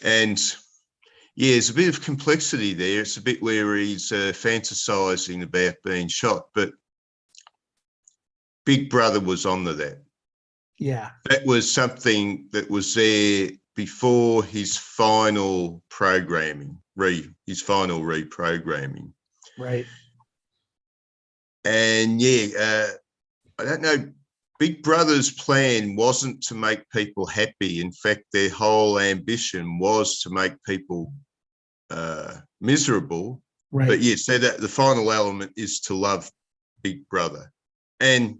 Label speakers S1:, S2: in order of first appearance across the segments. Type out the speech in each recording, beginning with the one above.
S1: And yeah, there's a bit of complexity there. It's a bit where he's fantasizing about being shot, but Big Brother was onto that.
S2: Yeah.
S1: That was something that was there before his final programming, his final reprogramming.
S2: Right.
S1: And yeah, I don't know, Big Brother's plan wasn't to make people happy. In fact, their whole ambition was to make people miserable.
S2: Right.
S1: But yes, that the final element is to love Big Brother. And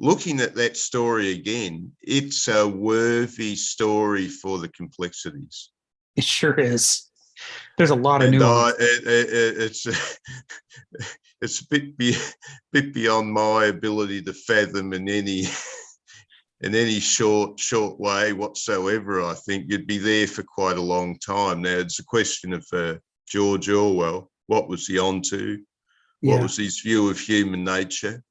S1: looking at that story again, it's a worthy story for the complexities.
S2: It sure is. There's a lot of nuance.
S1: It's a bit beyond my ability to fathom in any short way whatsoever. I think you'd be there for quite a long time. Now, it's a question of George Orwell. What was he onto? What was his view of human nature?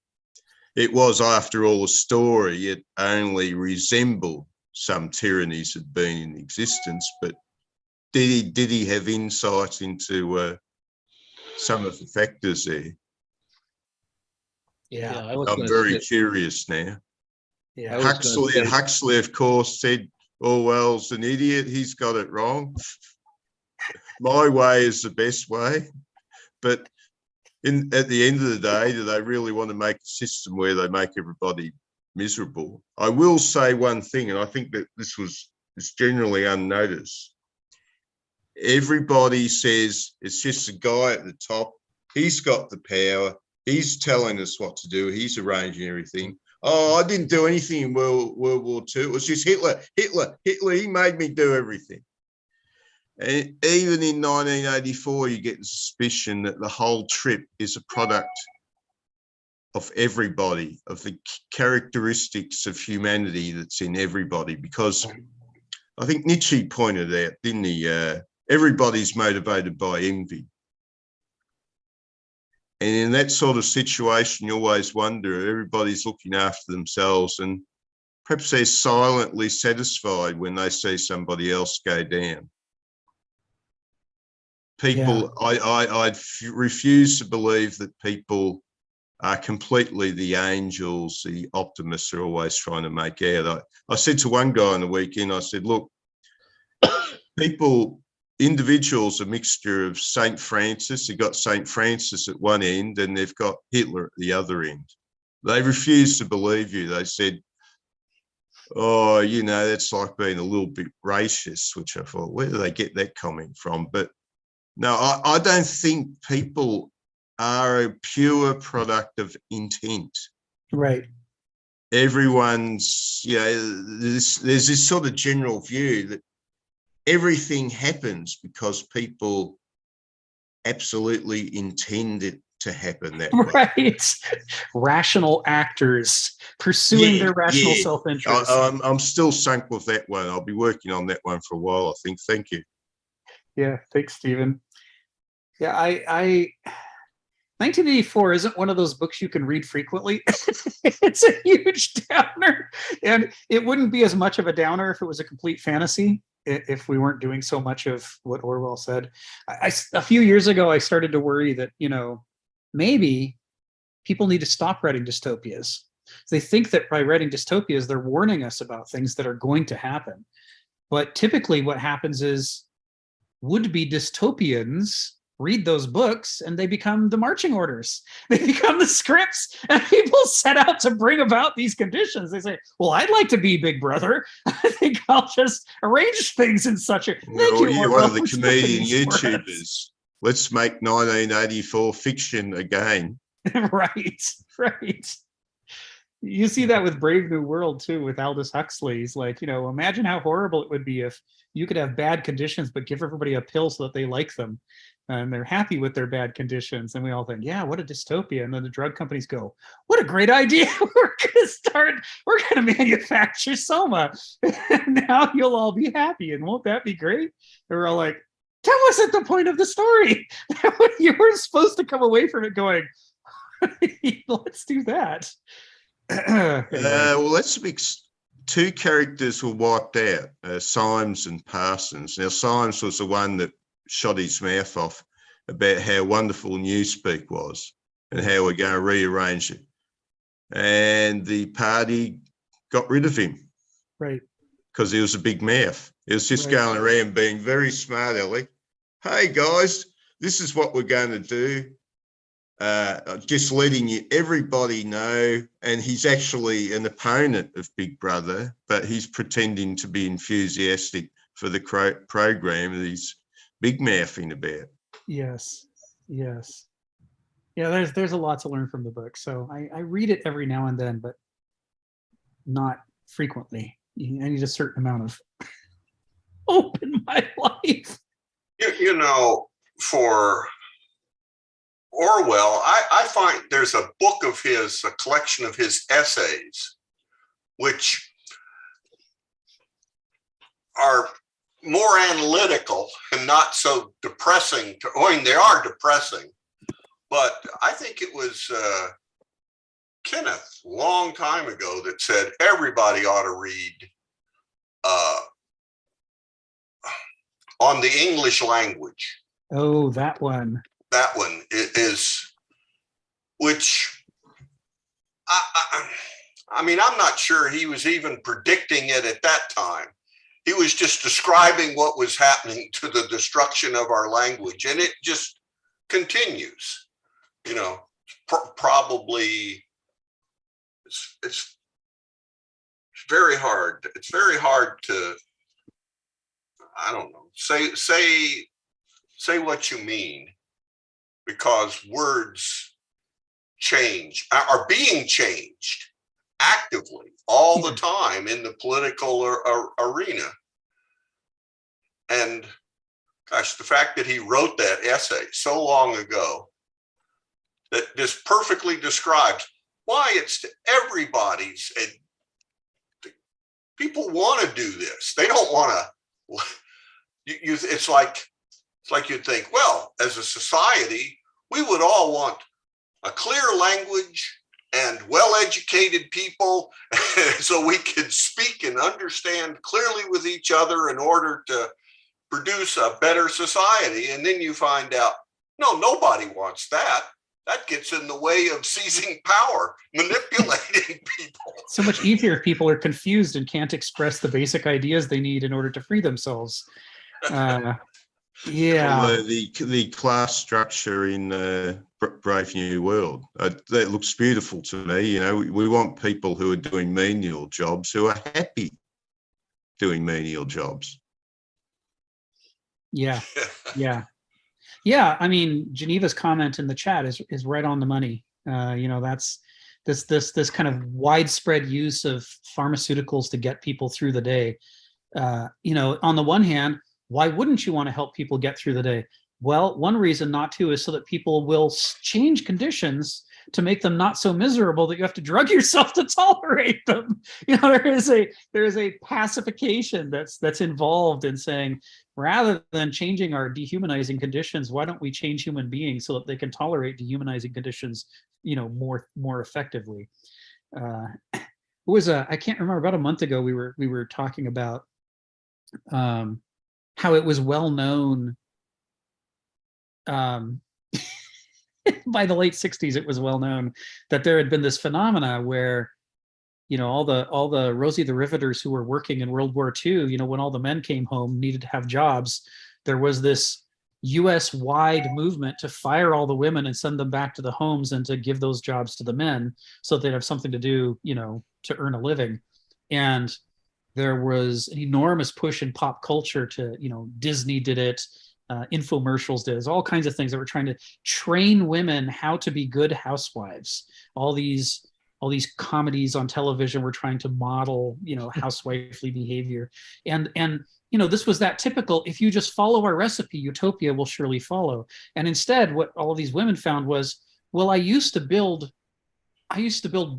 S1: It was, after all, a story. It only resembled some tyrannies had been in existence, but did he have insight into some of the factors there?
S2: Yeah,
S1: I'm very curious now.
S2: Yeah,
S1: Huxley, of course, said Orwell's an idiot. He's got it wrong. My way is the best way. But at the end of the day, do they really want to make a system where they make everybody miserable? I will say one thing, and I think that this is generally unnoticed. Everybody says it's just a guy at the top. He's got the power. He's telling us what to do. He's arranging everything. Oh, I didn't do anything in World War II. It was just Hitler. He made me do everything. And even in 1984, you get the suspicion that the whole trip is a product of everybody, of the characteristics of humanity that's in everybody. Because I think Nietzsche pointed out, didn't he? Everybody's motivated by envy. And in that sort of situation, you always wonder, everybody's looking after themselves, and perhaps they're silently satisfied when they see somebody else go down. People, I refuse to believe that people are completely the angels, the optimists are always trying to make out. I said to one guy on the weekend, I said, look, individuals, a mixture of St. Francis. They've got St. Francis at one end and they've got Hitler at the other end. They refuse to believe you. They said, oh, that's like being a little bit racist, which I thought, where do they get that comment from? But no, I don't think people are a pure product of intent.
S2: Right.
S1: Everyone's, there's this sort of general view that everything happens because people absolutely intend it to happen that way.
S2: Right. Rational actors pursuing their rational self-interest.
S1: I'm still sunk with that one. I'll be working on that one for a while, I think. Thank you.
S2: Yeah, thanks, Stephen. Yeah, I 1984 isn't one of those books you can read frequently. It's a huge downer. And it wouldn't be as much of a downer if it was a complete fantasy, if we weren't doing so much of what Orwell said. A few years ago, I started to worry that, maybe people need to stop writing dystopias. They think that by writing dystopias, they're warning us about things that are going to happen. But typically what happens is would-be dystopians read those books and they become the marching orders. They become the scripts, and people set out to bring about these conditions. They say, well, I'd like to be Big Brother. I think I'll just arrange things in such a...
S1: You're one of the comedian YouTubers. Let's make 1984 fiction again.
S2: Right. You see that with Brave New World too, with Aldous Huxley. He's like, imagine how horrible it would be if you could have bad conditions, but give everybody a pill so that they like them and they're happy with their bad conditions. And we all think, yeah, what a dystopia. And then the drug companies go, what a great idea. We're going to manufacture Soma. And now you'll all be happy. And won't that be great? And we're all like, that wasn't the point of the story. You were supposed to come away from it going, let's do that.
S1: Well, two characters were wiped out, Symes and Parsons. Now, Symes was the one that shot his mouth off about how wonderful Newspeak was and how we're going to rearrange it. And the party got rid of him.
S2: Right.
S1: Because he was a big mouth. He was just going around being very smart, Ellie. Hey, guys, this is what we're going to do. Just letting everybody know. And he's actually an opponent of Big Brother, but he's pretending to be enthusiastic for the program that he's big mouthing about.
S2: Yes. Yes. Yeah, there's a lot to learn from the book. So I read it every now and then, but not frequently. I need a certain amount of hope in my life.
S3: You know, for Orwell, I find there's a book of his, a collection of his essays, which are more analytical and not so depressing. I mean, they are depressing, but I think it was Kenneth a long time ago that said everybody ought to read On the English Language.
S2: Oh, that one.
S3: That one is, which I mean, I'm not sure he was even predicting it at that time. He was just describing what was happening to the destruction of our language, and it just continues. You know, probably it's very hard. It's very hard to, I don't know, say what you mean, because words change, are being changed actively all the time in the political arena. And gosh, the fact that he wrote that essay so long ago that just perfectly describes why it's to everybody's, and people want to do this. They don't want to, it's like you'd think, well, as a society, we would all want a clear language and well-educated people so we could speak and understand clearly with each other in order to produce a better society. And then you find out, no, nobody wants that. That gets in the way of seizing power, manipulating people.
S2: So much easier if people are confused and can't express the basic ideas they need in order to free themselves. Yeah.
S1: Well, the class structure in Brave New World, that looks beautiful to me. You know, we want people who are doing menial jobs who are happy doing menial jobs.
S2: Yeah. Yeah. Yeah, I mean, Geneva's comment in the chat is right on the money. You know, that's this kind of widespread use of pharmaceuticals to get people through the day. You know, on the one hand, why wouldn't you want to help people get through the day? Well, one reason not to is so that people will change conditions to make them not so miserable that you have to drug yourself to tolerate them. You know, there is a pacification that's involved in saying, rather than changing our dehumanizing conditions, why don't we change human beings so that they can tolerate dehumanizing conditions, you know, more effectively. It was I can't remember, about a month ago we were talking about how it was well known, by the late 60s, it was well known that there had been this phenomena where, you know, all the Rosie the Riveters who were working in World War II, you know, when all the men came home, needed to have jobs, there was this US-wide movement to fire all the women and send them back to the homes and to give those jobs to the men so they'd have something to do, you know, to earn a living. And there was an enormous push in pop culture to, you know, Disney did it, infomercials did it, all kinds of things that were trying to train women how to be good housewives. All these comedies on television were trying to model, you know, housewifely behavior. And you know, this was that typical, if you just follow our recipe, utopia will surely follow. And instead, what all of these women found was, well, I used to build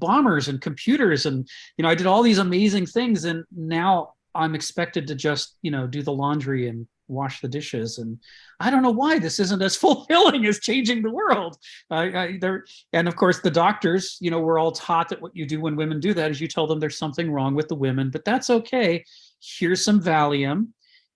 S2: bombers and computers, and, you know, I did all these amazing things, and now I'm expected to just, you know, do the laundry and wash the dishes. And I don't know why this isn't as fulfilling as changing the world. And of course, the doctors, we're all taught that what you do when women do that is you tell them there's something wrong with the women, but that's okay. Here's some Valium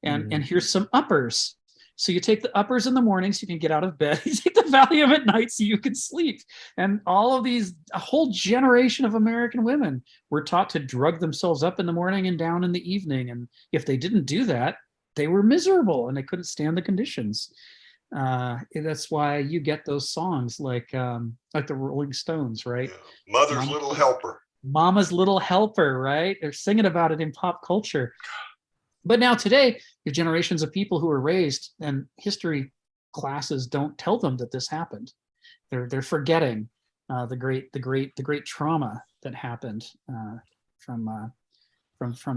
S2: and here's some uppers. So you take the uppers in the morning so you can get out of bed. You take the Valium at night so you can sleep. And all of these, a whole generation of American women were taught to drug themselves up in the morning and down in the evening. And if they didn't do that, they were miserable and they couldn't stand the conditions. That's why you get those songs like the Rolling Stones, right?
S3: Yeah. Mother's Little Helper.
S2: Mama's Little Helper, right? They're singing about it in pop culture. But now today, you have generations of people who are raised, and history classes don't tell them that this happened. They're forgetting the great trauma that happened from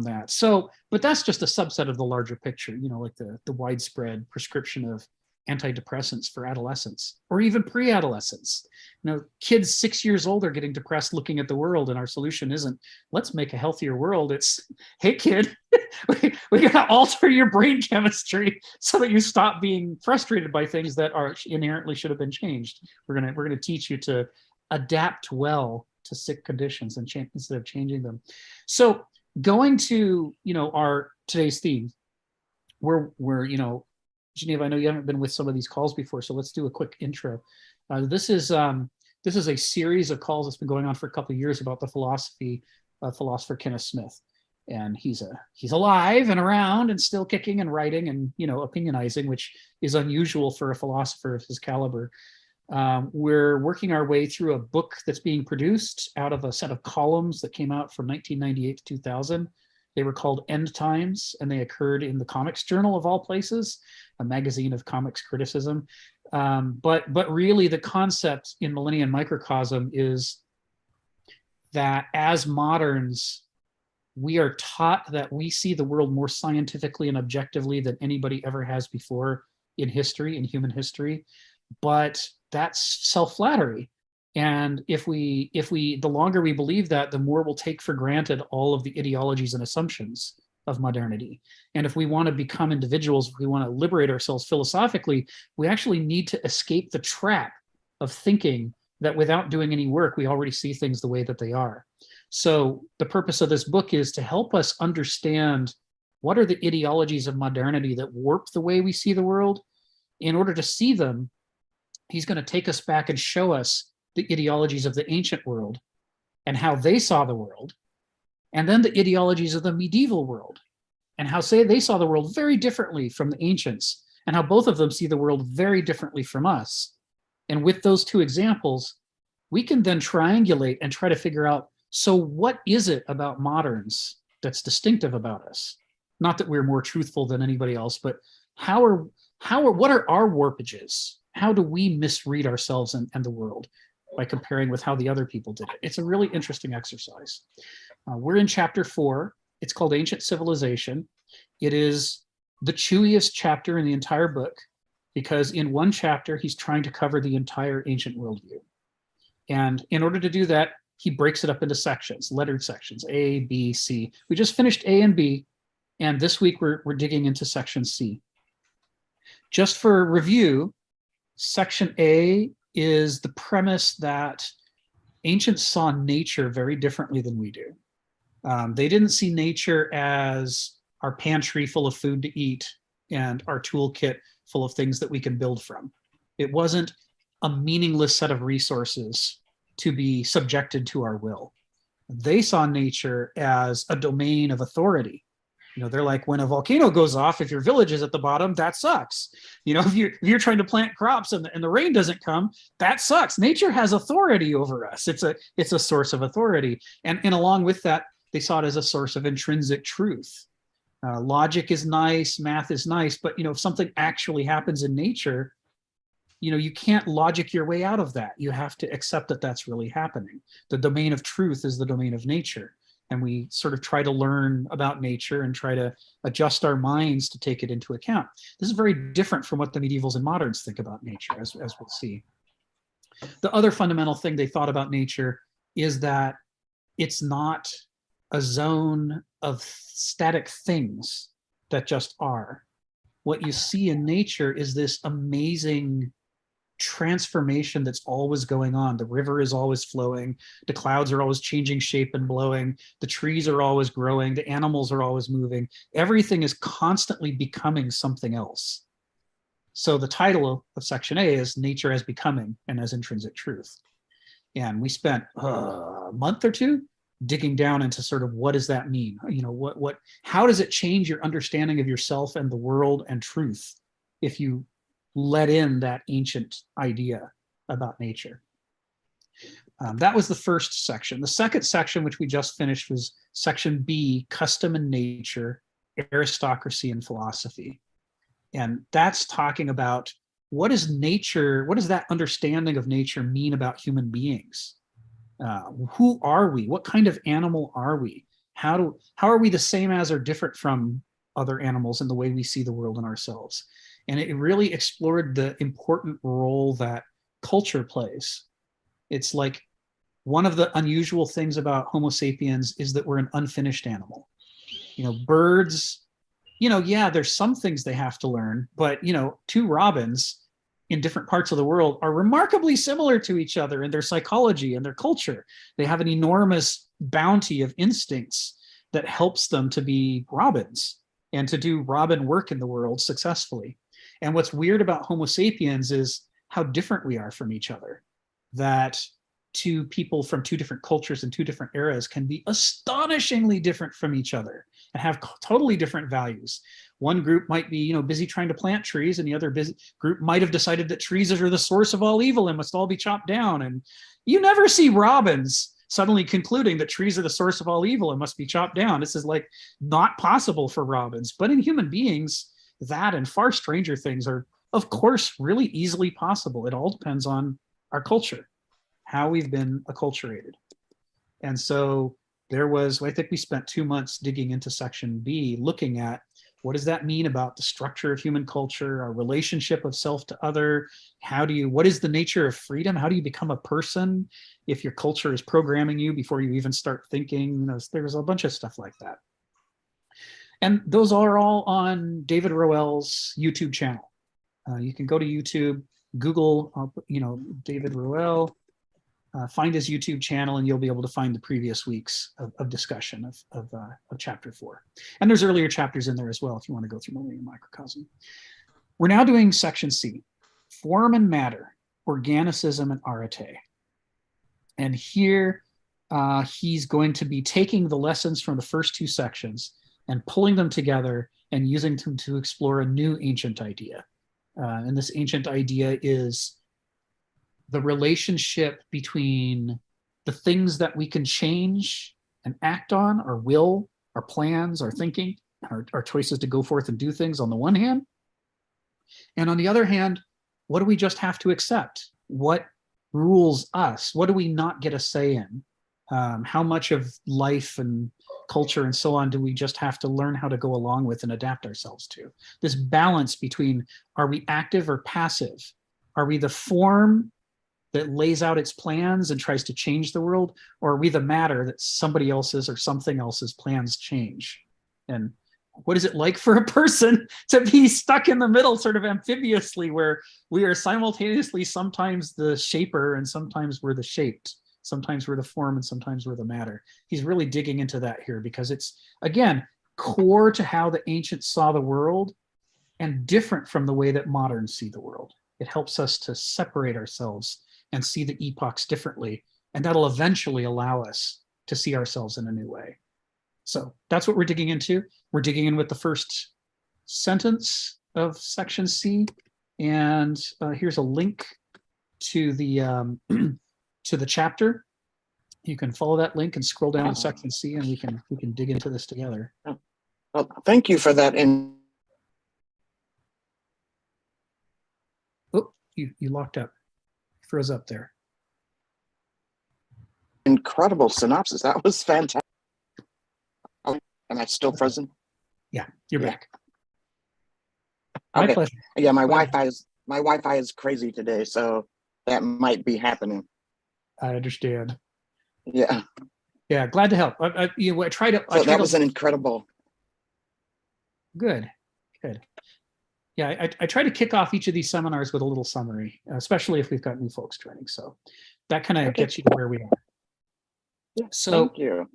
S2: that. So, but that's just a subset of the larger picture. Like the widespread prescription of antidepressants for adolescents or even pre-adolescents. Kids 6 years old are getting depressed looking at the world, and our solution isn't let's make a healthier world. It's, hey kid, we gotta alter your brain chemistry so that you stop being frustrated by things that are inherently should have been changed. We're gonna teach you to adapt well to sick conditions and instead of changing them. So going to our today's theme, we're Geneva, I know you haven't been with some of these calls before, so let's do a quick intro. This is a series of calls that's been going on for a couple of years about the philosophy of philosopher Kenneth Smith, and he's alive and around and still kicking and writing and opinionizing, which is unusual for a philosopher of his caliber. We're working our way through a book that's being produced out of a set of columns that came out from 1998 to 2000. They were called End Times, and they occurred in the Comics Journal of all places, a magazine of comics criticism. But really the concept in Millennia and Microcosm is that as moderns, we are taught that we see the world more scientifically and objectively than anybody ever has before in history, in human history. But that's self-flattery. And if the longer we believe that, the more we'll take for granted all of the ideologies and assumptions of modernity. And if we want to become individuals, if we want to liberate ourselves philosophically, we actually need to escape the trap of thinking that without doing any work, we already see things the way that they are. So the purpose of this book is to help us understand what are the ideologies of modernity that warp the way we see the world. In order to see them, he's going to take us back and show us the ideologies of the ancient world and how they saw the world, and then the ideologies of the medieval world and how they saw the world very differently from the ancients, and how both of them see the world very differently from us. And with those two examples, we can then triangulate and try to figure out, so what is it about moderns that's distinctive about us? Not that we're more truthful than anybody else, but what are our warpages? How do we misread ourselves and the world by comparing with how the other people did it? It's a really interesting exercise. We're in chapter 4. It's called Ancient Civilization. It is the chewiest chapter in the entire book because in one chapter, he's trying to cover the entire ancient worldview. And in order to do that, he breaks it up into sections, lettered sections, A, B, C. We just finished A and B, and this week we're digging into section C. Just for review, section A is the premise that ancients saw nature very differently than we do. They didn't see nature as our pantry full of food to eat and our toolkit full of things that we can build from. It wasn't a meaningless set of resources to be subjected to our will. They saw nature as a domain of authority. They're like, when a volcano goes off, if your village is at the bottom, that sucks. If you're trying to plant crops and the rain doesn't come, that sucks. Nature has authority over us. It's a source of authority. And along with that, they saw it as a source of intrinsic truth. Logic is nice, math is nice, but if something actually happens in nature, you can't logic your way out of that. You have to accept that that's really happening. The domain of truth is the domain of nature. And we sort of try to learn about nature and try to adjust our minds to take it into account. This is very different from what the medievals and moderns think about nature, as we'll see. The other fundamental thing they thought about nature is that it's not a zone of static things that just are. what you see in nature is this amazing transformation that's always going on. The river is always flowing. The clouds are always changing shape and blowing. The trees are always growing. The animals are always moving. Everything is constantly becoming something else. So the title of section A is Nature as Becoming and as Intrinsic Truth. And we spent a month or two digging down into sort of what does that mean? You know, how does it change your understanding of yourself and the world and truth if you let in that ancient idea about nature? That was the first section. The second section, which we just finished, was section B, Custom and Nature, Aristocracy and Philosophy. And that's talking about what is nature, what does that understanding of nature mean about human beings? Who are we? What kind of animal are we? How are we the same as or different from other animals in the way we see the world and ourselves? And it really explored the important role that culture plays. It's like one of the unusual things about Homo sapiens is that we're an unfinished animal. You know, birds, you know, yeah, there's some things they have to learn, but, you know, two robins in different parts of the world are remarkably similar to each other in their psychology and their culture. They have an enormous bounty of instincts that helps them to be robins and to do robin work in the world successfully. And what's weird about Homo sapiens is how different we are from each other. That two people from two different cultures and two different eras can be astonishingly different from each other and have totally different values. One group might be, you know, busy trying to plant trees, and the other group might have decided that trees are the source of all evil and must all be chopped down. And you never see robins suddenly concluding that trees are the source of all evil and must be chopped down. This is like not possible for robins. But in human beings, that and far stranger things are, of course, really easily possible. It all depends on our culture, how we've been acculturated. And so there was, I think we spent 2 months digging into section B, looking at what does that mean about the structure of human culture, our relationship of self to other? What is the nature of freedom? How do you become a person if your culture is programming you before you even start thinking? You know, there's a bunch of stuff like that. And those are all on David Roell's YouTube channel. You can go to YouTube, Google, you know, David Roell, find his YouTube channel, and you'll be able to find the previous weeks of discussion of chapter 4. And there's earlier chapters in there as well if you want to go through Millennia Microcosm. We're now doing section C, Form and Matter, Organicism and Arete. And here he's going to be taking the lessons from the first 2 sections and pulling them together and using them to explore a new ancient idea. And this ancient idea is the relationship between the things that we can change and act on, our will, our plans, our thinking, our choices to go forth and do things on the one hand. And on the other hand, what do we just have to accept? What rules us? What do we not get a say in? How much of life and culture and so on do we just have to learn how to go along with and adapt ourselves to? This balance between, are we active or passive? Are we the form that lays out its plans and tries to change the world? Or are we the matter that somebody else's or something else's plans change? And what is it like for a person to be stuck in the middle, sort of amphibiously, where we are simultaneously sometimes the shaper and sometimes we're the shaped? Sometimes we're the form and sometimes we're the matter. He's really digging into that here because it's, again, core to how the ancients saw the world and different from the way that moderns see the world. It helps us to separate ourselves and see the epochs differently, and that'll eventually allow us to see ourselves in a new way. So that's what we're digging into. We're digging in with the first sentence of section C, and here's a link to the to the chapter. You can follow that link and scroll down to section C, and we can dig into this together.
S4: Well, thank you for that.
S2: Oh, you locked up. Froze up there.
S4: Incredible synopsis. That was fantastic. Oh, am I still frozen?
S2: Yeah, you're back. My
S4: Okay.
S2: pleasure.
S4: Yeah, my Wi-Fi is crazy today, so that might be happening.
S2: I understand.
S4: Yeah.
S2: Yeah, glad to help. I try to.
S4: So that was an incredible.
S2: Good. Yeah, I try to kick off each of these seminars with a little summary, especially if we've got new folks joining. So that kind of
S4: Okay.
S2: gets you to where we are.
S4: Yeah,
S2: So
S4: thank you.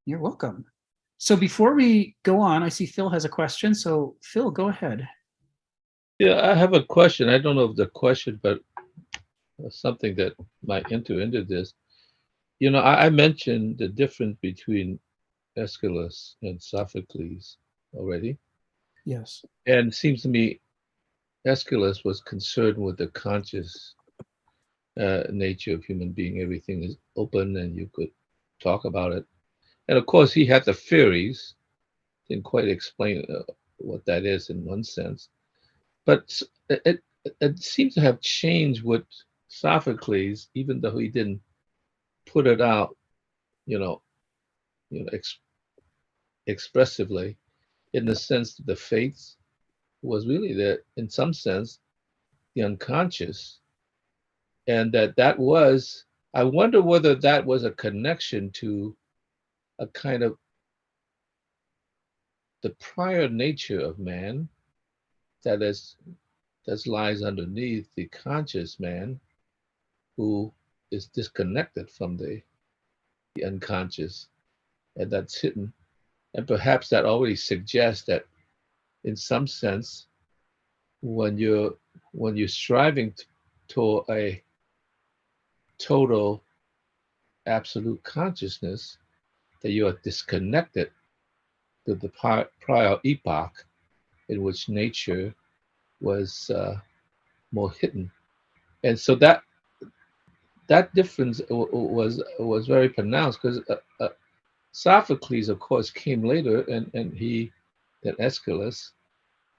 S2: you're welcome. So before we go on, I see Phil has a question. So Phil, go ahead.
S5: Yeah, I have a question. I don't know if the question, but something that might enter into this. You know, I mentioned the difference between Aeschylus and Sophocles already.
S2: Yes.
S5: And it seems to me Aeschylus was concerned with the conscious nature of human being. Everything is open and you could talk about it. And of course, he had the theories, didn't quite explain what that is in one sense. But it seems to have changed with Sophocles, even though he didn't put it out, you know, expressively, in the sense that the faith was really in some sense, the unconscious, and that was. I wonder whether that was a connection to a kind of the prior nature of man that lies underneath the conscious man who is disconnected from the unconscious, and that's hidden. And perhaps that already suggests that in some sense, when you're striving toward a total absolute consciousness, that you are disconnected to the prior epoch in which nature was more hidden. And so that difference was very pronounced, because Sophocles, of course, came later, and than Aeschylus,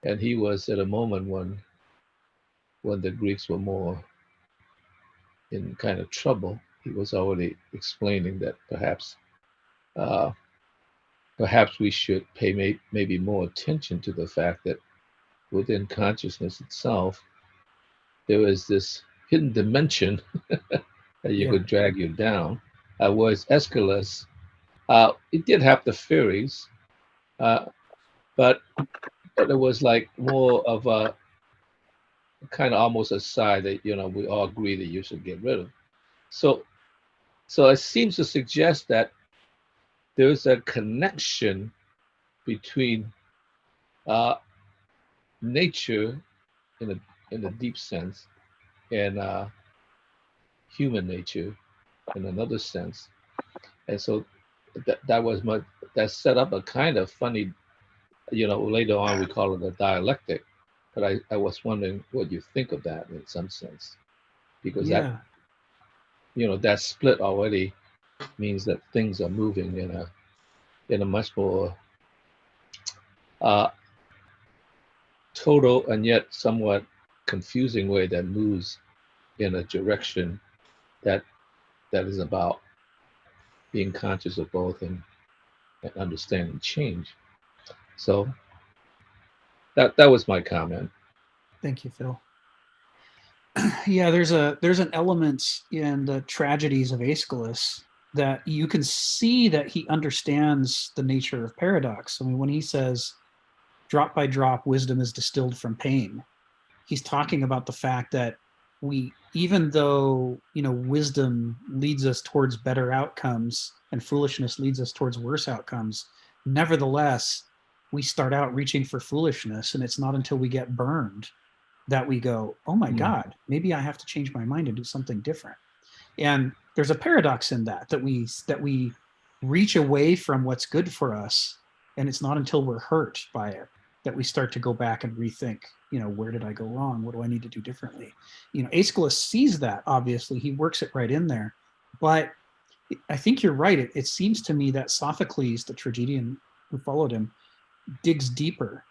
S5: and he was at a moment when the Greeks were more in kind of trouble. He was already explaining that perhaps we should pay maybe more attention to the fact that within consciousness itself, there is this hidden dimension that you could drag you down. Whereas Aeschylus, it did have the theories, but it was like more of a kind of almost a side that we all agree that you should get rid of. So it seems to suggest that there's a connection between nature in a deep sense and human nature in another sense, and so that set up a kind of funny, later on we call it a dialectic, but I was wondering what you think of that in some sense, because that split already means that things are moving in a much more total and yet somewhat confusing way that moves in a direction that is about being conscious of both and understanding change. So that was my comment.
S2: Thank you, Phil. Yeah, there's an element in the tragedies of Aeschylus that you can see that he understands the nature of paradox. I mean, when he says, drop by drop, wisdom is distilled from pain, he's talking about the fact that even though, wisdom leads us towards better outcomes and foolishness leads us towards worse outcomes, nevertheless, we start out reaching for foolishness, and it's not until we get burned that we go, oh my God, maybe I have to change my mind and do something different. And there's a paradox in that we reach away from what's good for us, and it's not until we're hurt by it that we start to go back and rethink, where did I go wrong? What do I need to do differently? Aeschylus sees that, obviously, he works it right in there. But I think you're right. It seems to me that Sophocles, the tragedian who followed him, digs deeper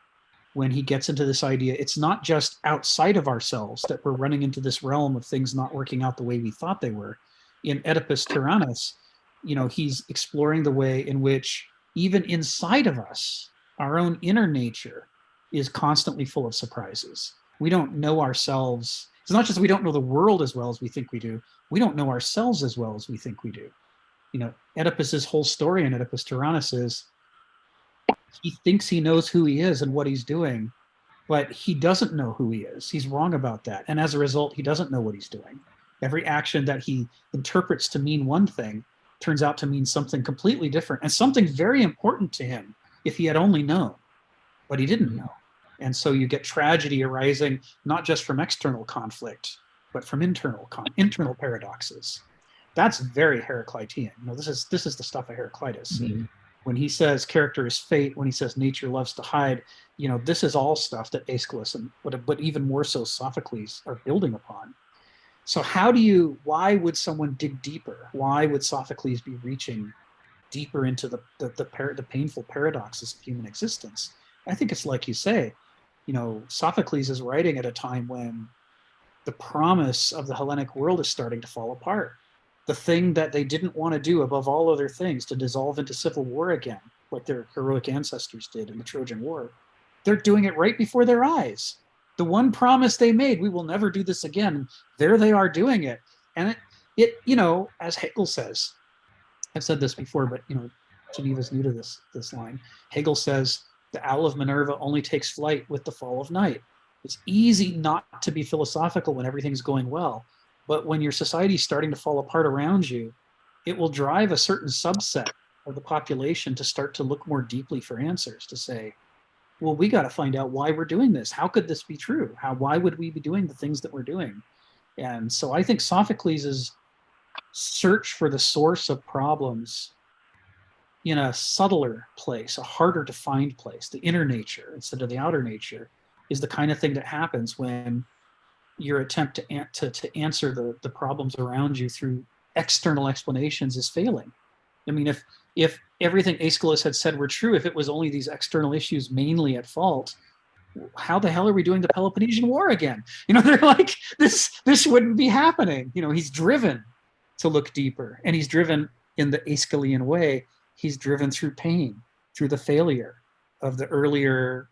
S2: when he gets into this idea. It's not just outside of ourselves that we're running into this realm of things not working out the way we thought they were. In Oedipus Tyrannus, he's exploring the way in which even inside of us, our own inner nature is constantly full of surprises. We don't know ourselves. It's not just we don't know the world as well as we think we do. We don't know ourselves as well as we think we do. Oedipus's whole story in Oedipus Tyrannus is he thinks he knows who he is and what he's doing, but he doesn't know who he is. He's wrong about that. And as a result, he doesn't know what he's doing. Every action that he interprets to mean one thing turns out to mean something completely different and something very important to him if he had only known, but he didn't know. And so you get tragedy arising not just from external conflict, but from internal paradoxes. That's very Heraclitean. You know, this is the stuff of Heraclitus.
S5: Mhm.
S2: When he says character is fate, when he says nature loves to hide, you know, this is all stuff that Aeschylus and but even more so Sophocles are building upon. So why would someone dig deeper? Why would Sophocles be reaching deeper into the painful paradoxes of human existence? I think it's like you say, you know, Sophocles is writing at a time when the promise of the Hellenic world is starting to fall apart. The thing that they didn't want to do above all other things, to dissolve into civil war again, like their heroic ancestors did in the Trojan War, they're doing it right before their eyes. The one promise they made, we will never do this again. There they are doing it. And it you know, as Hegel says, I've said this before, but you know, Geneva's new to this line. Hegel says, the owl of Minerva only takes flight with the fall of night. It's easy not to be philosophical when everything's going well. But when your society is starting to fall apart around you, it will drive a certain subset of the population to start to look more deeply for answers, to say, well, we got to find out why we're doing this. How could this be true? Why would we be doing the things that we're doing? And so I think Sophocles' search for the source of problems in a subtler place, a harder to find place, the inner nature instead of the outer nature, is the kind of thing that happens when your attempt to answer the problems around you through external explanations is failing. I mean, if everything Aeschylus had said were true, if it was only these external issues mainly at fault, how the hell are we doing the Peloponnesian War again? You know, they're like, this wouldn't be happening. You know, he's driven to look deeper, and he's driven in the Aeschylean way. He's driven through pain, through the failure of the earlier,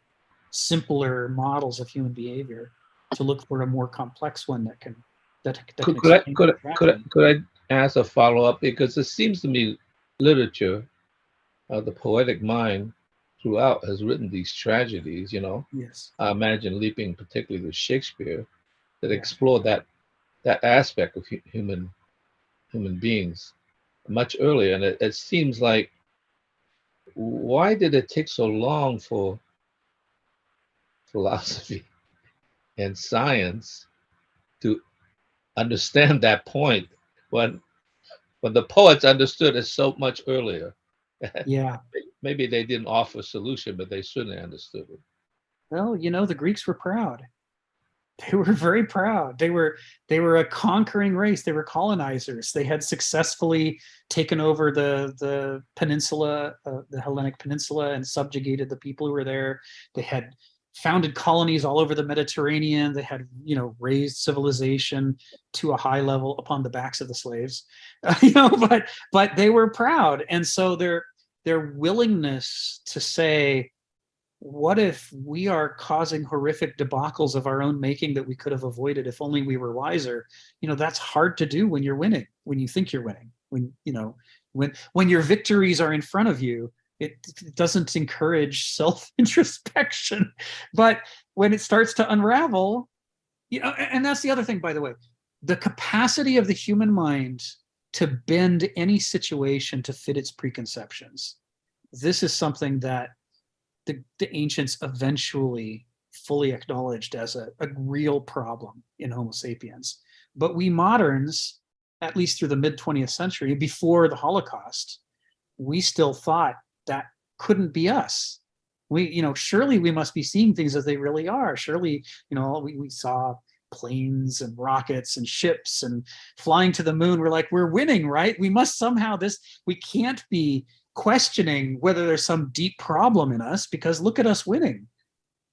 S2: simpler models of human behavior, to look for a more complex one that can
S5: could I ask a follow-up? Because it seems to me literature, the poetic mind throughout has written these tragedies, you know.
S2: Yes.
S5: I imagine leaping particularly to Shakespeare, that
S2: Yeah.
S5: explore that aspect of human beings much earlier. And it seems like, why did it take so long for philosophy and science to understand that point when the poets understood it so much earlier?
S2: Yeah.
S5: Maybe they didn't offer a solution, but they certainly understood it.
S2: Well, you know, the Greeks were proud. They were very proud. They were a conquering race. They were colonizers. They had successfully taken over the peninsula, the Hellenic peninsula, and subjugated the people who were there. They had founded colonies all over the Mediterranean. They had, you know, raised civilization to a high level upon the backs of the slaves. You know, but they were proud, and so their willingness to say, what if we are causing horrific debacles of our own making that we could have avoided if only we were wiser? You know, that's hard to do when you're winning, when you think you're winning, when, you know, when your victories are in front of you. It doesn't encourage self-introspection. But when it starts to unravel, you know, and that's the other thing, by the way, the capacity of the human mind to bend any situation to fit its preconceptions. This is something that the ancients eventually fully acknowledged as a real problem in Homo sapiens. But we moderns, at least through the mid-20th century, before the Holocaust, we still thought that couldn't be us. We, you know, surely we must be seeing things as they really are. Surely, you know, we saw planes and rockets and ships and flying to the moon. We're like, we're winning, right? We must somehow we can't be questioning whether there's some deep problem in us, because look at us winning.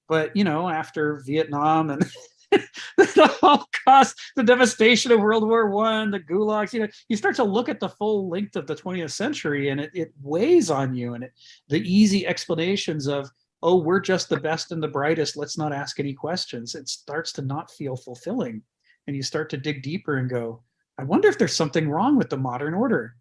S2: But, you know, after Vietnam and the Holocaust, the devastation of World War I, the gulags, you know, you start to look at the full length of the 20th century, and it weighs on you. And the easy explanations of, oh, we're just the best and the brightest, let's not ask any questions, it starts to not feel fulfilling. And you start to dig deeper and go, I wonder if there's something wrong with the modern order.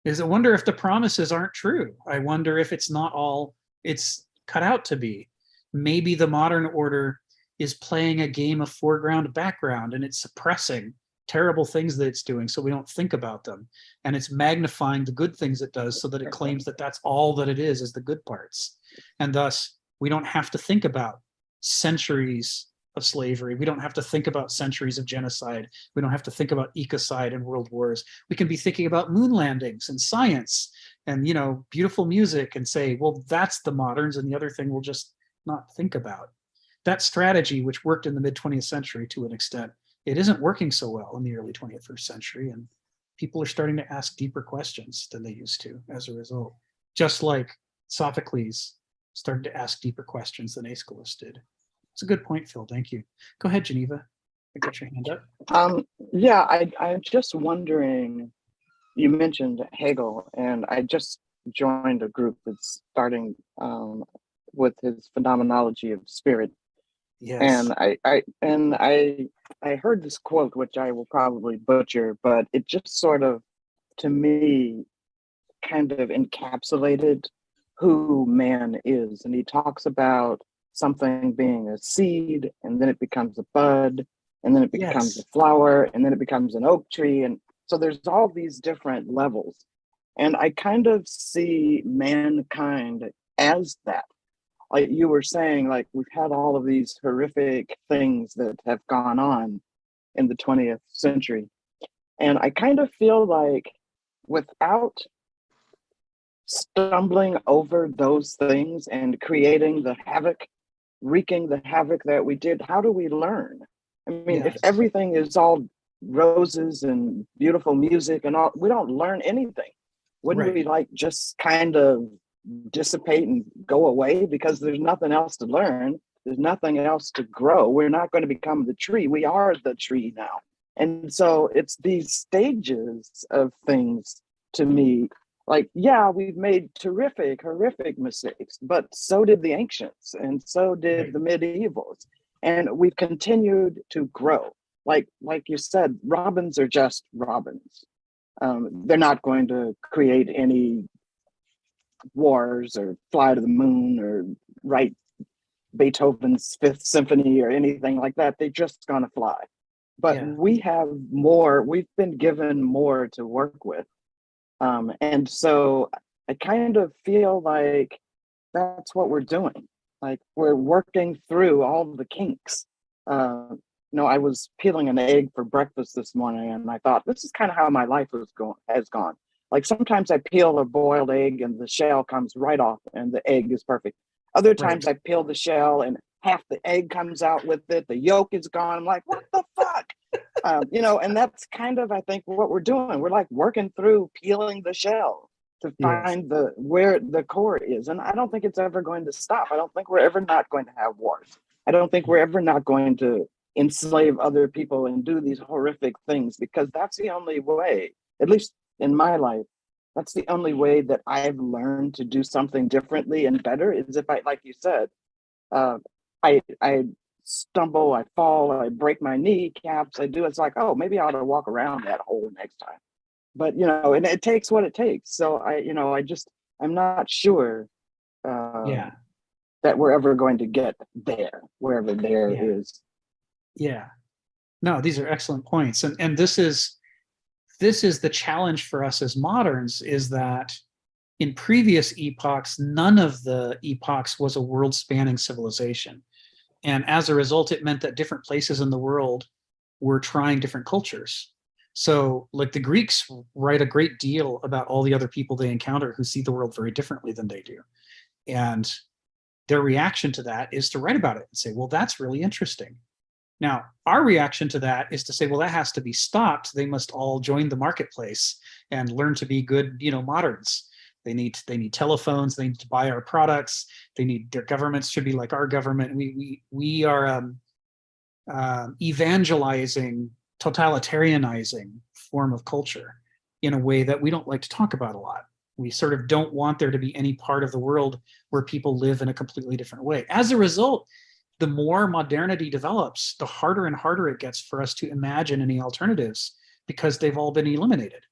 S2: I wonder if the promises aren't true. I wonder if it's not all it's cut out to be. Maybe the modern order is playing a game of foreground background, and it's suppressing terrible things that it's doing so we don't think about them. And it's magnifying the good things it does so that it claims that that's all that it is the good parts. And thus, we don't have to think about centuries of slavery. We don't have to think about centuries of genocide. We don't have to think about ecocide and world wars. We can be thinking about moon landings and science and, you know, beautiful music and say, well, that's the moderns, and the other thing we'll just not think about. That strategy, which worked in the mid-20th century to an extent, it isn't working so well in the early 21st century. And people are starting to ask deeper questions than they used to as a result. Just like Sophocles started to ask deeper questions than Aeschylus did. It's a good point, Phil. Thank you. Go ahead, Geneva. I got your hand up.
S4: Yeah, I'm just wondering, you mentioned Hegel, and I just joined a group that's starting with his phenomenology of spirit.
S2: Yes.
S4: And I heard this quote, which I will probably butcher, but it just sort of, to me, kind of encapsulated who man is. And he talks about something being a seed, and then it becomes a bud, and then it becomes a flower, and then it becomes an oak tree. And so there's all these different levels. And I kind of see mankind as that. Like you were saying, like we've had all of these horrific things that have gone on in the 20th century. And I kind of feel like without stumbling over those things and creating the havoc, wreaking the havoc that we did, how do we learn? I mean, if everything is all roses and beautiful music and all, we don't learn anything. Wouldn't we like just kind of dissipate and go away because there's nothing else to learn? There's nothing else to grow. We're not going to become the tree. We are the tree now. And so it's these stages of things to me. Like, yeah, we've made terrific, horrific mistakes, but so did the ancients and so did the medievals. And we've continued to grow. Like you said, robins are just robins. They're not going to create any wars or fly to the moon or write Beethoven's Fifth Symphony or anything like that. They're just gonna fly. But we have more, we've been given more to work with. And so I kind of feel like that's what we're doing. Like we're working through all the kinks. I was peeling an egg for breakfast this morning, and I thought, this is kind of how my life has gone. Like sometimes I peel a boiled egg and the shell comes right off and the egg is perfect. Other times I peel the shell and half the egg comes out with it. The yolk is gone. I'm like, what the fuck? And that's kind of, I think, what we're doing. We're like working through peeling the shell to find where the core is. And I don't think it's ever going to stop. I don't think we're ever not going to have wars. I don't think we're ever not going to enslave other people and do these horrific things, because that's the only way, at least in my life, that's the only way that I've learned to do something differently and better, is if I, like you said, I stumble, I fall, I break my kneecaps, it's like, oh, maybe I ought to walk around that hole next time. But, and it takes what it takes. So I'm not sure that we're ever going to get there, wherever there is.
S2: Yeah. No, these are excellent points. And this is the challenge for us as moderns, is that in previous epochs, none of the epochs was a world-spanning civilization. And as a result, it meant that different places in the world were trying different cultures. So like the Greeks write a great deal about all the other people they encounter who see the world very differently than they do. And their reaction to that is to write about it and say, well, that's really interesting. Now, our reaction to that is to say, well, that has to be stopped. They must all join the marketplace and learn to be good, moderns. They need telephones. They need to buy our products. Their governments should be like our government. We are evangelizing, totalitarianizing form of culture in a way that we don't like to talk about a lot. We sort of don't want there to be any part of the world where people live in a completely different way. As a result, the more modernity develops, the harder and harder it gets for us to imagine any alternatives, because they've all been eliminated.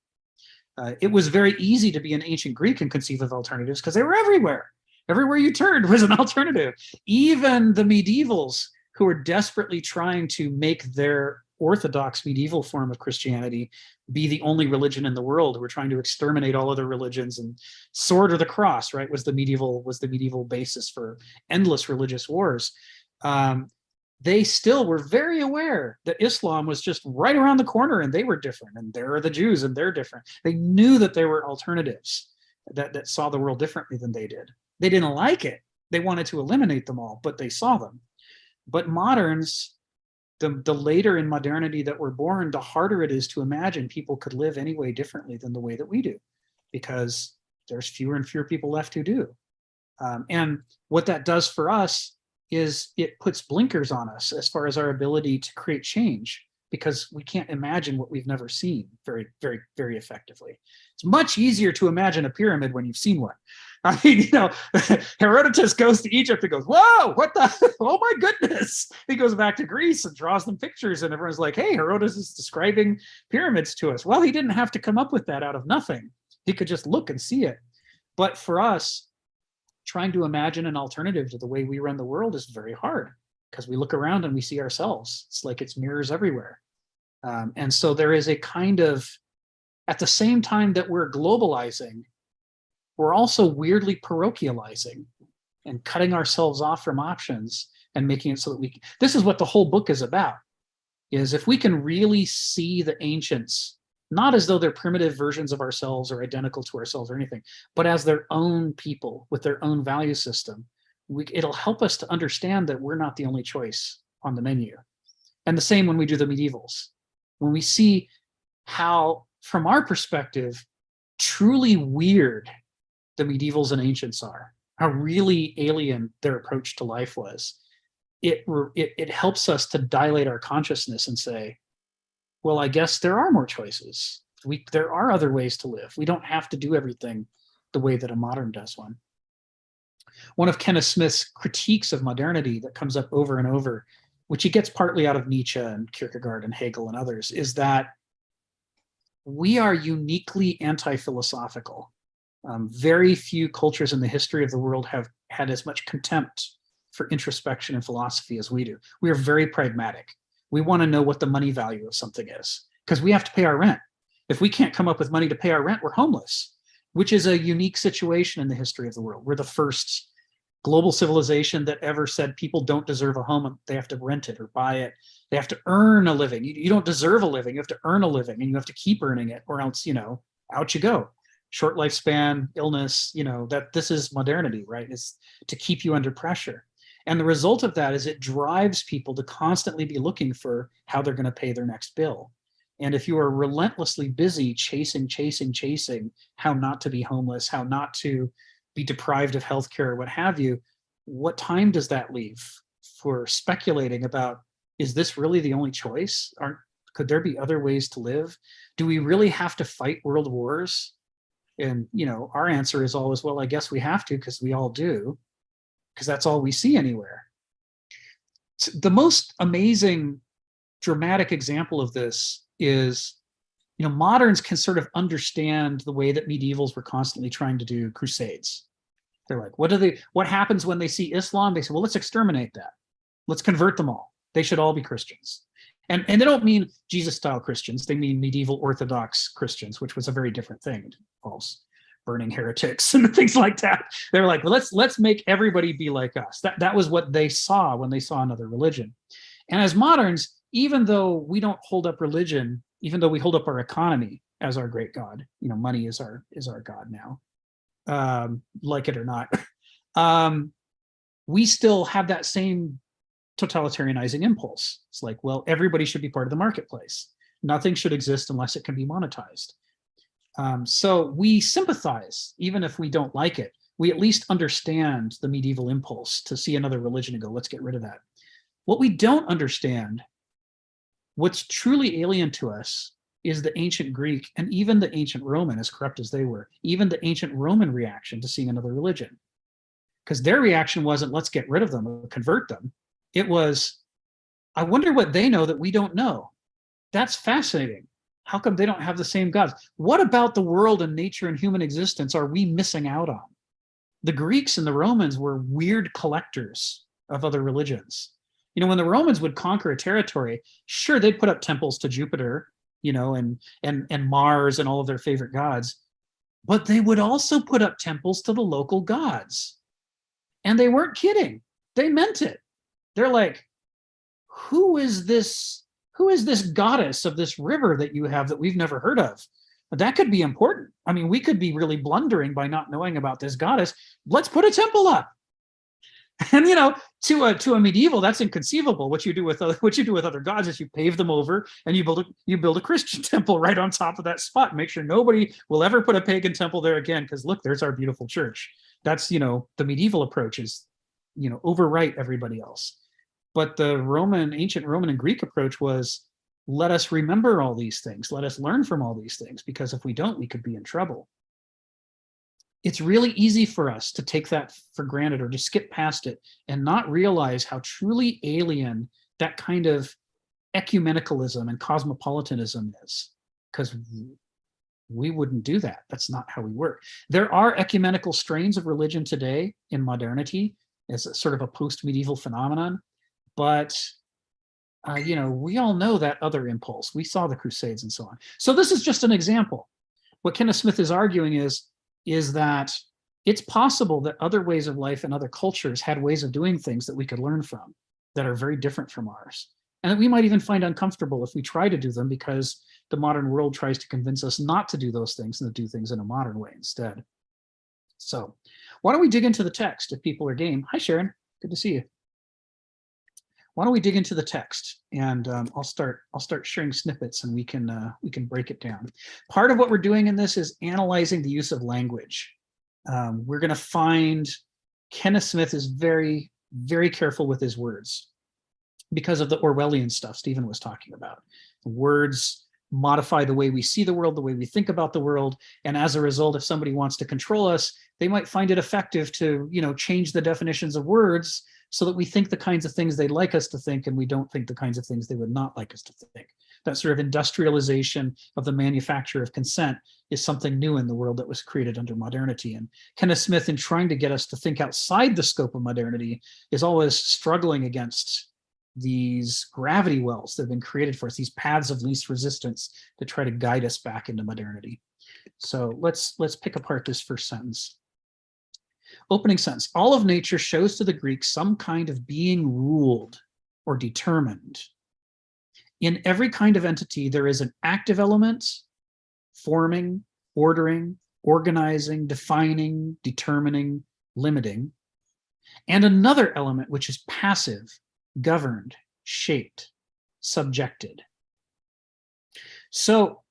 S2: It was very easy to be an ancient Greek and conceive of alternatives because they were everywhere. Everywhere you turned was an alternative. Even the medievals who were desperately trying to make their orthodox medieval form of Christianity be the only religion in the world, who were trying to exterminate all other religions, and sword or the cross, right, was the medieval basis for endless religious wars. They still were very aware that Islam was just right around the corner, and they were different, and there are the Jews and they're different. They knew that there were alternatives that saw the world differently than they did. They didn't like it. They wanted to eliminate them all, but they saw them. But moderns, the later in modernity that we're born, the harder it is to imagine people could live any way differently than the way that we do, because there's fewer and fewer people left who do. And what that does for us is it puts blinkers on us as far as our ability to create change, because we can't imagine what we've never seen very, very, very effectively. It's much easier to imagine a pyramid when you've seen one. I mean, you know, Herodotus goes to Egypt and goes, whoa, what the, oh my goodness. He goes back to Greece and draws them pictures, and everyone's like, hey, Herodotus is describing pyramids to us. Well, he didn't have to come up with that out of nothing. He could just look and see it. But for us, trying to imagine an alternative to the way we run the world is very hard, because we look around and we see ourselves. It's like it's mirrors everywhere. And so there is a kind of, at the same time that we're globalizing, we're also weirdly parochializing and cutting ourselves off from options and making it so that we, this is what the whole book is about, is if we can really see the ancients, not as though they're primitive versions of ourselves or identical to ourselves or anything, but as their own people with their own value system, it'll help us to understand that we're not the only choice on the menu. And the same when we do the medievals. When we see how, from our perspective, truly weird the medievals and ancients are, how really alien their approach to life was, it helps us to dilate our consciousness and say, well, I guess there are more choices. There are other ways to live. We don't have to do everything the way that a modern does one. One of Kenneth Smith's critiques of modernity that comes up over and over, which he gets partly out of Nietzsche and Kierkegaard and Hegel and others, is that we are uniquely anti-philosophical. Very few cultures in the history of the world have had as much contempt for introspection and philosophy as we do. We are very pragmatic. We want to know what the money value of something is, because we have to pay our rent. If we can't come up with money to pay our rent, we're homeless, which is a unique situation in the history of the world. We're the first global civilization that ever said people don't deserve a home, they have to rent it or buy it. They have to earn a living. You don't deserve a living, you have to earn a living, and you have to keep earning it, or else, you know, out you go. Short lifespan, illness, you know, that this is modernity, right? It's to keep you under pressure. And the result of that is it drives people to constantly be looking for how they're going to pay their next bill. And if you are relentlessly busy chasing how not to be homeless, how not to be deprived of healthcare or what have you, what time does that leave for speculating about, is this really the only choice? Could there be other ways to live? Do we really have to fight world wars? And, you know, our answer is always, well, I guess we have to, because we all do, because that's all we see anywhere. The most amazing, dramatic example of this is, you know, moderns can sort of understand the way that medievals were constantly trying to do crusades. They're like, what happens when they see Islam? They say, well, let's exterminate that. Let's convert them all. They should all be Christians. And they don't mean Jesus-style Christians. They mean medieval Orthodox Christians, which was a very different thing. It involves burning heretics and things like that. They're like, well, let's make everybody be like us. That was what they saw when they saw another religion. And as moderns, even though we don't hold up religion, even though we hold up our economy as our great God, you know, money is our God now, like it or not, we still have that same totalitarianizing impulse. It's like, well, everybody should be part of the marketplace. Nothing should exist unless it can be monetized. So we sympathize, even if we don't like it. We at least understand the medieval impulse to see another religion and go, let's get rid of that. What we don't understand, what's truly alien to us, is the ancient Greek and even the ancient Roman, as corrupt as they were, even the ancient Roman reaction to seeing another religion. Because their reaction wasn't, let's get rid of them or convert them. It was, I wonder what they know that we don't know. That's fascinating. How come they don't have the same gods? What about the world and nature and human existence are we missing out on? The Greeks and the Romans were weird collectors of other religions. When the Romans would conquer a territory, sure, they'd put up temples to Jupiter, and Mars and all of their favorite gods, but they would also put up temples to the local gods. And they weren't kidding. They meant it. They're like, who is this goddess of this river that you have that we've never heard of? That could be important. I mean, we could be really blundering by not knowing about this goddess. Let's put a temple up. And to a medieval, that's inconceivable. What you do with other gods is you pave them over and you build a Christian temple right on top of that spot. Make sure nobody will ever put a pagan temple there again, because look, there's our beautiful church. That's the medieval approach is overwrite everybody else. But the ancient Roman and Greek approach was, let us remember all these things. Let us learn from all these things, because if we don't, we could be in trouble. It's really easy for us to take that for granted or to skip past it and not realize how truly alien that kind of ecumenicalism and cosmopolitanism is, because we wouldn't do that. That's not how we work. There are ecumenical strains of religion today in modernity as a sort of a post-medieval phenomenon, but we all know that other impulse. We saw the Crusades and so on. So this is just an example. What Kenneth Smith is arguing is that it's possible that other ways of life and other cultures had ways of doing things that we could learn from that are very different from ours, and that we might even find uncomfortable if we try to do them, because the modern world tries to convince us not to do those things and to do things in a modern way instead. So why don't we dig into the text if people are game? Hi, Sharon. Good to see you. Why don't we dig into the text, and I'll start sharing snippets, and we can break it down. Part of what we're doing in this is analyzing the use of language. We're going to find Kenneth Smith is very, very careful with his words because of the Orwellian stuff Stephen was talking about. Words modify the way we see the world, the way we think about the world, and as a result, if somebody wants to control us, they might find it effective to change the definitions of words so that we think the kinds of things they'd like us to think, and we don't think the kinds of things they would not like us to think. That sort of industrialization of the manufacture of consent is something new in the world that was created under modernity. And Kenneth Smith, in trying to get us to think outside the scope of modernity, is always struggling against these gravity wells that have been created for us, these paths of least resistance to try to guide us back into modernity. So let's pick apart this first sentence. Opening sentence, all of nature shows to the Greeks some kind of being ruled or determined. In every kind of entity, there is an active element, forming, ordering, organizing, defining, determining, limiting, and another element which is passive, governed, shaped, subjected. So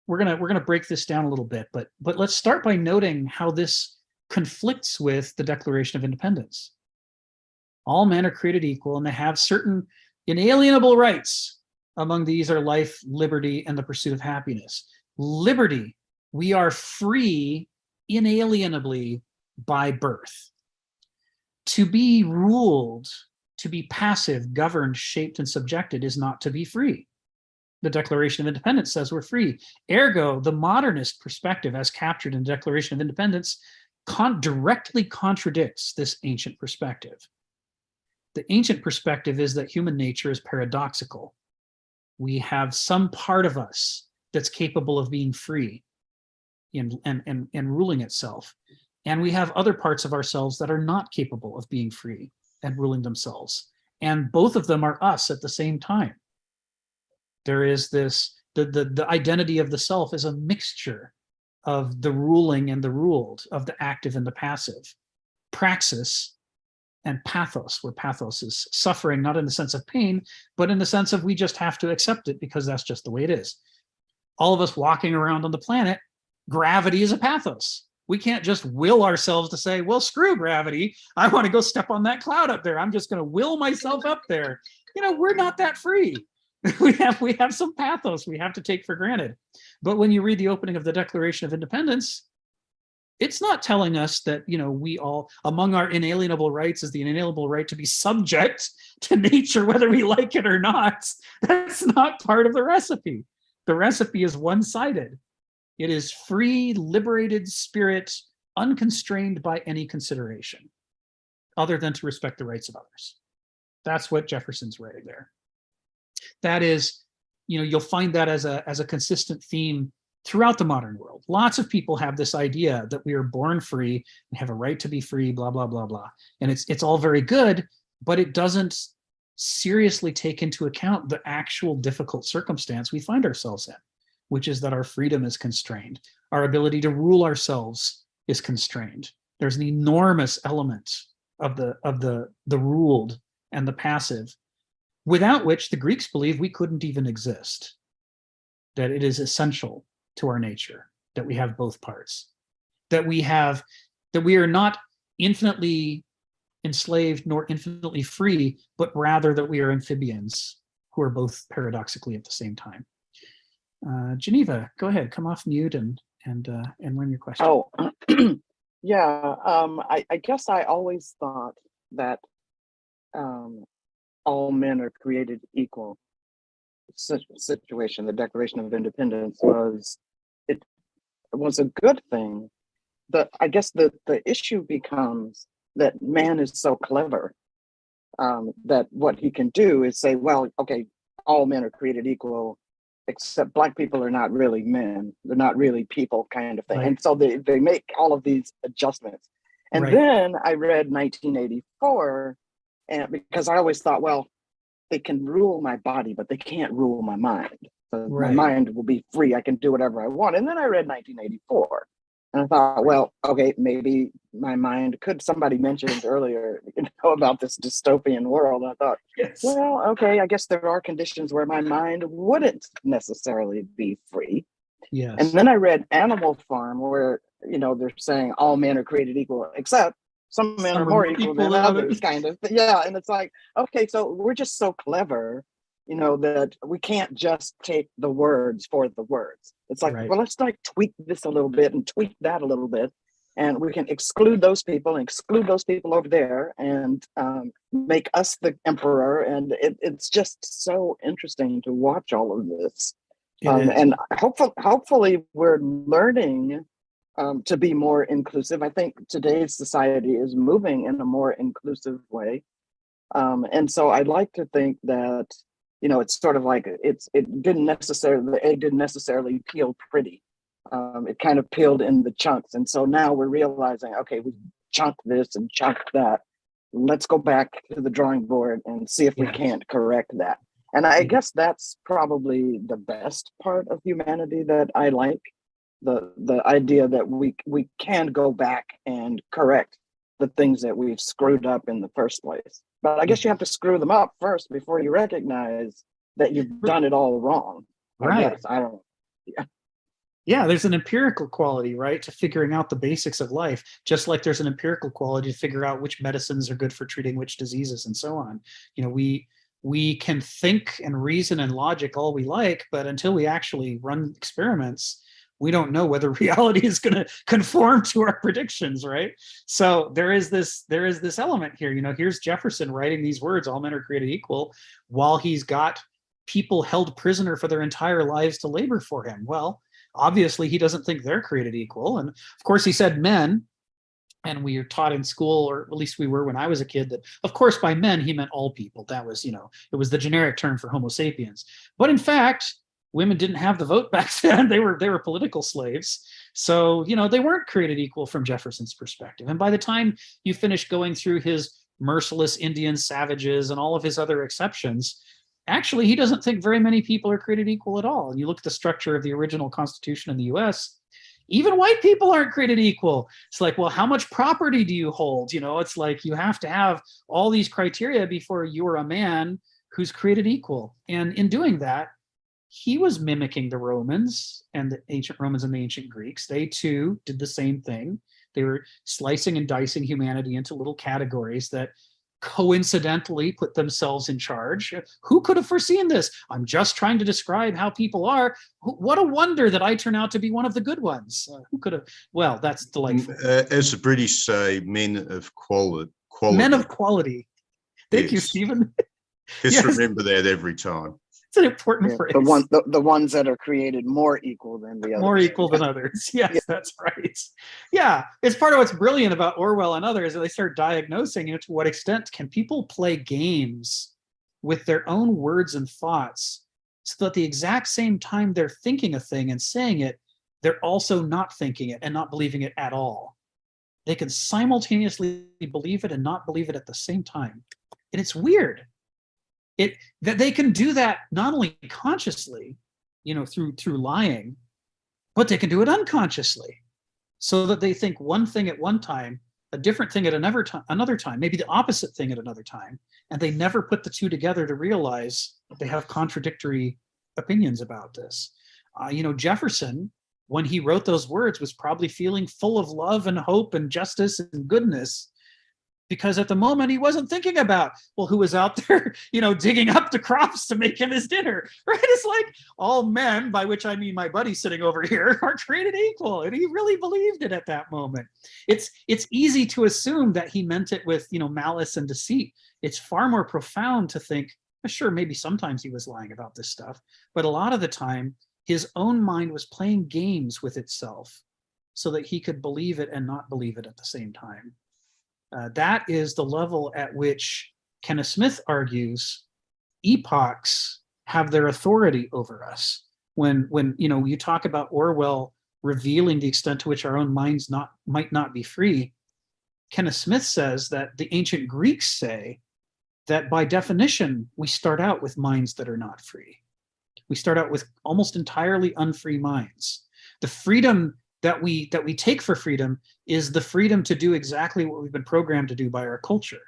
S2: we're gonna break this down a little bit, but let's start by noting how this conflicts with the Declaration of Independence. All men are created equal, and they have certain inalienable rights. Among these are life, liberty, and the pursuit of happiness. Liberty, we are free inalienably by birth. To be ruled, to be passive, governed, shaped, and subjected is not to be free. The Declaration of Independence says we're free. Ergo, the modernist perspective, as captured in the Declaration of Independence, directly contradicts this ancient perspective. The ancient perspective is that human nature is paradoxical. We have some part of us that's capable of being free and ruling itself. And we have other parts of ourselves that are not capable of being free and ruling themselves. And both of them are us at the same time. There is this, the identity of the self is a mixture of the ruling and the ruled, of the active and the passive. Praxis and pathos, where pathos is suffering, not in the sense of pain, but in the sense of we just have to accept it because that's just the way it is. All of us walking around on the planet, gravity is a pathos. We can't just will ourselves to say, well, screw gravity. I want to go step on that cloud up there. I'm just going to will myself up there. We're not that free. We have some pathos we have to take for granted. But when you read the opening of the Declaration of Independence, it's not telling us that, we all, among our inalienable rights is the inalienable right to be subject to nature, whether we like it or not. That's not part of the recipe. The recipe is one-sided. It is free, liberated spirit, unconstrained by any consideration, other than to respect the rights of others. That's what Jefferson's writing there. That is, you'll find that as a consistent theme throughout the modern world. Lots of people have this idea that we are born free and have a right to be free, blah, blah, blah, blah. And it's all very good, but it doesn't seriously take into account the actual difficult circumstance we find ourselves in, which is that our freedom is constrained. Our ability to rule ourselves is constrained. There's an enormous element of the ruled and the passive, without which the Greeks believe we couldn't even exist, that it is essential to our nature that we have both parts, that we are not infinitely enslaved nor infinitely free, but rather that we are amphibians who are both paradoxically at the same time. Geneva, go ahead, come off mute and run your question.
S4: Oh, yeah. I guess I always thought that all men are created equal situation. The Declaration of Independence was a good thing. I guess the issue becomes that man is so clever that what he can do is say, well, okay, all men are created equal, except Black people are not really men. They're not really people, kind of thing.
S2: Right.
S4: And so they make all of these adjustments. And
S2: Right.
S4: then I read 1984, and because I always thought, well, they can rule my body, but they can't rule my mind. So
S2: Right.
S4: my mind will be free. I can do whatever I want. And then I read 1984. And I thought, well, okay, maybe my mind could. Somebody mentioned earlier, about this dystopian world. I thought,
S2: Yes.
S4: well, okay, I guess there are conditions where my mind wouldn't necessarily be free.
S2: Yes.
S4: And then I read Animal Farm, where they're saying all men are created equal, except some men are more equal than others, kind of. Yeah, and it's like, okay, so we're just so clever, that we can't just take the words for the words. It's like,
S2: Right.
S4: well, let's tweak this a little bit and tweak that a little bit, and we can exclude those people and exclude those people over there, and make us the emperor. And it's just so interesting to watch all of this. And hopefully we're learning to be more inclusive. I think today's society is moving in a more inclusive way. And so I'd like to think that, it's sort of like the egg didn't necessarily peel pretty. It kind of peeled in the chunks. And so now we're realizing, okay, we chunked this and chunked that. Let's go back to the drawing board and see if we can't correct that. And I guess that's probably the best part of humanity that I like. The idea that we can go back and correct the things that we've screwed up in the first place. But I guess you have to screw them up first before you recognize that you've done it all wrong.
S2: Right.
S4: I don't know.
S2: Yeah, there's an empirical quality, right, to figuring out the basics of life, just like there's an empirical quality to figure out which medicines are good for treating which diseases and so on. We can think and reason and logic all we like, but until we actually run experiments, we don't know whether reality is going to conform to our predictions, right? So there is this element here. Here's Jefferson writing these words, all men are created equal, while he's got people held prisoner for their entire lives to labor for him. Well, obviously he doesn't think they're created equal. And of course he said men, and we are taught in school, or at least we were when I was a kid, that of course by men he meant all people. That was, it was the generic term for Homo sapiens. But in fact, women didn't have the vote back then. They were political slaves. So, they weren't created equal from Jefferson's perspective. And by the time you finish going through his merciless Indian savages and all of his other exceptions, actually, he doesn't think very many people are created equal at all. And you look at the structure of the original Constitution in the US, even white people aren't created equal. It's like, well, how much property do you hold? It's like you have to have all these criteria before you're a man who's created equal. And in doing that, he was mimicking the Romans and the ancient Romans and the ancient Greeks. They too did the same thing. They were slicing and dicing humanity into little categories that coincidentally put themselves in charge. Who could have foreseen this? I'm just trying to describe how people are. What a wonder that I turn out to be one of the good ones. Who could have? Well, that's delightful.
S1: As the British say, men of quality.
S2: Men of quality. Thank you,
S1: Yes.
S2: Stephen.
S1: Just
S2: Yes.
S1: remember that every time.
S2: It's an important
S4: Yeah,
S2: phrase.
S4: the ones that are created more equal than the others.
S2: More equal than others. Yes,
S4: Yeah.
S2: that's right. Yeah, it's part of what's brilliant about Orwell and others. They start diagnosing, to what extent can people play games with their own words and thoughts, so that at the exact same time they're thinking a thing and saying it, they're also not thinking it and not believing it at all. They can simultaneously believe it and not believe it at the same time. And it's weird. That they can do that not only consciously, through lying, but they can do it unconsciously, so that they think one thing at one time, a different thing at another time, maybe the opposite thing at another time, and they never put the two together to realize that they have contradictory opinions about this. Jefferson, when he wrote those words, was probably feeling full of love and hope and justice and goodness, because at the moment he wasn't thinking about, well, who was out there, digging up the crops to make him his dinner, right? It's like all men, by which I mean my buddy sitting over here, are created equal. And he really believed it at that moment. It's easy to assume that he meant it with, malice and deceit. It's far more profound to think, sure, maybe sometimes he was lying about this stuff, but a lot of the time his own mind was playing games with itself so that he could believe it and not believe it at the same time. That is the level at which Kenneth Smith argues epochs have their authority over us. When you talk about Orwell revealing the extent to which our own minds might not be free, Kenneth Smith says that the ancient Greeks say that by definition we start out with minds that are not free. We start out with almost entirely unfree minds. The freedom that we take for freedom is the freedom to do exactly what we've been programmed to do by our culture.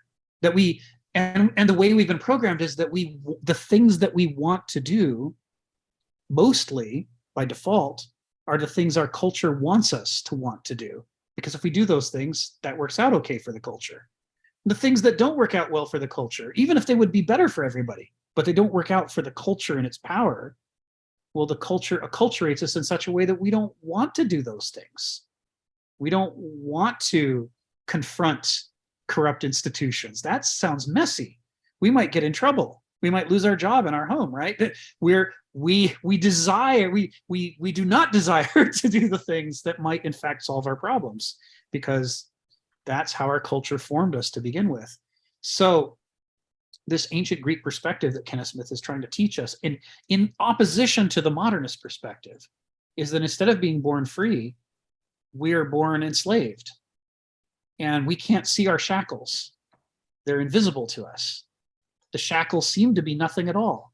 S2: And the way we've been programmed is that the things that we want to do, mostly by default, are the things our culture wants us to want to do. Because if we do those things, that works out okay for the culture. The things that don't work out well for the culture, even if they would be better for everybody, but they don't work out for the culture and its power, well, the culture acculturates us in such a way that we don't want to do those things. We don't want to confront corrupt institutions. That sounds messy. We might get in trouble. We might lose our job and our home, right? We do not desire to do the things that might in fact solve our problems, because that's how our culture formed us to begin with. So this ancient Greek perspective that Kenneth Smith is trying to teach us, in opposition to the modernist perspective, is that instead of being born free, we are born enslaved. And we can't see our shackles. They're invisible to us. The shackles seem to be nothing at all.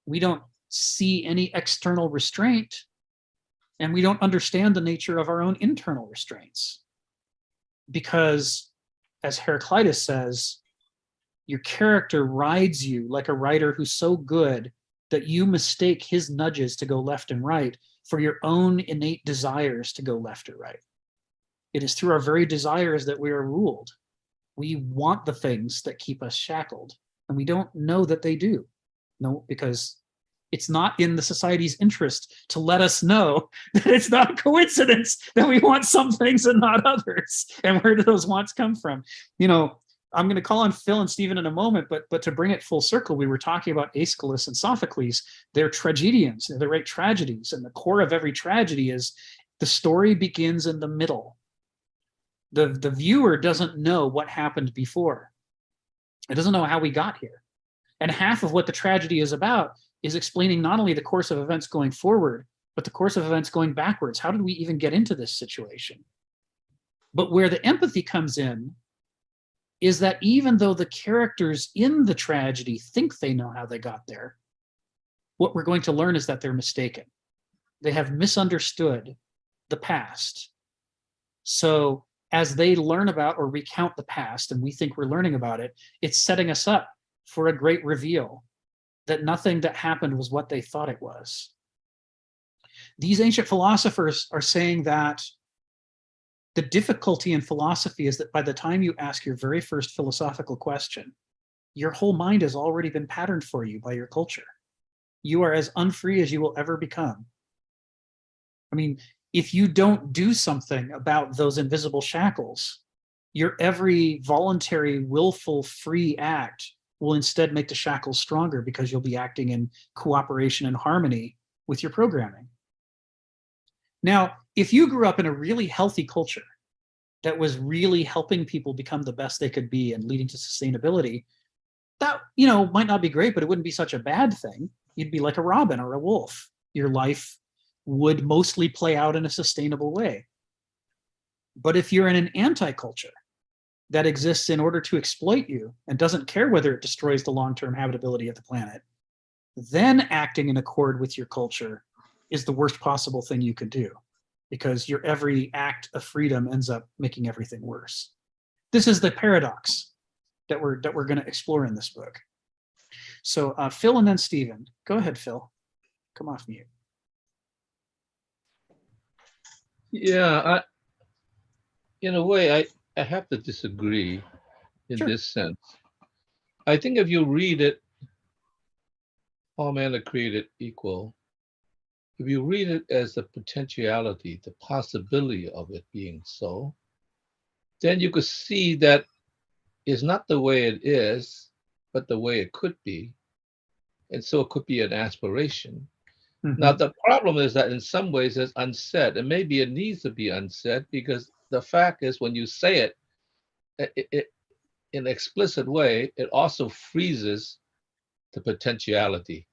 S2: We don't see any external restraint, and we don't understand the nature of our own internal restraints. Because, as Heraclitus says, your character rides you like a rider who's so good that you mistake his nudges to go left and right for your own innate desires to go left or right. It is through our very desires that we are ruled. We want the things that keep us shackled, and we don't know that they do. No, because it's not in the society's interest to let us know that it's not a coincidence that we want some things and not others. And where do those wants come from? I'm going to call on Phil and Stephen in a moment, but to bring it full circle, we were talking about Aeschylus and Sophocles. They're tragedians, they write tragedies, and the core of every tragedy is the story begins in the middle. The viewer doesn't know what happened before. It doesn't know how we got here. And half of what the tragedy is about is explaining not only the course of events going forward, but the course of events going backwards. How did we even get into this situation? But where the empathy comes in is that even though the characters in the tragedy think they know how they got there, what we're going to learn is that they're mistaken. They have misunderstood the past. So as they learn about or recount the past, and we think we're learning about it, it's setting us up for a great reveal that nothing that happened was what they thought it was. These ancient philosophers are saying that the difficulty in philosophy is that by the time you ask your very first philosophical question, your whole mind has already been patterned for you by your culture. You are as unfree as you will ever become. I mean, if you don't do something about those invisible shackles, your every voluntary, willful, free act will instead make the shackles stronger because you'll be acting in cooperation and harmony with your programming. Now, if you grew up in a really healthy culture that was really helping people become the best they could be and leading to sustainability, that, you know, might not be great, but it wouldn't be such a bad thing. You'd be like a robin or a wolf. Your life would mostly play out in a sustainable way. But if you're in an anti-culture that exists in order to exploit you and doesn't care whether it destroys the long-term habitability of the planet, then acting in accord with your culture is the worst possible thing you could do, because your every act of freedom ends up making everything worse. This is the paradox that we're going to explore in this book. So Phil and then Stephen. Go ahead, Phil. Come off mute.
S5: Yeah, in a way, I have to disagree in
S2: Sure.
S5: this sense. I think if you read it, all men are created equal. If you read it as the potentiality, the possibility of it being so, then you could see that it's not the way it is, but the way it could be. And so it could be an aspiration.
S2: Mm-hmm.
S5: Now, the problem is that in some ways it's unsaid, and maybe it needs to be unsaid, because the fact is when you say it in an explicit way, it also freezes the potentiality,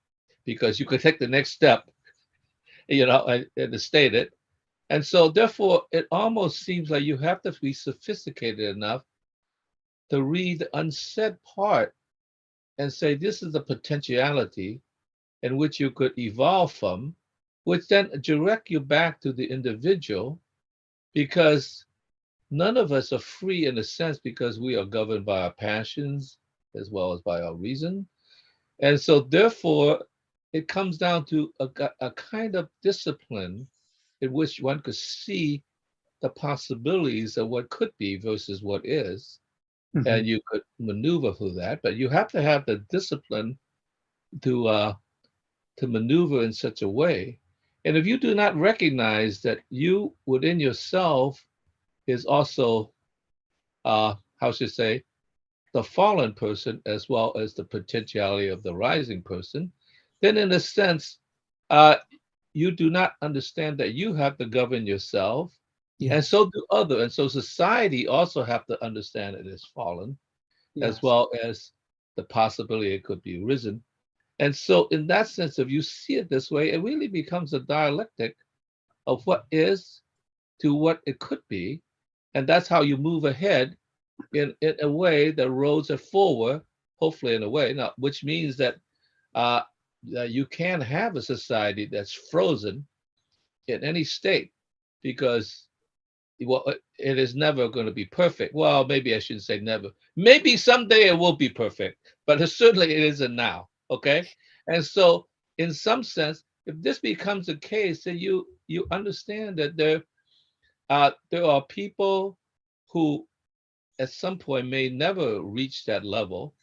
S5: because you could take the next step, you know, and to state it. And so therefore, it almost seems like you have to be sophisticated enough to read the unsaid part and say, this is the potentiality in which you could evolve from, which then direct you back to the individual, because none of us are free in a sense, because we are governed by our passions as well as by our reason. And so therefore, it comes down to a kind of discipline in which one could see the possibilities of what could be versus what is.
S2: Mm-hmm.
S5: And you could maneuver through that, but you have to have the discipline to maneuver in such a way. And if you do not recognize that you within yourself is also, how should I say, the fallen person as well as the potentiality of the rising person, then in a sense, you do not understand that you have to govern yourself,
S2: Yes.
S5: and so do other. And so society also have to understand it is fallen,
S2: Yes.
S5: as well as the possibility it could be risen. And so in that sense, if you see it this way, it really becomes a dialectic of what is to what it could be. And that's how you move ahead in a way that rolls it forward, hopefully in a way, now, which means that you can have a society that's frozen in any state, because well, it is never going to be perfect. Well, maybe I shouldn't say never. Maybe someday it will be perfect, but certainly it isn't now. Okay, and so in some sense, if this becomes the case, then you understand that there are people who at some point may never reach that level,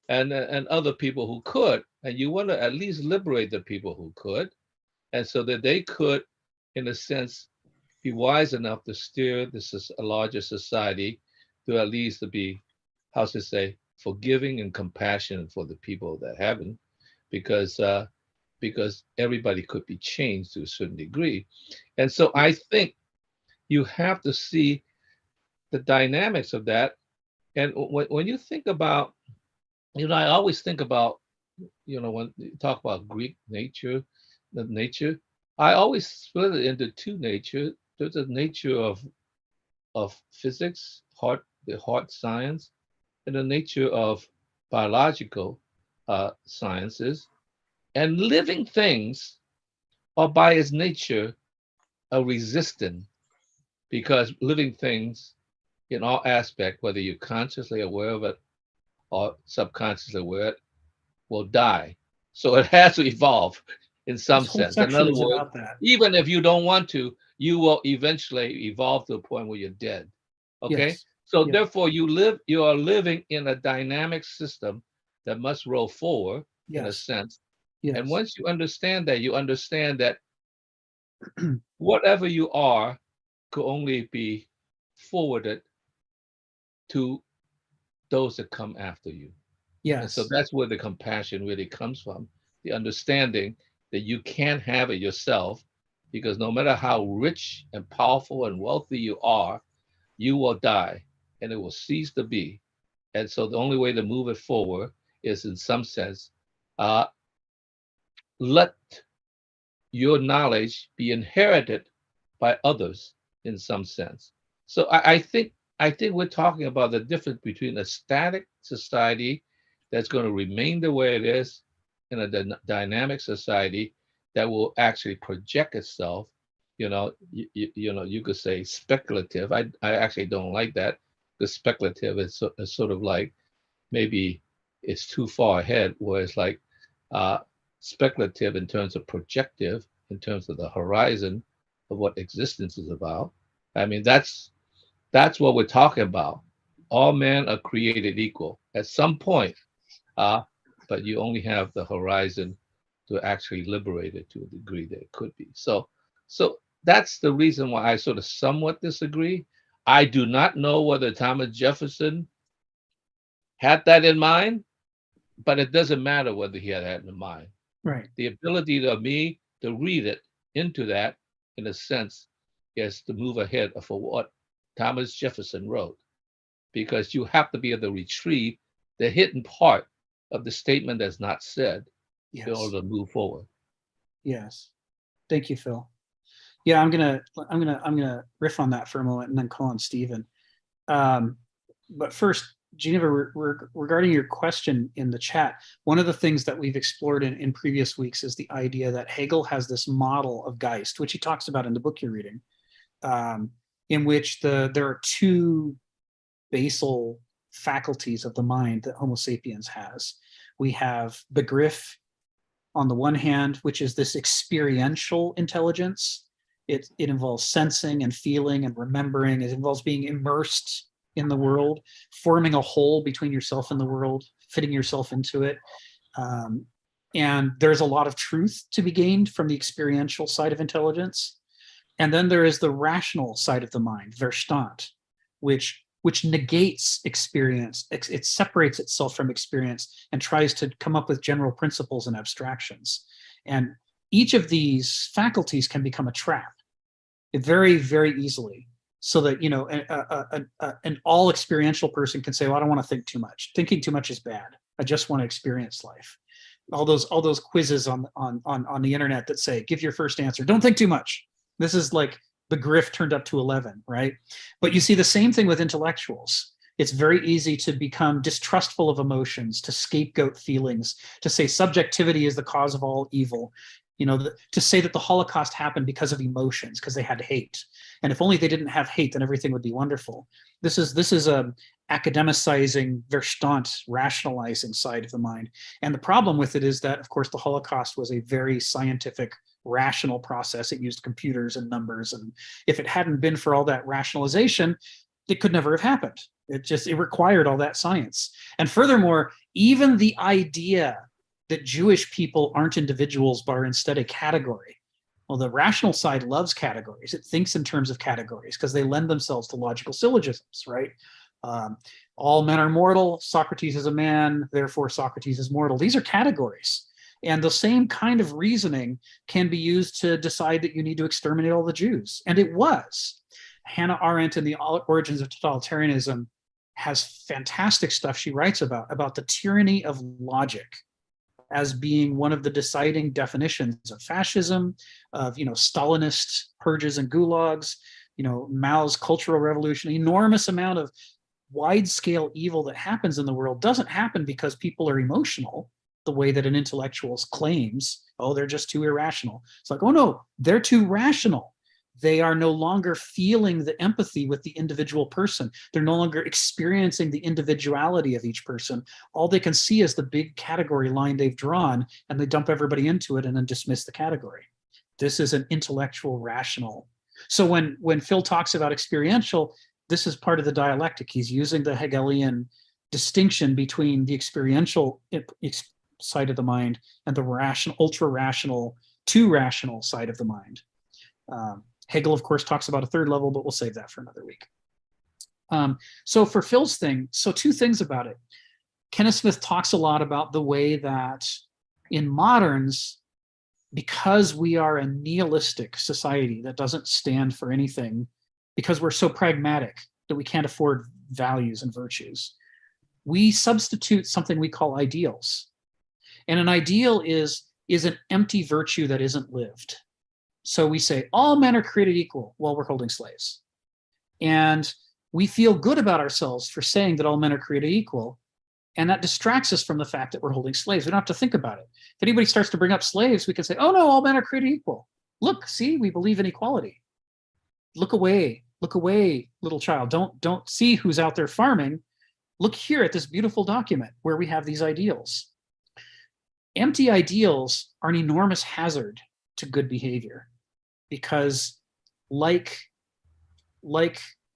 S5: and other people who could, and you want to at least liberate the people who could, and so that they could, in a sense, be wise enough to steer a larger society to at least to be, how to say, forgiving and compassionate for the people that haven't, because everybody could be changed to a certain degree. And so I think you have to see the dynamics of that. And when you think about, I always think about, when you talk about Greek nature, the nature, I always split it into two nature. There's a nature of physics, the heart science, and the nature of biological sciences. And living things are by its nature are resistant, because living things in all aspects, whether you're consciously aware of it or subconsciously aware, will die. So it has to evolve in some
S2: This whole
S5: sense. In
S2: section
S5: other
S2: is
S5: words,
S2: about that.
S5: even if you don't want to, you will eventually evolve to a point where you're dead. Okay.
S2: Yes.
S5: So
S2: Yes.
S5: therefore you are living in a dynamic system that must roll forward in a
S2: Yes.
S5: sense.
S2: Yes.
S5: And once you understand that whatever you are could only be forwarded to those that come after you. And so
S2: Yes.
S5: that's where the compassion really comes from, the understanding that you can't have it yourself, because no matter how rich and powerful and wealthy you are, you will die and it will cease to be. And so the only way to move it forward is, in some sense, uh, let your knowledge be inherited by others in some sense. So I think we're talking about the difference between a static society that's going to remain the way it is and a dynamic society that will actually project itself. You could say speculative. I actually don't like that, because speculative is sort of like, maybe it's too far ahead, where it's like uh, speculative in terms of projective, in terms of the horizon of what existence is about. I mean, that's what we're talking about. All men are created equal at some point, uh, but you only have the horizon to actually liberate it to a degree that it could be. So that's the reason why I sort of somewhat disagree. I do not know whether Thomas Jefferson had that in mind, but it doesn't matter whether he had that in mind.
S2: Right.
S5: The ability of me to read it into that, in a sense, is to move ahead for what Thomas Jefferson wrote, because you have to be able to retrieve the hidden part of the statement that's not said
S2: Yes.
S5: in order to move forward.
S2: Yes. Thank you, Phil. Yeah, I'm gonna riff on that for a moment and then call on Stephen. But first, Geneva, regarding your question in the chat, one of the things that we've explored in previous weeks is the idea that Hegel has this model of Geist, which he talks about in the book you're reading, in which there are two basal faculties of the mind that Homo sapiens has. We have Begriff on the one hand, which is this experiential intelligence. It involves sensing and feeling and remembering. It involves being immersed in the world, forming a whole between yourself and the world, fitting yourself into it. And there's a lot of truth to be gained from the experiential side of intelligence. And then there is the rational side of the mind, Verstand, which negates experience. It separates itself from experience and tries to come up with general principles and abstractions. And each of these faculties can become a trap very, very easily. So that, an all experiential person can say, well, I don't want to think too much. Thinking too much is bad. I just want to experience life. All those quizzes on the internet that say, give your first answer. Don't think too much. This is like Begriff turned up to 11, right? But you see the same thing with intellectuals. It's very easy to become distrustful of emotions, to scapegoat feelings, to say subjectivity is the cause of all evil. To say that the Holocaust happened because of emotions, because they had hate. And if only they didn't have hate, then everything would be wonderful. This is a academicizing, Verstand, rationalizing side of the mind. And the problem with it is that, of course, the Holocaust was a very scientific, rational process. It used computers and numbers. And if it hadn't been for all that rationalization, it could never have happened. It required all that science. And furthermore, even the idea that Jewish people aren't individuals, but are instead a category. Well, the rational side loves categories. It thinks in terms of categories because they lend themselves to logical syllogisms, right? All men are mortal. Socrates is a man, therefore Socrates is mortal. These are categories. And the same kind of reasoning can be used to decide that you need to exterminate all the Jews. And it was. Hannah Arendt in The Origins of Totalitarianism has fantastic stuff she writes about the tyranny of logic as being one of the deciding definitions of fascism, of Stalinist purges and gulags, Mao's Cultural Revolution. Enormous amount of wide-scale evil that happens in the world doesn't happen because people are emotional, the way that an intellectual claims, oh, they're just too irrational. It's like, oh no, they're too rational. They are no longer feeling the empathy with the individual person. They're no longer experiencing the individuality of each person. All they can see is the big category line they've drawn, and they dump everybody into it and then dismiss the category. This is an intellectual, rational. So when Phil talks about experiential, this is part of the dialectic. He's using the Hegelian distinction between the experiential side of the mind and the rational, ultra-rational, too rational side of the mind. Hegel, of course, talks about a third level, but we'll save that for another week. So for Phil's thing, so two things about it. Kenneth Smith talks a lot about the way that in moderns, because we are a nihilistic society that doesn't stand for anything, because we're so pragmatic that we can't afford values and virtues, we substitute something we call ideals. And an ideal is an empty virtue that isn't lived. So we say all men are created equal while we're holding slaves. And we feel good about ourselves for saying that all men are created equal. And that distracts us from the fact that we're holding slaves. We don't have to think about it. If anybody starts to bring up slaves, we can say, oh no, all men are created equal. Look, see, we believe in equality. Look away, little child. Don't see who's out there farming. Look here at this beautiful document where we have these ideals. Empty ideals are an enormous hazard to good behavior, because like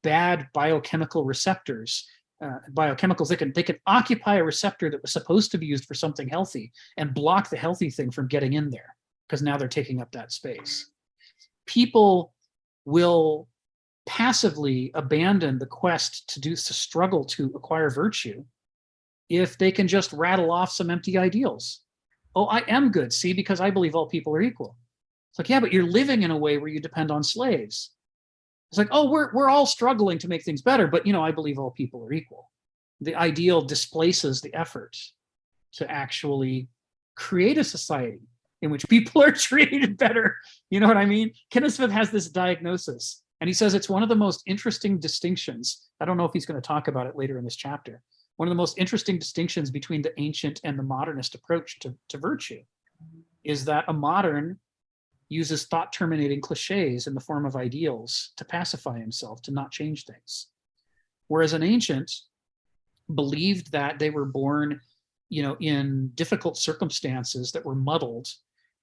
S2: bad biochemical receptors, biochemicals, they can occupy a receptor that was supposed to be used for something healthy and block the healthy thing from getting in there, because now they're taking up that space. People will passively abandon the quest to struggle to acquire virtue if they can just rattle off some empty ideals. Oh, I am good, see, because I believe all people are equal. It's like, yeah, but you're living in a way where you depend on slaves. It's like, oh, we're all struggling to make things better, but I believe all people are equal. The ideal displaces the effort to actually create a society in which people are treated better. You know what I mean? Kenneth Smith has this diagnosis, and he says it's one of the most interesting distinctions. I don't know if he's going to talk about it later in this chapter. One of the most interesting distinctions between the ancient and the modernist approach to virtue is that a modern uses thought-terminating cliches in the form of ideals to pacify himself, to not change things. Whereas an ancient believed that they were born, in difficult circumstances that were muddled,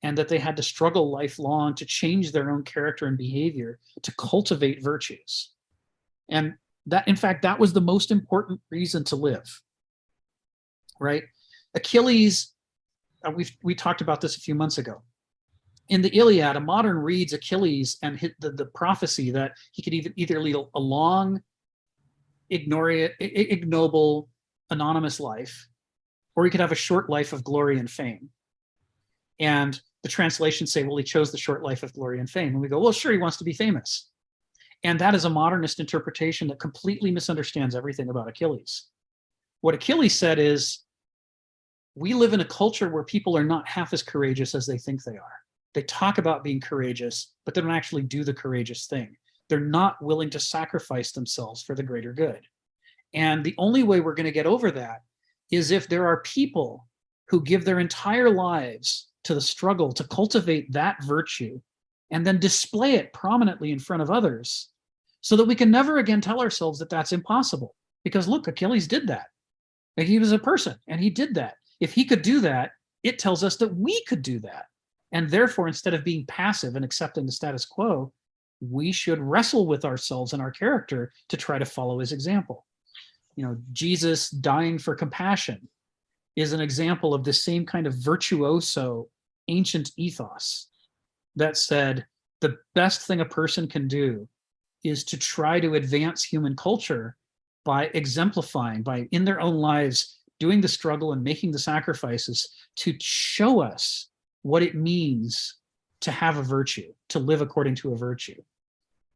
S2: and that they had to struggle lifelong to change their own character and behavior, to cultivate virtues. And that, in fact, that was the most important reason to live, right? Achilles, we talked about this a few months ago. In the Iliad, a modern reads Achilles and the prophecy that he could either lead a long, ignoble, anonymous life, or he could have a short life of glory and fame. And the translations say, well, he chose the short life of glory and fame. And we go, well, sure, he wants to be famous. And that is a modernist interpretation that completely misunderstands everything about Achilles. What Achilles said is, we live in a culture where people are not half as courageous as they think they are. They talk about being courageous, but they don't actually do the courageous thing. They're not willing to sacrifice themselves for the greater good. And the only way we're going to get over that is if there are people who give their entire lives to the struggle to cultivate that virtue and then display it prominently in front of others, so that we can never again tell ourselves that that's impossible. Because look, Achilles did that. Like, he was a person and he did that. If he could do that, it tells us that we could do that. And therefore, instead of being passive and accepting the status quo, we should wrestle with ourselves and our character to try to follow his example. Jesus dying for compassion is an example of the same kind of virtuoso ancient ethos that said the best thing a person can do is to try to advance human culture by exemplifying, by in their own lives doing the struggle and making the sacrifices to show us what it means to have a virtue, to live according to a virtue.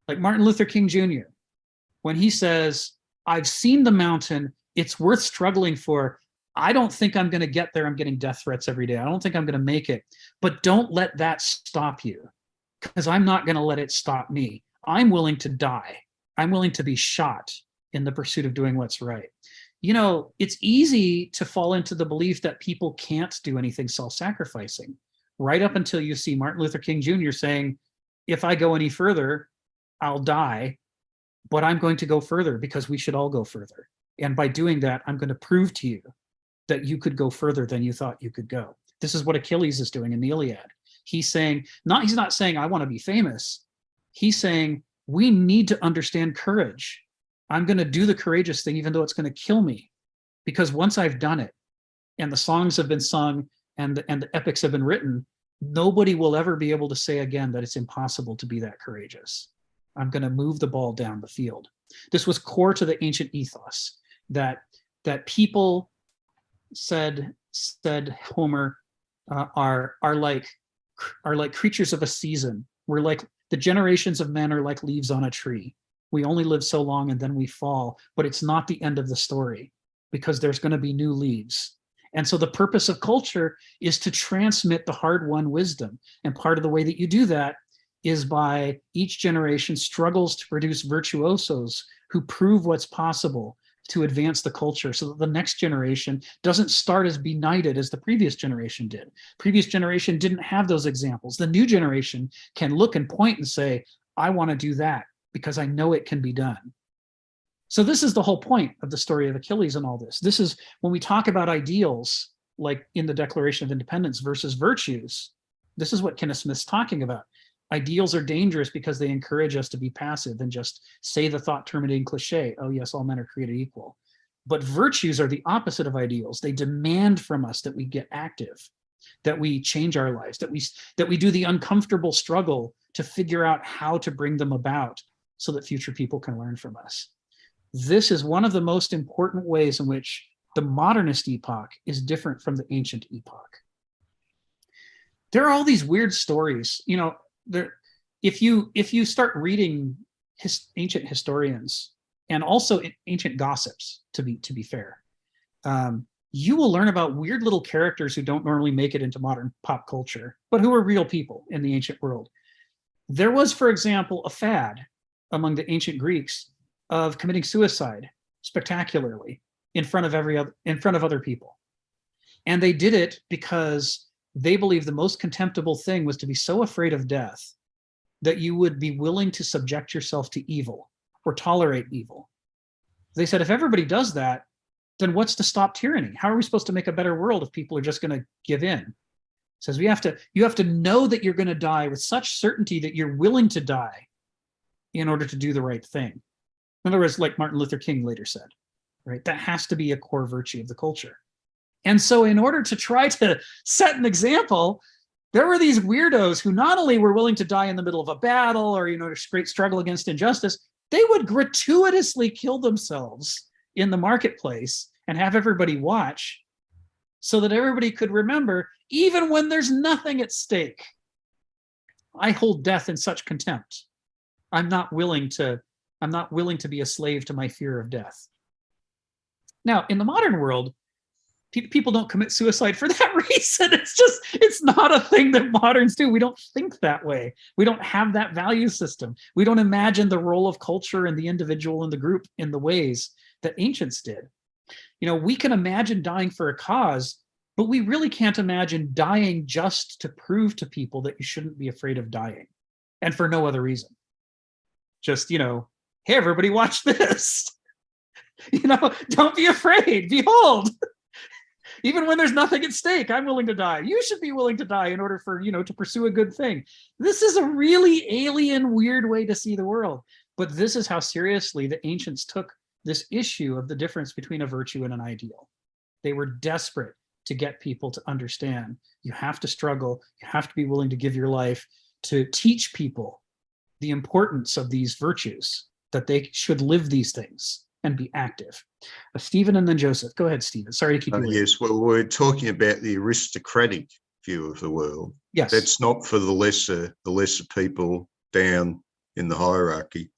S2: Like Martin Luther King Jr., when he says, I've seen the mountain, it's worth struggling for. I don't think I'm going to get there. I'm getting death threats every day. I don't think I'm going to make it. But don't let that stop you, because I'm not going to let it stop me. I'm willing to die. I'm willing to be shot in the pursuit of doing what's right. It's easy to fall into the belief that people can't do anything self-sacrificing, right up until you see Martin Luther King Jr. saying, if I go any further, I'll die, but I'm going to go further because we should all go further. And by doing that, I'm going to prove to you that you could go further than you thought you could go. This is what Achilles is doing in the Iliad. He's not saying, I want to be famous. He's saying, we need to understand courage. I'm going to do the courageous thing, even though it's going to kill me. Because once I've done it, and the songs have been sung, and the epics have been written, nobody will ever be able to say again that it's impossible to be that courageous. I'm going to move the ball down the field. This was core to the ancient ethos, that people said Homer, are like creatures of a season. We're like the generations of men are like leaves on a tree. We only live so long and then we fall, but it's not the end of the story because there's going to be new leaves. And so the purpose of culture is to transmit the hard-won wisdom. And part of the way that you do that is by each generation struggles to produce virtuosos who prove what's possible to advance the culture so that the next generation doesn't start as benighted as the previous generation did. Previous generation didn't have those examples. The new generation can look and point and say, I want to do that because I know it can be done. So this is the whole point of the story of Achilles and all this. This is when we talk about ideals, like in the Declaration of Independence versus virtues, this is what Kenneth Smith's talking about. Ideals are dangerous because they encourage us to be passive and just say the thought terminating cliche, oh yes, all men are created equal. But virtues are the opposite of ideals. They demand from us that we get active, that we change our lives, that we do the uncomfortable struggle to figure out how to bring them about so that future people can learn from us. This is one of the most important ways in which the modernist epoch is different from the ancient epoch. There are all these weird stories, you know, if you start reading ancient historians and also ancient gossips, to be fair, you will learn about weird little characters who don't normally make it into modern pop culture, but who are real people in the ancient world. There was, for example, a fad among the ancient Greeks of committing suicide spectacularly in front of other people. And they did it because they believed the most contemptible thing was to be so afraid of death that you would be willing to subject yourself to evil or tolerate evil. They said, if everybody does that, then what's to stop tyranny? How are we supposed to make a better world if people are just going to give in? It says you have to know that you're going to die with such certainty that you're willing to die in order to do the right thing. In other words, like Martin Luther King later said, right? That has to be a core virtue of the culture. And so in order to try to set an example, there were these weirdos who not only were willing to die in the middle of a battle or, a great struggle against injustice, they would gratuitously kill themselves in the marketplace and have everybody watch so that everybody could remember, even when there's nothing at stake, I hold death in such contempt. I'm not willing to be a slave to my fear of death. Now, in the modern world, people don't commit suicide for that reason. It's not a thing that moderns do. We don't think that way. We don't have that value system. We don't imagine the role of culture and the individual and the group in the ways that ancients did. We can imagine dying for a cause, but we really can't imagine dying just to prove to people that you shouldn't be afraid of dying, and for no other reason. Just, hey, everybody watch this. Don't be afraid. Behold, even when there's nothing at stake, I'm willing to die. You should be willing to die in order for, to pursue a good thing. This is a really alien, weird way to see the world. But this is how seriously the ancients took this issue of the difference between a virtue and an ideal. They were desperate to get people to understand you have to struggle, you have to be willing to give your life to teach people the importance of these virtues, that they should live these things and be active. Stephen and then Joseph. Go ahead, Stephen. Sorry to keep you waiting.
S1: Yes, well, we're talking about the aristocratic view of the world.
S2: Yes.
S1: That's not for the lesser people down in the hierarchy.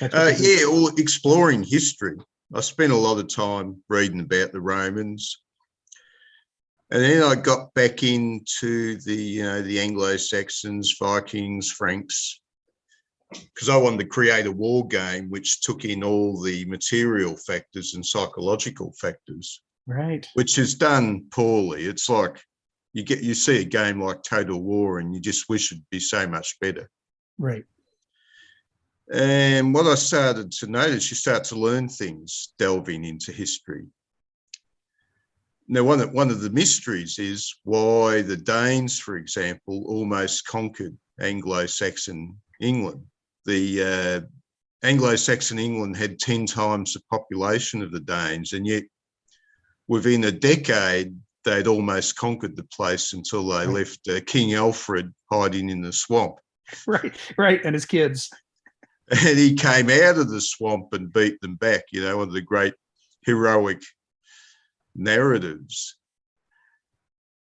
S1: Or exploring history. I spent a lot of time reading about the Romans. And then I got back into the Anglo-Saxons, Vikings, Franks, because I wanted to create a war game which took in all the material factors and psychological factors,
S2: right?
S1: Which is done poorly. It's like you see a game like Total War and you just wish it'd be so much better,
S2: right?
S1: And what I started to notice, you start to learn things delving into history. Now, one of the mysteries is why the Danes, for example, almost conquered Anglo-Saxon England. The Anglo-Saxon England had 10 times the population of the Danes, and yet within a decade, they'd almost conquered the place until they left King Alfred hiding in the swamp.
S2: Right, and his kids.
S1: And he came out of the swamp and beat them back, one of the great heroic narratives.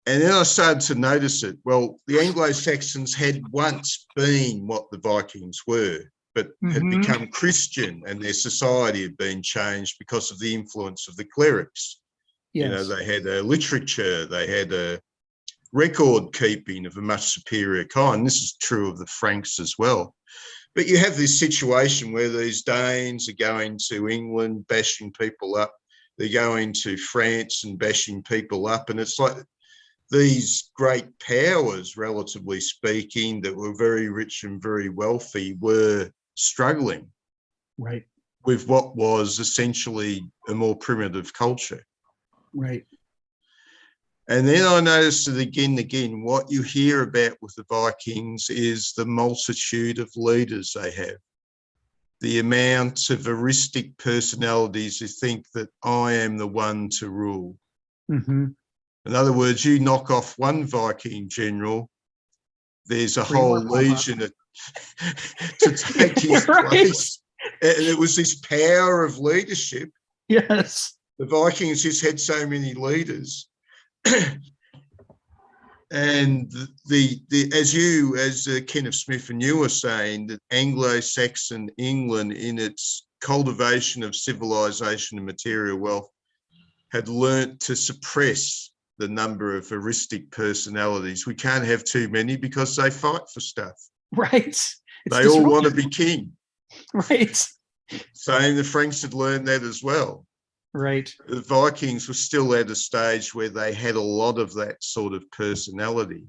S1: And then I started to notice it. Well, the Anglo-Saxons had once been what the Vikings were, but had become Christian, and their society had been changed because of the influence of the clerics.
S2: Yes.
S1: You know, they had a literature, they had a record keeping of a much superior kind. This is true of the Franks as well. But you have this situation where these Danes are going to England, bashing people up. They're going to France and bashing people up. And it's like these great powers, relatively speaking, that were very rich and very wealthy, were struggling
S2: right
S1: with what was essentially a more primitive culture.
S2: right
S1: And then I noticed that again and again, what you hear about with the Vikings is the multitude of leaders they have, the amount of eristic personalities who think that I am the one to rule. In other words, you knock off one Viking general, there's a whole legion to take his place. And it was this power of leadership.
S2: Yes.
S1: The Vikings just had so many leaders. And as Kenneth Smith and you were saying, that Anglo-Saxon England, in its cultivation of civilization and material wealth, had learnt to suppress the number of eristic personalities. We can't have too many because they fight for stuff.
S2: Right.
S1: They all want to be king.
S2: Right.
S1: Same, the Franks had learned that as well.
S2: Right.
S1: The Vikings were still at a stage where they had a lot of that sort of personality.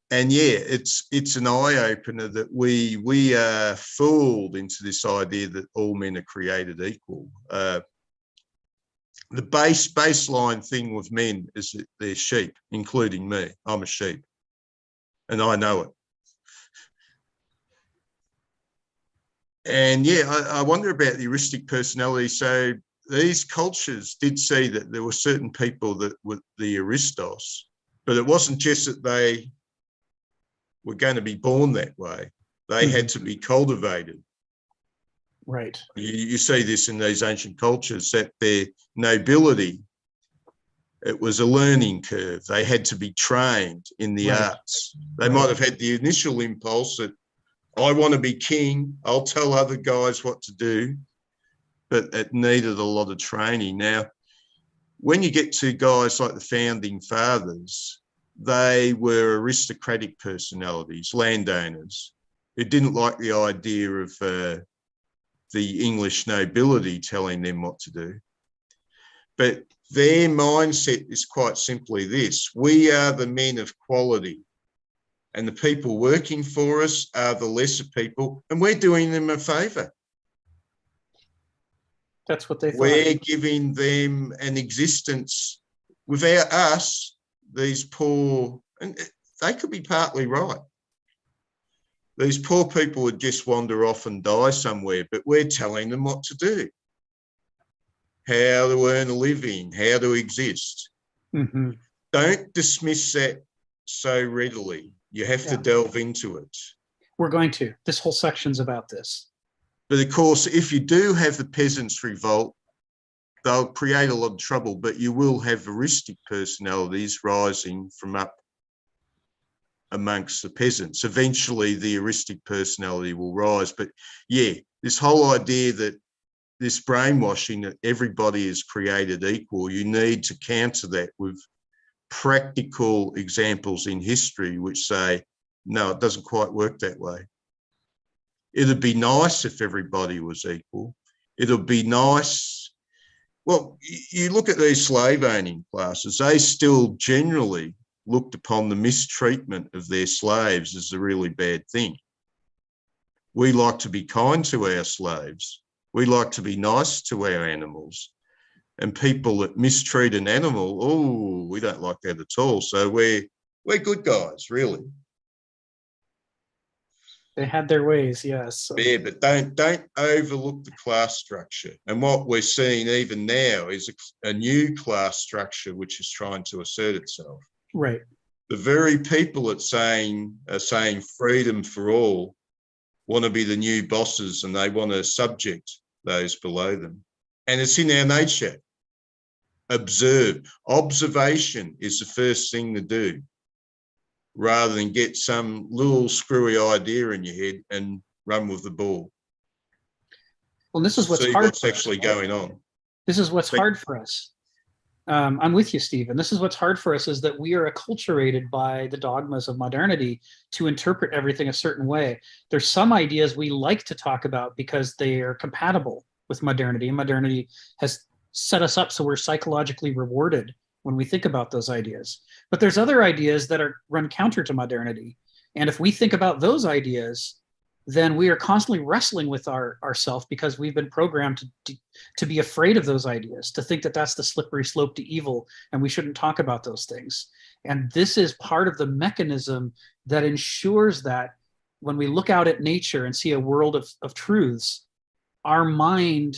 S1: And yeah, it's an eye-opener that we are fooled into this idea that all men are created equal. The baseline thing with men is that they're sheep, including me. I'm a sheep, and I know it. And yeah, I wonder about the heuristic personality. So these cultures did see that there were certain people that were the aristos, but it wasn't just that they were going to be born that way. They had to be cultivated.
S2: Right.
S1: You see this in these ancient cultures, that their nobility, it was a learning curve. They had to be trained in the arts. They might have had the initial impulse that I want to be king, I'll tell other guys what to do, but it needed a lot of training. Now, when you get to guys like the founding fathers, they were aristocratic personalities, landowners, who didn't like the idea of the English nobility telling them what to do. But their mindset is quite simply this: we are the men of quality, and the people working for us are the lesser people, and we're doing them a favour.
S2: That's what they thought.
S1: We're giving them an existence. Without us, these poor, and they could be partly right. These poor people would just wander off and die somewhere, but we're telling them what to do, how to earn a living, how to exist. Don't dismiss that so readily. You have to delve into it.
S2: We're going to. This whole section's about this.
S1: But of course, if you do have the peasants revolt, they'll create a lot of trouble, but you will have heuristic personalities rising from up amongst the peasants. Eventually, the heuristic personality will rise. But yeah, this whole idea that this brainwashing that everybody is created equal, you need to counter that with practical examples in history which say, no, it doesn't quite work that way. It'd be nice if everybody was equal. It'll be nice. Well, you look at these slave owning classes, they still generally looked upon the mistreatment of their slaves as a really bad thing. We like to be kind to our slaves. We like to be nice to our animals. And people that mistreat an animal, oh, we don't like that at all. So we're good guys, really.
S2: They had their ways, yes. So.
S1: Yeah, but don't overlook the class structure. And what we're seeing even now is a new class structure which is trying to assert itself.
S2: Right.
S1: The very people that are saying freedom for all want to be the new bosses, and they want to subject those below them. And it's in our nature. Observe. Observation is the first thing to do, rather than get some little screwy idea in your head and run with the ball.
S2: Well, this is what's
S1: See
S2: hard.
S1: what's actually going on.
S2: This is what's hard for us. I'm with you, Stephen. This is what's hard for us, is that we are acculturated by the dogmas of modernity to interpret everything a certain way. There's some ideas we like to talk about because they are compatible with modernity, and modernity has set us up so we're psychologically rewarded when we think about those ideas. But there's other ideas that run counter to modernity. And if we think about those ideas, then we are constantly wrestling with ourself, because we've been programmed to be afraid of those ideas, to think that that's the slippery slope to evil, and we shouldn't talk about those things. And this is part of the mechanism that ensures that when we look out at nature and see a world of truths, our mind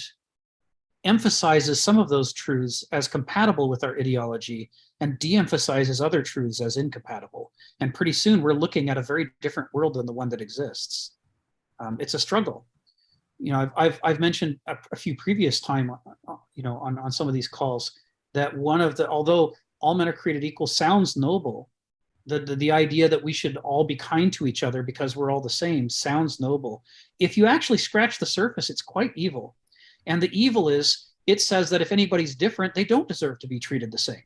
S2: emphasizes some of those truths as compatible with our ideology and de-emphasizes other truths as incompatible. And pretty soon we're looking at a very different world than the one that exists. It's a struggle. You know, I've mentioned a few previous time, you know, on some of these calls, that although all men are created equal sounds noble, the idea that we should all be kind to each other because we're all the same sounds noble. If you actually scratch the surface, it's quite evil. And the evil is, it says that if anybody's different, they don't deserve to be treated the same.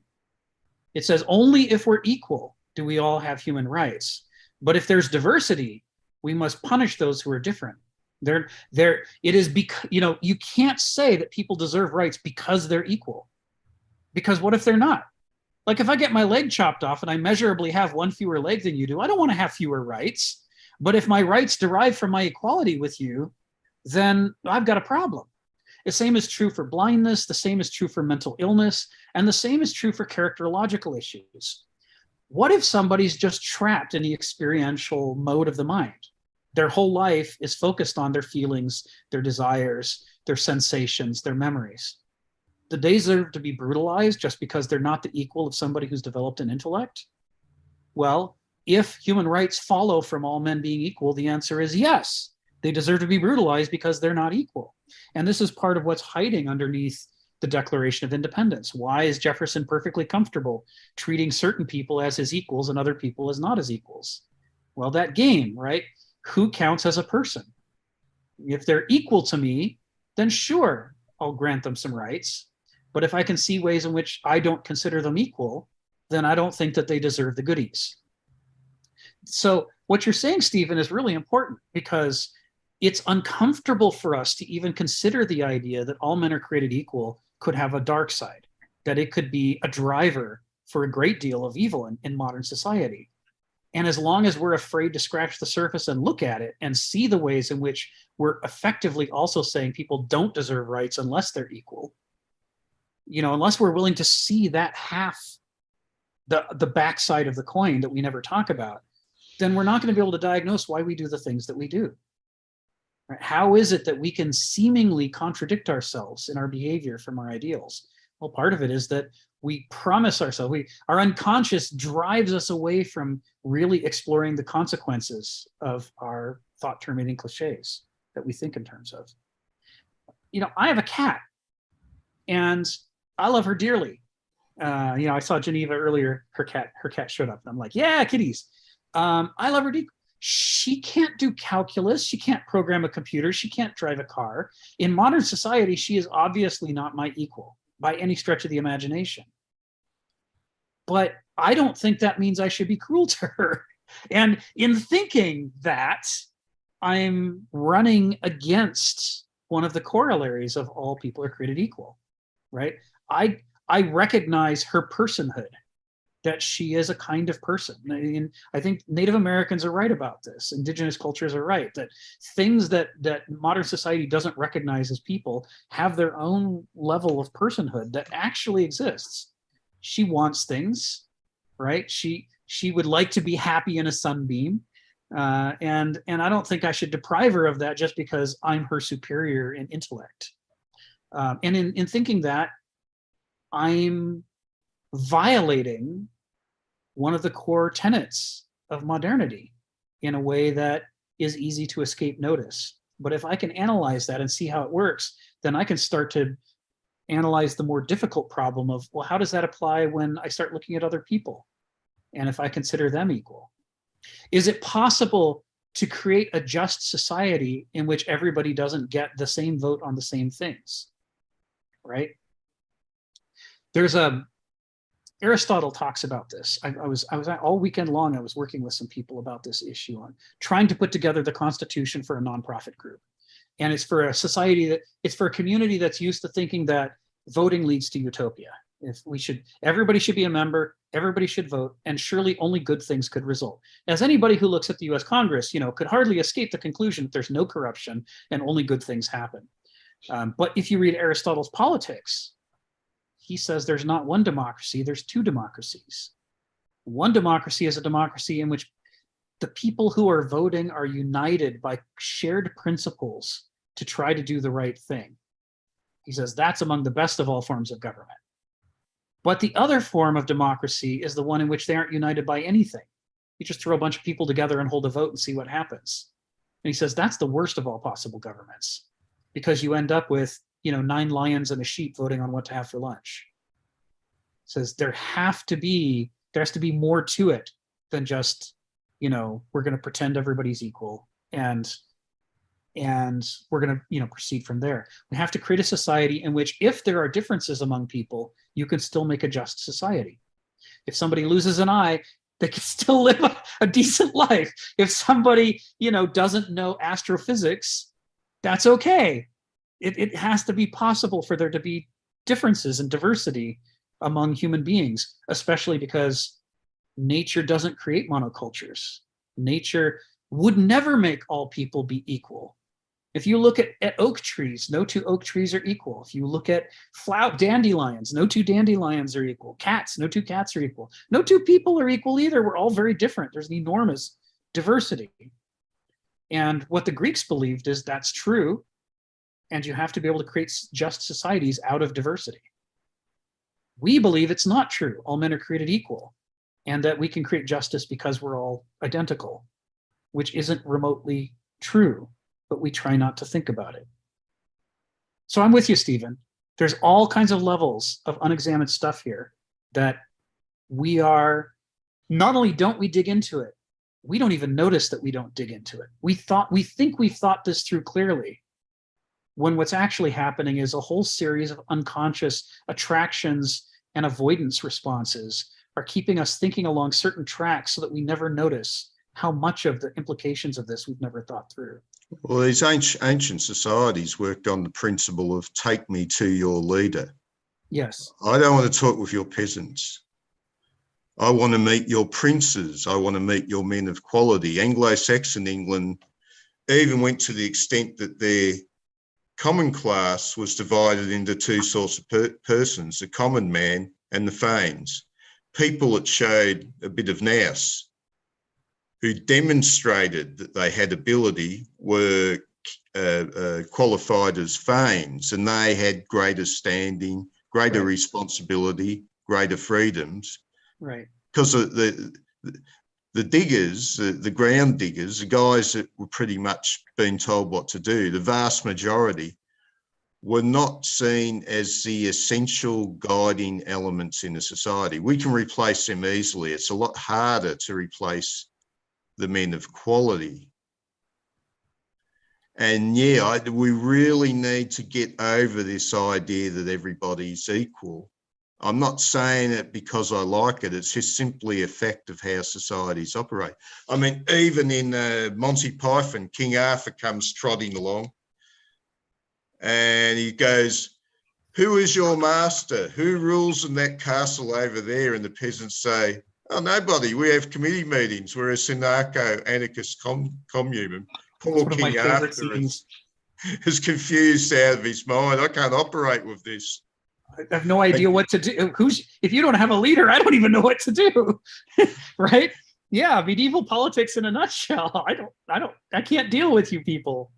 S2: It says only if we're equal do we all have human rights. But if there's diversity, we must punish those who are different. It is because, you know, you can't say that people deserve rights because they're equal. Because what if they're not? Like, if I get my leg chopped off and I measurably have one fewer leg than you do, I don't want to have fewer rights. But if my rights derive from my equality with you, then I've got a problem. The same is true for blindness, the same is true for mental illness, and the same is true for characterological issues. What if somebody's just trapped in the experiential mode of the mind? Their whole life is focused on their feelings, their desires, their sensations, their memories. Do they deserve to be brutalized just because they're not the equal of somebody who's developed an intellect? Well, if human rights follow from all men being equal, the answer is yes. They deserve to be brutalized because they're not equal. And this is part of what's hiding underneath the Declaration of Independence. Why is Jefferson perfectly comfortable treating certain people as his equals and other people as not as equals? Well, that game, right? Who counts as a person? If they're equal to me, then sure, I'll grant them some rights. But if I can see ways in which I don't consider them equal, then I don't think that they deserve the goodies. So what you're saying, Stephen, is really important, because it's uncomfortable for us to even consider the idea that all men are created equal could have a dark side, that it could be a driver for a great deal of evil in modern society. And as long as we're afraid to scratch the surface and look at it and see the ways in which we're effectively also saying people don't deserve rights unless they're equal, you know, unless we're willing to see that half, the backside of the coin that we never talk about, then we're not going to be able to diagnose why we do the things that we do. Right? How is it that we can seemingly contradict ourselves in our behavior from our ideals? Well, part of it is that we promise ourselves, our unconscious drives us away from really exploring the consequences of our thought-terminating cliches that we think in terms of. You know, I have a cat, and I love her dearly. You know, I saw Geneva earlier, her cat showed up, and I'm like, yeah, kitties. I love her deeply. She can't do calculus. She can't program a computer. She can't drive a car. In modern society, she is obviously not my equal by any stretch of the imagination. But I don't think that means I should be cruel to her. And in thinking that, I'm running against one of the corollaries of all people are created equal, right? I recognize her personhood, that she is a kind of person. And I think Native Americans are right about this. Indigenous cultures are right, that things that modern society doesn't recognize as people have their own level of personhood that actually exists. She wants things, right? She would like to be happy in a sunbeam. And I don't think I should deprive her of that just because I'm her superior in intellect. And in thinking that, I'm violating one of the core tenets of modernity in a way that is easy to escape notice. But if I can analyze that and see how it works, then I can start to analyze the more difficult problem of, well, how does that apply when I start looking at other people? And if I consider them equal? Is it possible to create a just society in which everybody doesn't get the same vote on the same things? Right? There's Aristotle talks about this. I was all weekend long, I was working with some people about this issue on trying to put together the constitution for a nonprofit group. And it's for a society it's for a community that's used to thinking that voting leads to utopia. Everybody should be a member, everybody should vote, and surely only good things could result. As anybody who looks at the US Congress, could hardly escape the conclusion that there's no corruption and only good things happen. But if you read Aristotle's Politics, he says there's not one democracy, there's two democracies. One democracy is a democracy in which the people who are voting are united by shared principles to try to do the right thing. He says that's among the best of all forms of government. But the other form of democracy is the one in which they aren't united by anything. You just throw a bunch of people together and hold a vote and see what happens. And he says that's the worst of all possible governments, because you end up with 9 lions and a sheep voting on what to have for lunch. He says there has to be more to it than just, we're going to pretend everybody's equal and we're going to proceed from there. We have to create a society in which, if there are differences among people, you can still make a just society. If somebody loses an eye, they can still live a decent life. If somebody doesn't know astrophysics, that's okay. It has to be possible for there to be differences and diversity among human beings, especially because nature doesn't create monocultures. Nature would never make all people be equal. If you look at oak trees, no 2 oak trees are equal. If you look at dandelions, no 2 dandelions are equal. Cats, no 2 cats are equal. No 2 people are equal either. We're all very different. There's an enormous diversity. And what the Greeks believed is that's true, and you have to be able to create just societies out of diversity. We believe it's not true. All men are created equal, and that we can create justice because we're all identical, which isn't remotely true, but we try not to think about it. So I'm with you, Stephen. There's all kinds of levels of unexamined stuff here that we are, not only don't we dig into it, we don't even notice that we don't dig into it. We think we've thought this through clearly, when what's actually happening is a whole series of unconscious attractions and avoidance responses are keeping us thinking along certain tracks so that we never notice how much of the implications of this we've never thought through.
S1: Well, these ancient societies worked on the principle of take me to your leader.
S2: Yes.
S1: I don't want to talk with your peasants. I want to meet your princes. I want to meet your men of quality. Anglo-Saxon England even went to the extent that their common class was divided into 2 sorts of persons, the common man and the thanes. People that showed a bit of nous, who demonstrated that they had ability, were qualified as thanes, and they had greater standing, greater responsibility, greater freedoms.
S2: Right.
S1: Because the diggers, the ground diggers, the guys that were pretty much being told what to do, the vast majority were not seen as the essential guiding elements in a society. We can replace them easily. It's a lot harder to replace the men of quality. And yeah, we really need to get over this idea that everybody's equal. I'm not saying it because I like it. It's just simply a fact of how societies operate. I mean, even in Monty Python, King Arthur comes trotting along and he goes, "Who is your master? Who rules in that castle over there?" And the peasants say, "Oh, nobody. We have committee meetings. We're a synarcho-anarchist commune." Poor King Arthur is confused out of his mind. I can't operate with this.
S2: I have no idea what to do. If you don't have a leader, I don't even know what to do. Right? Yeah, medieval politics in a nutshell. I can't deal with you people.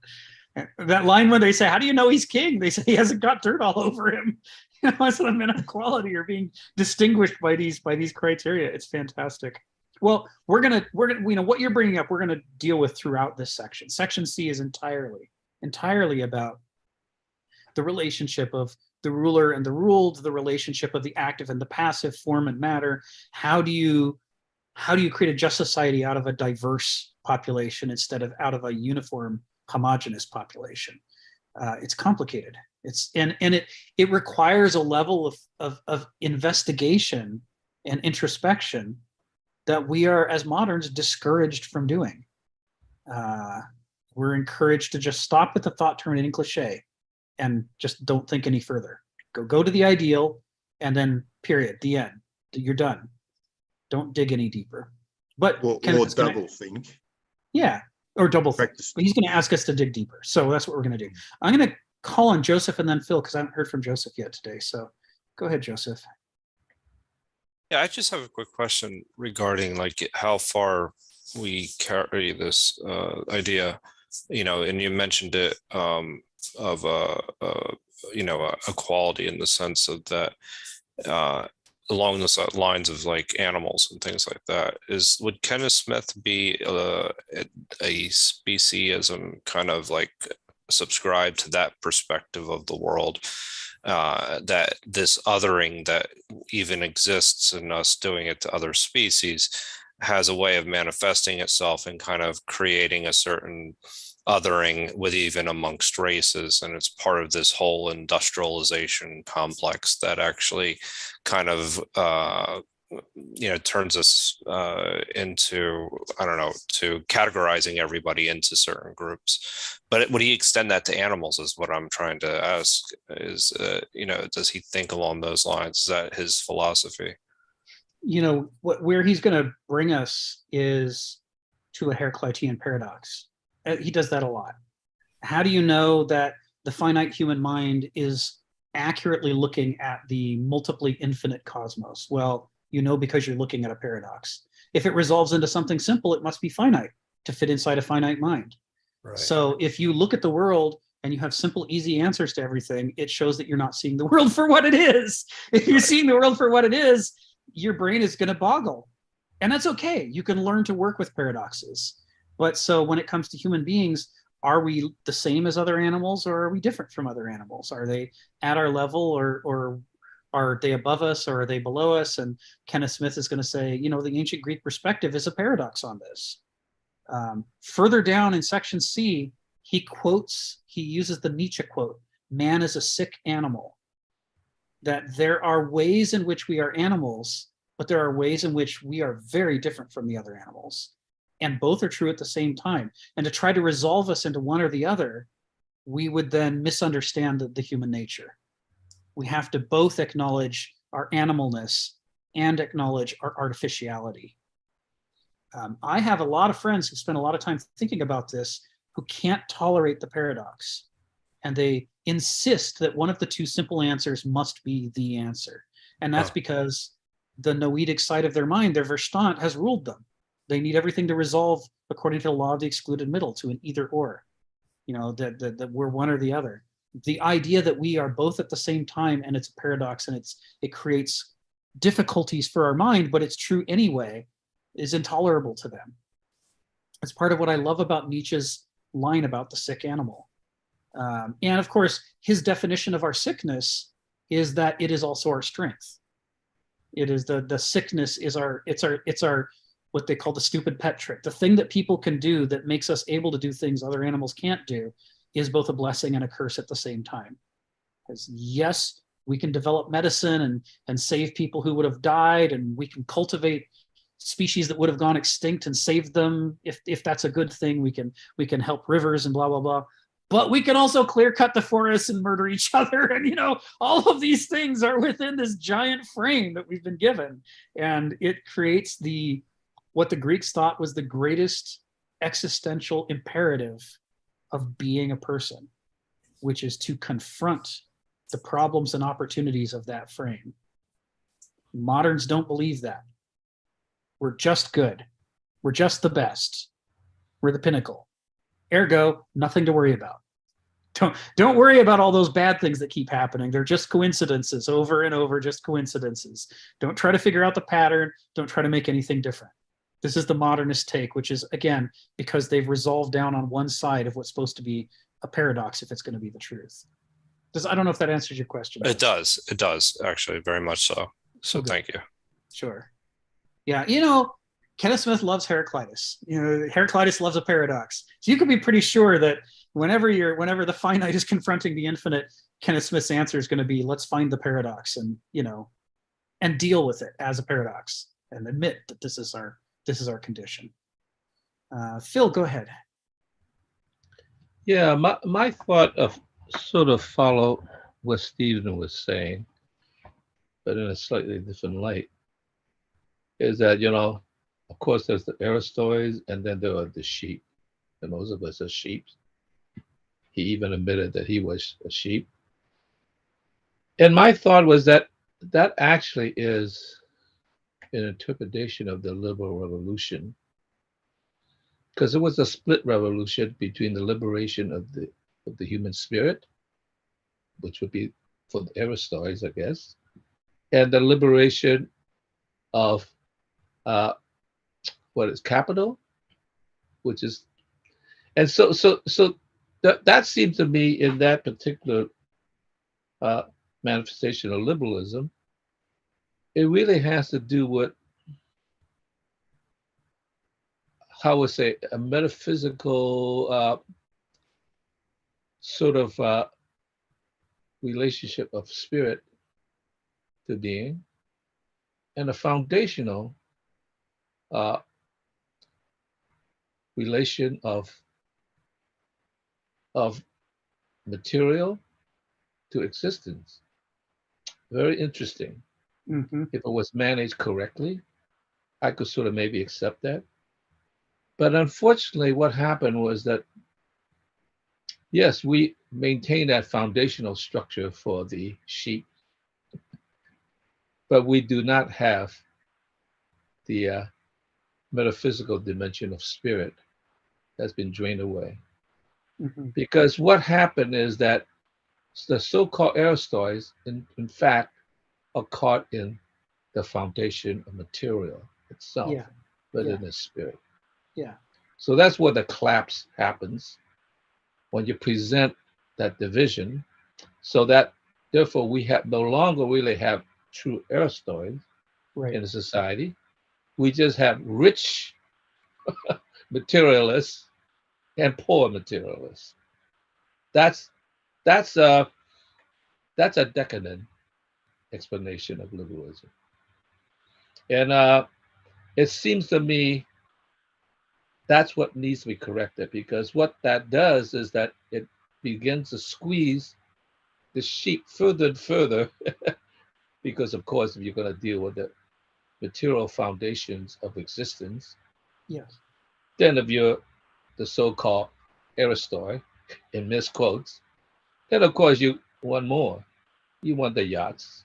S2: That line when they say, "How do you know he's king?" They say he hasn't got dirt all over him. As the men of quality are being distinguished by these criteria. It's fantastic. Well, we're gonna what you're bringing up, we're gonna deal with throughout this section. Section C is entirely about the relationship of the ruler and the ruled, the relationship of the active and the passive, form and matter. How do you create a just society out of a diverse population instead of out of a uniform, homogeneous population? It's complicated. It requires a level of investigation and introspection that we are, as moderns, discouraged from doing. We're encouraged to just stop at the thought terminating cliche and just don't think any further. Go to the ideal, and then period, the end. You're done. Don't dig any deeper. But
S1: or double think.
S2: Yeah, or double think.
S1: Practice.
S2: But he's going to ask us to dig deeper. So that's what we're going to do. I'm going to call on Joseph and then Phil, because I haven't heard from Joseph yet today. So go ahead, Joseph.
S6: Yeah, I just have a quick question regarding like how far we carry this idea, and you mentioned it of equality in the sense of that along the lines of like animals and things like that. Would Kenneth Smith be a speciesism kind of like subscribe to that perspective of the world? That this othering that even exists in us doing it to other species has a way of manifesting itself and kind of creating a certain othering with even amongst races, and it's part of this whole industrialization complex that actually kind of turns us into, I don't know, to categorizing everybody into certain groups. But would he extend that to animals is what I'm trying to ask, is, does he think along those lines? Is that his philosophy?
S2: Where he's going to bring us is to a Heraclitean paradox. He does that a lot. How do you know that the finite human mind is accurately looking at the multiply infinite cosmos? Well, because you're looking at a paradox. If it resolves into something simple, it must be finite to fit inside a finite mind. Right. So if you look at the world and you have simple, easy answers to everything, it shows that you're not seeing the world for what it is. If you're seeing the world for what it is, your brain is going to boggle. And that's okay. You can learn to work with paradoxes. But so when it comes to human beings, are we the same as other animals, or are we different from other animals? Are they at our level, or are they above us, or are they below us? And Kenneth Smith is going to say, the ancient Greek perspective is a paradox on this. Further down in section C, he uses the Nietzsche quote, "Man is a sick animal." That there are ways in which we are animals, but there are ways in which we are very different from the other animals. And both are true at the same time. And to try to resolve us into one or the other, we would then misunderstand the human nature. We have to both acknowledge our animalness and acknowledge our artificiality. I have a lot of friends who spend a lot of time thinking about this, who can't tolerate the paradox. And they insist that one of the two simple answers must be the answer. And that's because the noetic side of their mind, their Verstand, has ruled them. They need everything to resolve according to the law of the excluded middle, to an either or, that we're one or the other. The idea that we are both at the same time, and it's a paradox, and it creates difficulties for our mind, but it's true anyway, is intolerable to them. It's part of what I love about Nietzsche's line about the sick animal. And of course, his definition of our sickness is that it is also our strength. It is the sickness is our what they call the stupid pet trick. The thing that people can do that makes us able to do things other animals can't do is both a blessing and a curse at the same time. Because yes, we can develop medicine and save people who would have died, and we can cultivate species that would have gone extinct and save them. If that's a good thing, we can help rivers and blah, blah, blah. But we can also clear cut the forests and murder each other. And, all of these things are within this giant frame that we've been given. And it creates what the Greeks thought was the greatest existential imperative of being a person, which is to confront the problems and opportunities of that frame. Moderns don't believe that. We're just good. We're just the best. We're the pinnacle. Ergo, nothing to worry about. Don't worry about all those bad things that keep happening. They're just coincidences over and over, just coincidences. Don't try to figure out the pattern. Don't try to make anything different. This is the modernist take, which is, again, because they've resolved down on one side of what's supposed to be a paradox if it's going to be the truth. I don't know if that answers your question.
S6: It does. It does, actually, very much so. So
S2: Okay.
S6: thank you.
S2: Sure. Yeah, Kenneth Smith loves Heraclitus. Heraclitus loves a paradox. So you can be pretty sure that whenever the finite is confronting the infinite, Kenneth Smith's answer is going to be, let's find the paradox and deal with it as a paradox and admit that this is our condition. Phil, go ahead.
S5: Yeah, my thought of sort of follow what Stephen was saying, but in a slightly different light, is that, of course, there's the Aristoids, and then there are the sheep. And most of us are sheep. He even admitted that he was a sheep. And my thought was that actually is an interpretation of the liberal revolution, because it was a split revolution between the liberation of the human spirit, which would be for the Aristoids, I guess, and the liberation of what is capital, which is, and so that seems to me, in that particular manifestation of liberalism, it really has to do with, how would say, a metaphysical sort of relationship of spirit to being, and a foundational relation of material to existence. Very interesting.
S2: Mm-hmm.
S5: If it was managed correctly, I could sort of maybe accept that. But unfortunately, what happened was that, yes, we maintain that foundational structure for the sheep, but we do not have the metaphysical dimension of spirit that's been drained away.
S2: Mm-hmm.
S5: Because what happened is that the so-called Aristoids, in fact, are caught in the foundation of material itself,
S2: Yeah.
S5: but
S2: Yeah.
S5: in the spirit.
S2: Yeah.
S5: So that's where the collapse happens when you present that division, so that therefore we have no longer really have true Aristoids
S2: Right.
S5: in a society. We just have rich materialists and poor materialists. That's a decadent explanation of liberalism. And it seems to me that's what needs to be corrected, because what that does is that it begins to squeeze the sheep further and further, because of course, if you're going to deal with the material foundations of existence,
S2: Yes.
S5: then if you're the so-called Aristoi, in misquotes, then of course you want more. You want the yachts,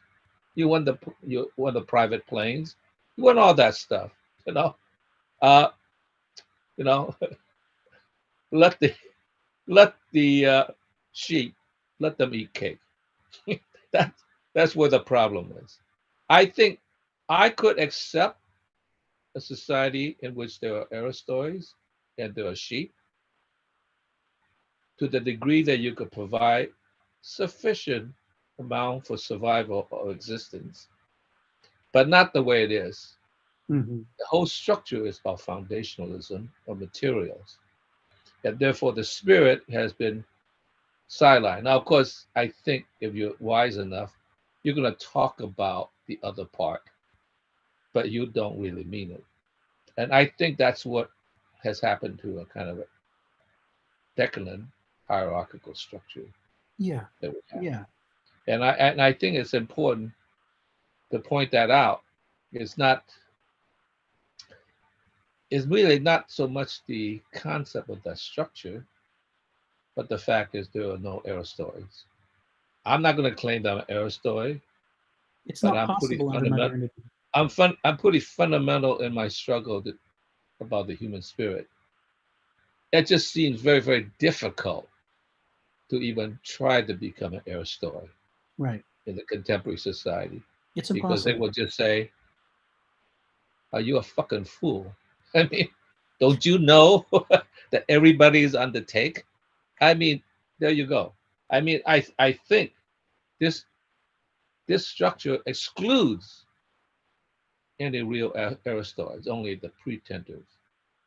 S5: you want the private planes, you want all that stuff. You know, uh, you know, let the sheep, let them eat cake. That's where the problem is. I think I could accept a society in which there are Aristoids and there are sheep, to the degree that you could provide sufficient amount for survival or existence, but not the way it is.
S2: Mm-hmm.
S5: The whole structure is about foundationalism of materials, and therefore the spirit has been sidelined. Now, of course, I think if you're wise enough, you're going to talk about the other part, but you don't really mean it. And I think that's what has happened to a kind of a decadent hierarchical structure.
S2: Yeah.
S5: That we have.
S2: Yeah.
S5: And I think it's important to point that out. It's really not so much the concept of that structure, but the fact is there are no Aristoids. I'm not going to claim that I'm an Aristoid,
S2: It's
S5: but
S2: not possible under modernity.
S5: I'm pretty fundamental in my struggle about the human spirit. It just seems very, very difficult to even try to become an Aristoid,
S2: right,
S5: in the contemporary society.
S2: It's
S5: because they
S2: impossible.
S5: will just say, "Are you a fucking fool?" I mean, don't you know that everybody is undertake? I mean, there you go. I mean, I think this structure excludes any real Aristoids, only the pretenders.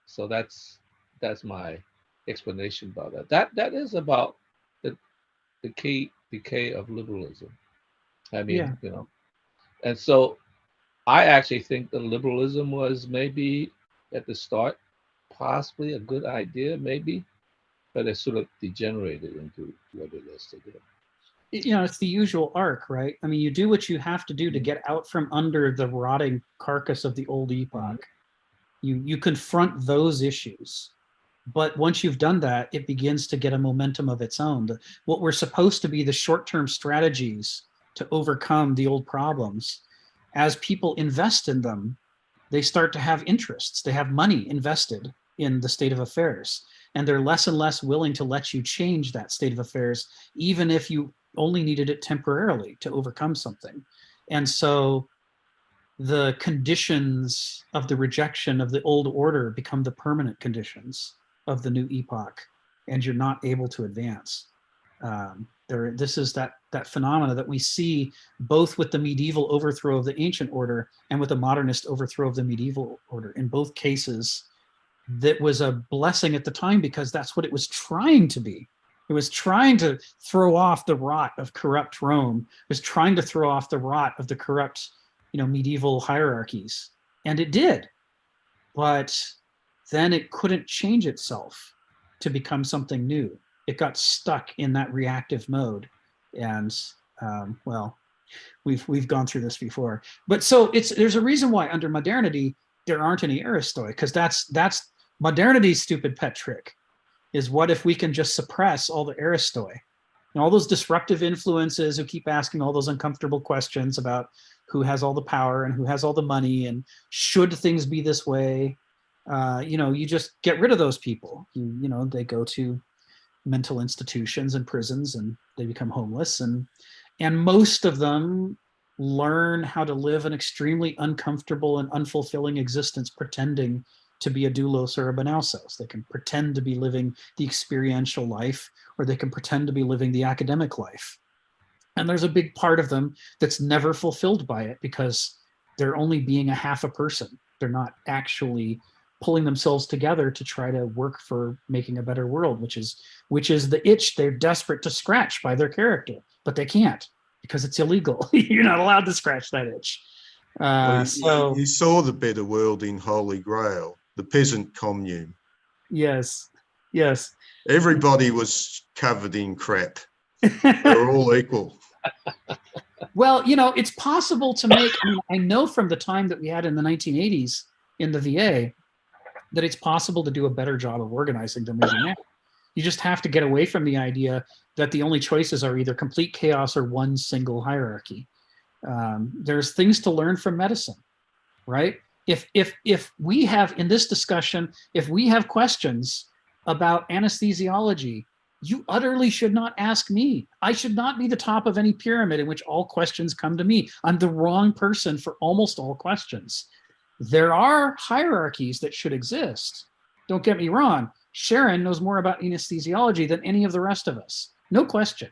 S5: So that's my explanation about that. That is about the decay of liberalism. I mean,
S2: Yeah.
S5: and so I actually think that liberalism was maybe at the start possibly a good idea, maybe, but it sort of degenerated into what it is today.
S2: It's the usual arc, right? I mean, you do what you have to do to get out from under the rotting carcass of the old epoch. You confront those issues. But once you've done that, it begins to get a momentum of its own. What were supposed to be the short-term strategies to overcome the old problems, as people invest in them, they start to have interests. They have money invested in the state of affairs, and they're less and less willing to let you change that state of affairs, even if you only needed it temporarily to overcome something. And so the conditions of the rejection of the old order become the permanent conditions of the new epoch, and you're not able to advance. This is that phenomena that we see both with the medieval overthrow of the ancient order and with the modernist overthrow of the medieval order. In both cases, that was a blessing at the time because that's what it was trying to be. It was trying to throw off the rot of corrupt Rome. It was trying to throw off the rot of the corrupt, medieval hierarchies, and it did. But then it couldn't change itself to become something new. It got stuck in that reactive mode, and we've gone through this before. But so there's a reason why under modernity there aren't any Aristoi, because that's modernity's stupid pet trick. Is what if we can just suppress all the Aristoi and all those disruptive influences who keep asking all those uncomfortable questions about who has all the power and who has all the money and should things be this way? You just get rid of those people. They go to mental institutions and prisons and they become homeless, and most of them learn how to live an extremely uncomfortable and unfulfilling existence pretending to be a doulos or a banausos. They can pretend to be living the experiential life, or they can pretend to be living the academic life. And there's a big part of them that's never fulfilled by it because they're only being a half a person. They're not actually pulling themselves together to try to work for making a better world, which is the itch they're desperate to scratch by their character, but they can't because it's illegal. You're not allowed to scratch that itch.
S1: You saw the better world in Holy Grail, the peasant commune.
S2: Yes.
S1: Everybody was covered in crap. They're all equal.
S2: Well, it's possible to make, I know from the time that we had in the 1980s in the VA that it's possible to do a better job of organizing than we do now. You just have to get away from the idea that the only choices are either complete chaos or one single hierarchy. There's things to learn from medicine, right? If we have, in this discussion, if we have questions about anesthesiology, you utterly should not ask me. I should not be the top of any pyramid in which all questions come to me. I'm the wrong person for almost all questions. There are hierarchies that should exist. Don't get me wrong. Sharon knows more about anesthesiology than any of the rest of us. No question.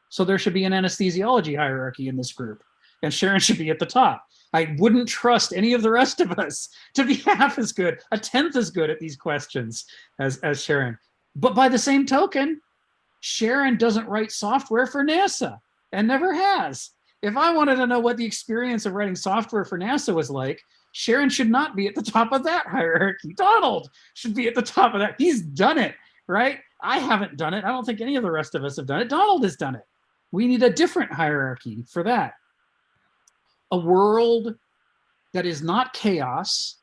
S2: So there should be an anesthesiology hierarchy in this group, and Sharon should be at the top. I wouldn't trust any of the rest of us to be half as good, a tenth as good at these questions as Sharon. But by the same token, Sharon doesn't write software for NASA and never has. If I wanted to know what the experience of writing software for NASA was like, Sharon should not be at the top of that hierarchy. Donald should be at the top of that. He's done it, right? I haven't done it. I don't think any of the rest of us have done it. Donald has done it. We need a different hierarchy for that. A world that is not chaos,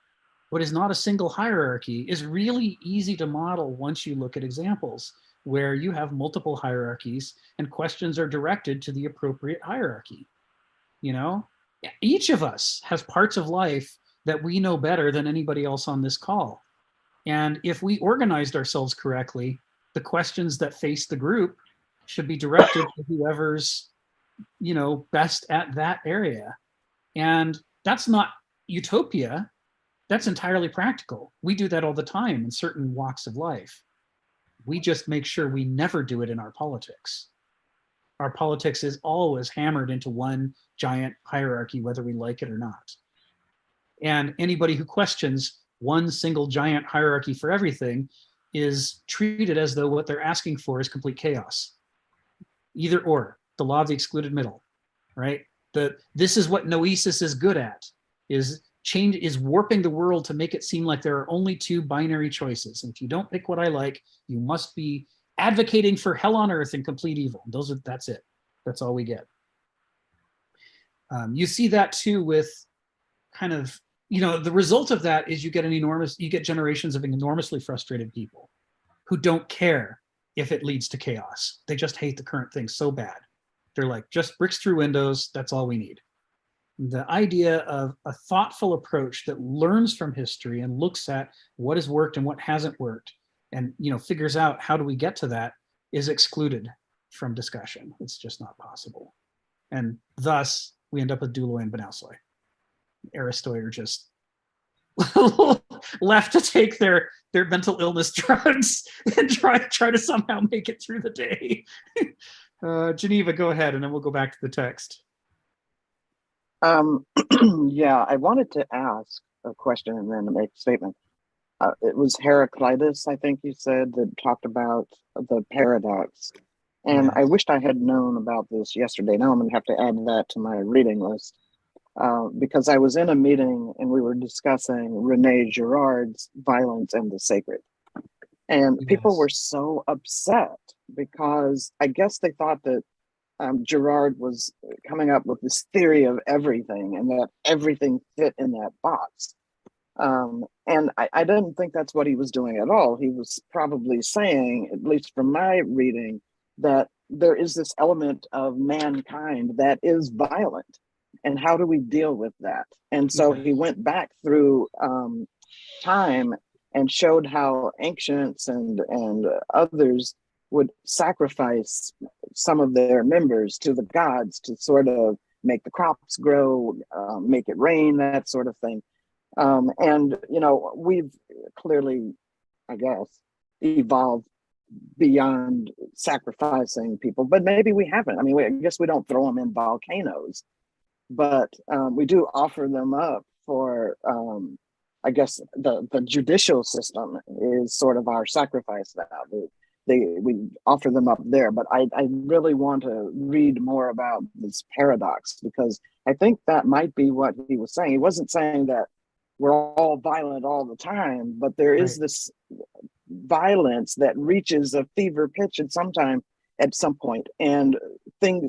S2: but is not a single hierarchy, is really easy to model once you look at examples where you have multiple hierarchies and questions are directed to the appropriate hierarchy. Each of us has parts of life that we know better than anybody else on this call. And if we organized ourselves correctly, the questions that face the group should be directed to whoever's, best at that area. And that's not utopia. That's entirely practical. We do that all the time in certain walks of life. We just make sure we never do it in our politics. Our politics is always hammered into one giant hierarchy, whether we like it or not. And anybody who questions one single giant hierarchy for everything is treated as though what they're asking for is complete chaos. Either or, the law of the excluded middle, right? This is what noesis is good at, is warping the world to make it seem like there are only two binary choices. And if you don't pick what I like, you must be advocating for hell on earth and complete evil. That's it. That's all we get. You see that too with kind of, the result of that is you get generations of enormously frustrated people who don't care if it leads to chaos. They just hate the current thing so bad. They're like, just bricks through windows, that's all we need. The idea of a thoughtful approach that learns from history and looks at what has worked and what hasn't worked, and figures out how do we get to that, is excluded from discussion. It's just not possible. And thus, we end up with Douloi and Benousoi. Aristoi are just left to take their mental illness drugs and try to somehow make it through the day. Geneva, go ahead, and then we'll go back to the text.
S4: Yeah, I wanted to ask a question and then make a statement. It was Heraclitus, I think you said, that talked about the paradox. And
S2: Yeah.
S4: I wished I had known about this yesterday. Now I'm going to have to add that to my reading list. Because I was in a meeting and we were discussing René Girard's Violence and the Sacred. And people were so upset because I guess they thought that Girard was coming up with this theory of everything and that everything fit in that box. And I didn't think that's what he was doing at all. He was probably saying, at least from my reading, that there is this element of mankind that is violent. And how do we deal with that? And so he went back through time and showed how ancients and others would sacrifice some of their members to the gods to sort of make the crops grow, make it rain, that sort of thing. And, we've clearly, I guess, evolved beyond sacrificing people, but maybe we haven't. I mean, I guess we don't throw them in volcanoes, but we do offer them up for, I guess, the judicial system is sort of our sacrifice now. We offer them up there, but I really want to read more about this paradox, because I think that might be what he was saying. He wasn't saying that we're all violent all the time, but there is this violence that reaches a fever pitch at some point, and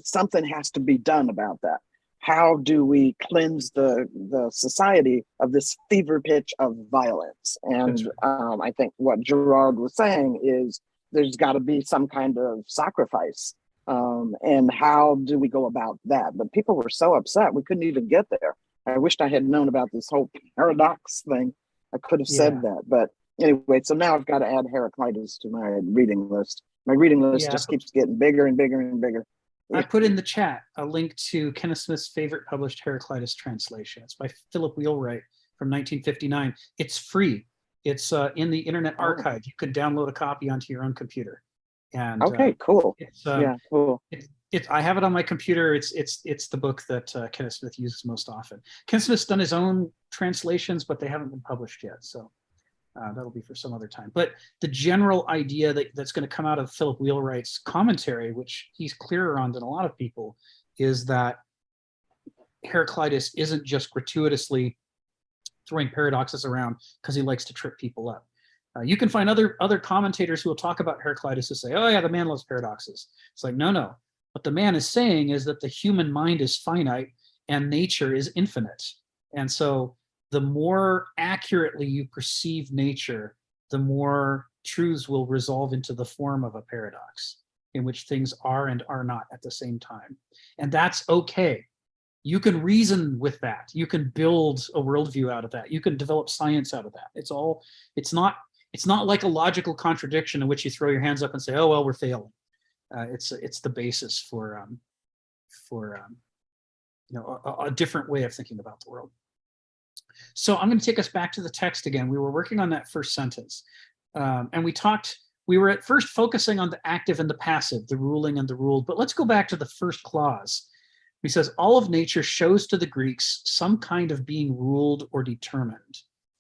S4: something has to be done about that. How do we cleanse the society of this fever pitch of violence? And I think what Girard was saying is there's got to be some kind of sacrifice. And how do we go about that? But people were so upset, we couldn't even get there. I wished I had known about this whole paradox thing. I could have said that. But anyway, so now I've got to add Heraclitus to my reading list. My reading list just keeps getting bigger and bigger and bigger.
S2: I put in the chat a link to Kenneth Smith's favorite published Heraclitus translation. It's by Philip Wheelwright from 1959. It's free. It's in the Internet Archive. You could download a copy onto your own computer. And
S4: cool.
S2: It's,
S4: cool.
S2: I have it on my computer. It's the book that Kenneth Smith uses most often. Kenneth Smith's done his own translations, but they haven't been published yet. So that'll be for some other time. But the general idea that's going to come out of Philip Wheelwright's commentary, which he's clearer on than a lot of people, is that Heraclitus isn't just gratuitously throwing paradoxes around because he likes to trip people up. You can find other commentators who will talk about Heraclitus who say, oh yeah, the man loves paradoxes. It's like, no. What the man is saying is that the human mind is finite and nature is infinite. And so the more accurately you perceive nature, the more truths will resolve into the form of a paradox in which things are and are not at the same time. And that's okay. You can reason with that. You can build a worldview out of that. You can develop science out of that. It's not like a logical contradiction in which you throw your hands up and say, oh, well, we're failing. It's the basis for a different way of thinking about the world. So I'm going to take us back to the text again. We were working on that first sentence, and we talked we were at first focusing on the active and the passive, the ruling and the ruled, but let's go back to the first clause. He says, all of nature shows to the Greeks some kind of being ruled or determined.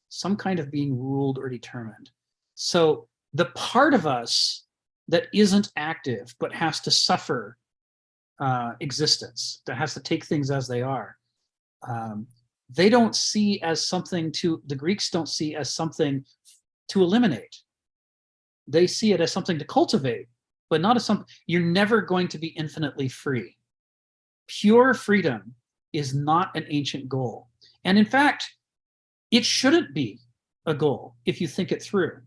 S2: Some kind of being ruled or determined. So the part of us that isn't active but has to suffer existence, that has to take things as they are, they don't see as something to, the Greeks don't see as something to eliminate. They see it as something to cultivate, but not as something, you're never going to be infinitely free. Pure freedom is not an ancient goal. And in fact, it shouldn't be a goal if you think it through.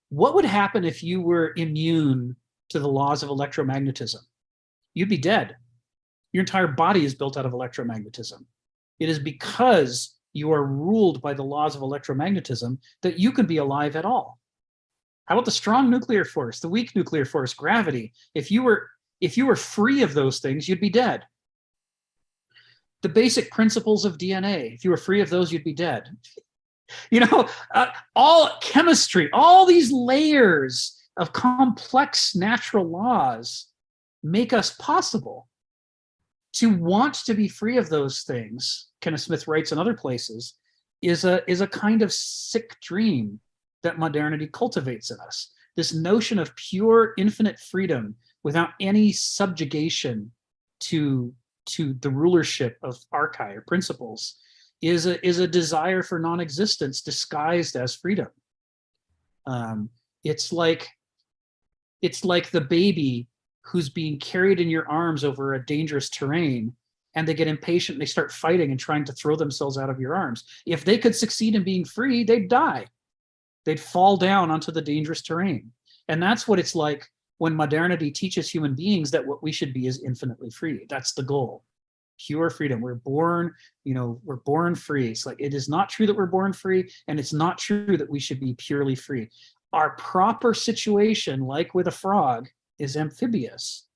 S2: What would happen if you were immune to the laws of electromagnetism? You'd be dead. Your entire body is built out of electromagnetism. It is because you are ruled by the laws of electromagnetism that you can be alive at all. How about the strong nuclear force, the weak nuclear force, gravity? If you were free of those things, you'd be dead. The basic principles of DNA, if you were free of those, you'd be dead. You know, all chemistry, all these layers of complex natural laws make us possible. To want to be free of those things, Kenneth Smith writes in other places, is a kind of sick dream that modernity cultivates in us. This notion of pure infinite freedom without any subjugation to the rulership of archai or principles is a desire for non-existence disguised as freedom. It's like the baby who's being carried in your arms over a dangerous terrain, and they get impatient and they start fighting and trying to throw themselves out of your arms. If they could succeed in being free, they'd die. They'd fall down onto the dangerous terrain. And that's what it's like when modernity teaches human beings that what we should be is infinitely free. That's the goal. Pure freedom. We're born, we're born free. It's like, it is not true that we're born free, and it's not true that we should be purely free. Our proper situation, like with a frog, is amphibious.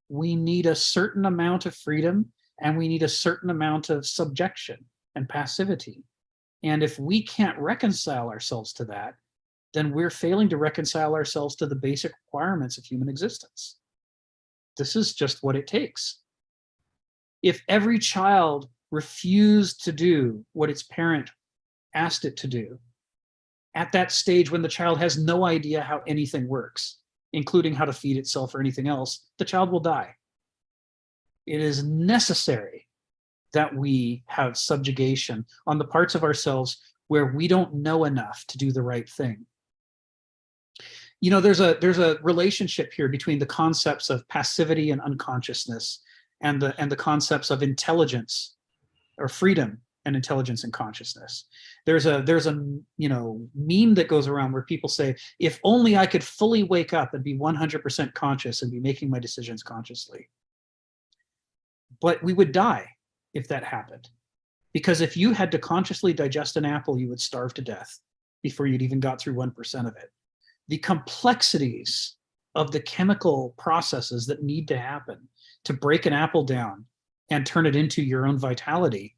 S2: We need a certain amount of freedom, and we need a certain amount of subjection and passivity. And if we can't reconcile ourselves to that, then we're failing to reconcile ourselves to the basic requirements of human existence. This is just what it takes. If every child refused to do what its parent asked it to do, at that stage when the child has no idea how anything works, including how to feed itself or anything else, the child will die. It is necessary that we have subjugation on the parts of ourselves where we don't know enough to do the right thing. There's a relationship here between the concepts of passivity and unconsciousness and the concepts of intelligence or freedom and intelligence and consciousness. There's a meme that goes around where people say, if only I could fully wake up and be 100% conscious and be making my decisions consciously. But we would die if that happened. Because if you had to consciously digest an apple, you would starve to death before you'd even got through 1% of it. The complexities of the chemical processes that need to happen to break an apple down and turn it into your own vitality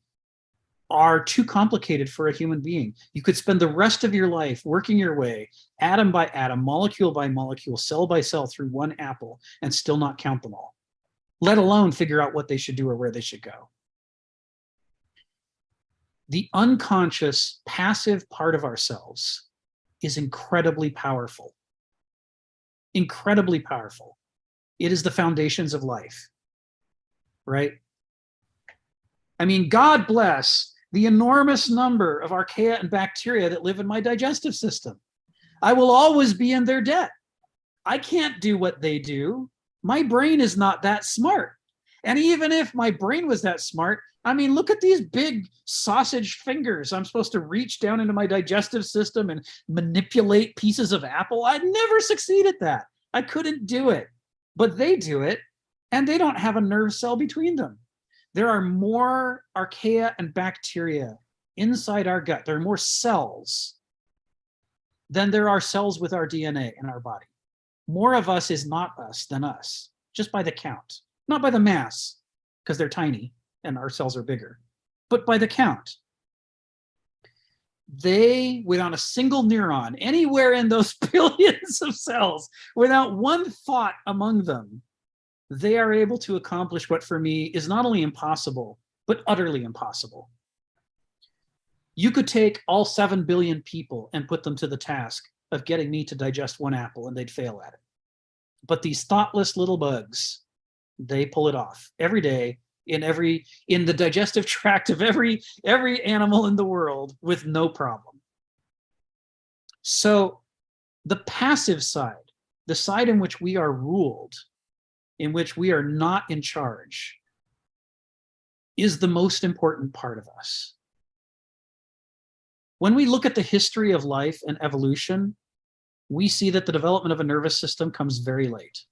S2: are too complicated for a human being. You could spend the rest of your life working your way atom by atom, molecule by molecule, cell by cell through one apple and still not count them all, let alone figure out what they should do or where they should go. The unconscious, passive part of ourselves is incredibly powerful. Incredibly powerful. It is the foundations of life, right? I mean, God bless the enormous number of archaea and bacteria that live in my digestive system. I will always be in their debt. I can't do what they do. My brain is not that smart. And even if my brain was that smart, I mean, look at these big sausage fingers. I'm supposed to reach down into my digestive system and manipulate pieces of apple. I'd never succeed at that. I couldn't do it. But they do it, and they don't have a nerve cell between them. There are more archaea and bacteria inside our gut. There are more cells than there are cells with our DNA in our body. More of us is not us than us, just by the count. Not by the mass, because they're tiny and our cells are bigger, but by the count. without a single neuron, anywhere in those billions of cells, without one thought among them, they are able to accomplish what for me is not only impossible, but utterly impossible. You could take all 7 billion people and put them to the task of getting me to digest one apple, and they'd fail at it. But these thoughtless little bugs, they pull it off every day in the digestive tract of every animal in the world with no problem. So the passive side, the side in which we are ruled, in which we are not in charge, is the most important part of us. When we look at the history of life and evolution, we see that the development of a nervous system comes very late.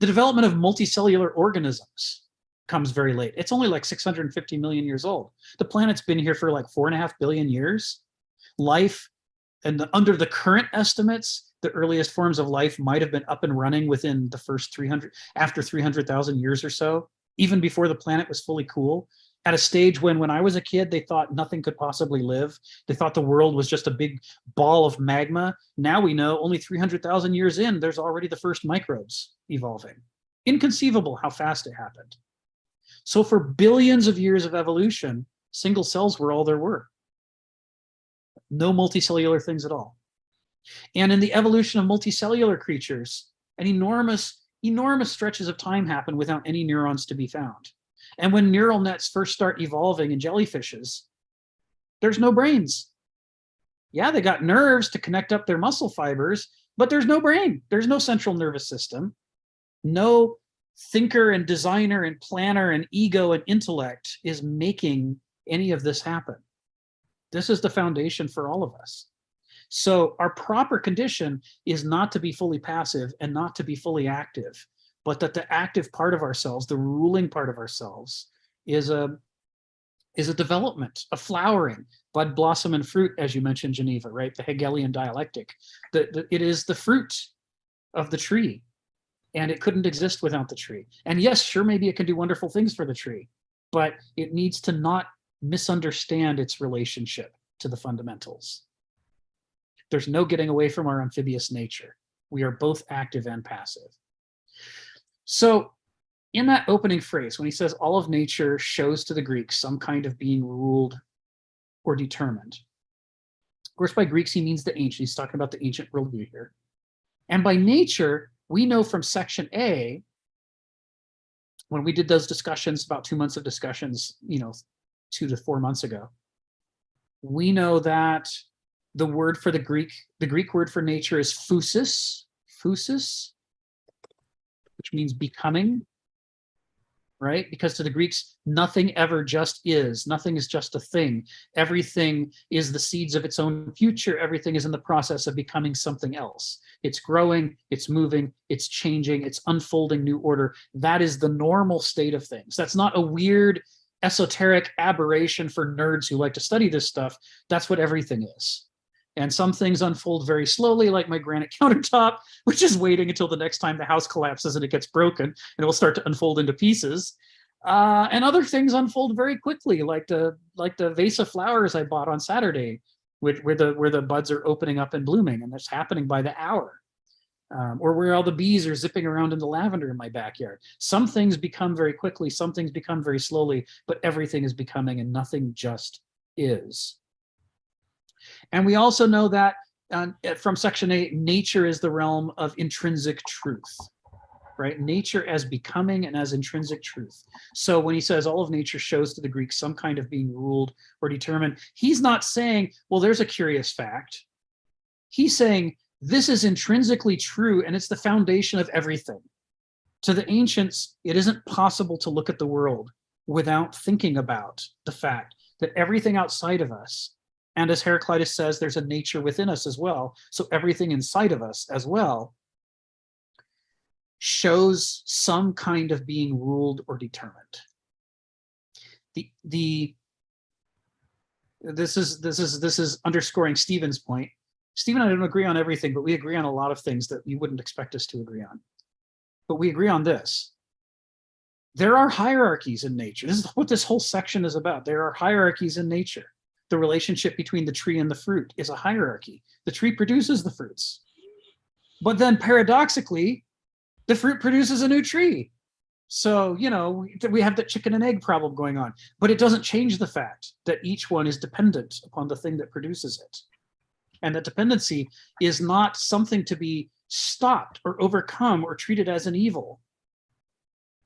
S2: The development of multicellular organisms comes very late. It's only like 650 million years old. The planet's been here for like 4.5 billion years. Life, and under the current estimates, the earliest forms of life might have been up and running within the first 300,000 years or so, even before the planet was fully cool. At a stage when I was a kid, they thought nothing could possibly live. They thought the world was just a big ball of magma. Now we know only 300,000 years in, there's already the first microbes evolving. Inconceivable how fast it happened. So for billions of years of evolution, single cells were all there were. No multicellular things at all. And in the evolution of multicellular creatures, an enormous stretches of time happen without any neurons to be found. And when neural nets first start evolving in jellyfishes, there's no brains. Yeah, they got nerves to connect up their muscle fibers, but there's no brain. There's no central nervous system. No thinker and designer and planner and ego and intellect is making any of this happen. This is the foundation for all of us. So our proper condition is not to be fully passive and not to be fully active, but that the active part of ourselves, the ruling part of ourselves, is a development, a flowering, bud, blossom, and fruit, as you mentioned, Geneva, right? The Hegelian dialectic. It is the fruit of the tree, and it couldn't exist without the tree. And yes, sure, maybe it can do wonderful things for the tree, but it needs to not misunderstand its relationship to the fundamentals. There's no getting away from our amphibious nature. We are both active and passive. So in that opening phrase, when he says all of nature shows to the Greeks some kind of being ruled or determined. Of course, by Greeks, he means the ancient. He's talking about the ancient worldview here. And by nature, we know from section A, when we did those discussions, about 2 months of discussions, 2 to 4 months ago, we know that the word for the Greek word for nature is phusis, which means becoming, right? Because to the Greeks, nothing ever just is. Nothing is just a thing. Everything is the seeds of its own future. Everything is in the process of becoming something else. It's growing, it's moving, it's changing, it's unfolding new order. That is the normal state of things. That's not a weird, esoteric aberration for nerds who like to study this stuff. That's what everything is. And some things unfold very slowly, like my granite countertop, which is waiting until the next time the house collapses and it gets broken, and it will start to unfold into pieces. And other things unfold very quickly, like the vase of flowers I bought on Saturday, where the buds are opening up and blooming, and that's happening by the hour. Or where all the bees are zipping around in the lavender in my backyard. Some things become very quickly, some things become very slowly, but everything is becoming, and nothing just is. And we also know that from section 8, nature is the realm of intrinsic truth, right? Nature as becoming and as intrinsic truth. So when he says all of nature shows to the Greeks some kind of being ruled or determined, he's not saying, well, there's a curious fact. He's saying this is intrinsically true, and it's the foundation of everything. To the ancients, it isn't possible to look at the world without thinking about the fact that everything outside of us, and as Heraclitus says, there's a nature within us as well, so everything inside of us as well shows some kind of being ruled or determined. This is underscoring Stephen's point. Stephen and I don't agree on everything, but we agree on a lot of things that you wouldn't expect us to agree on. But we agree on this. There are hierarchies in nature. This is what this whole section is about. There are hierarchies in nature. The relationship between the tree and the fruit is a hierarchy. The tree produces the fruits. But then paradoxically, the fruit produces a new tree. So, you know, we have the chicken and egg problem going on, but it doesn't change the fact that each one is dependent upon the thing that produces it. And that dependency is not something to be stopped or overcome or treated as an evil.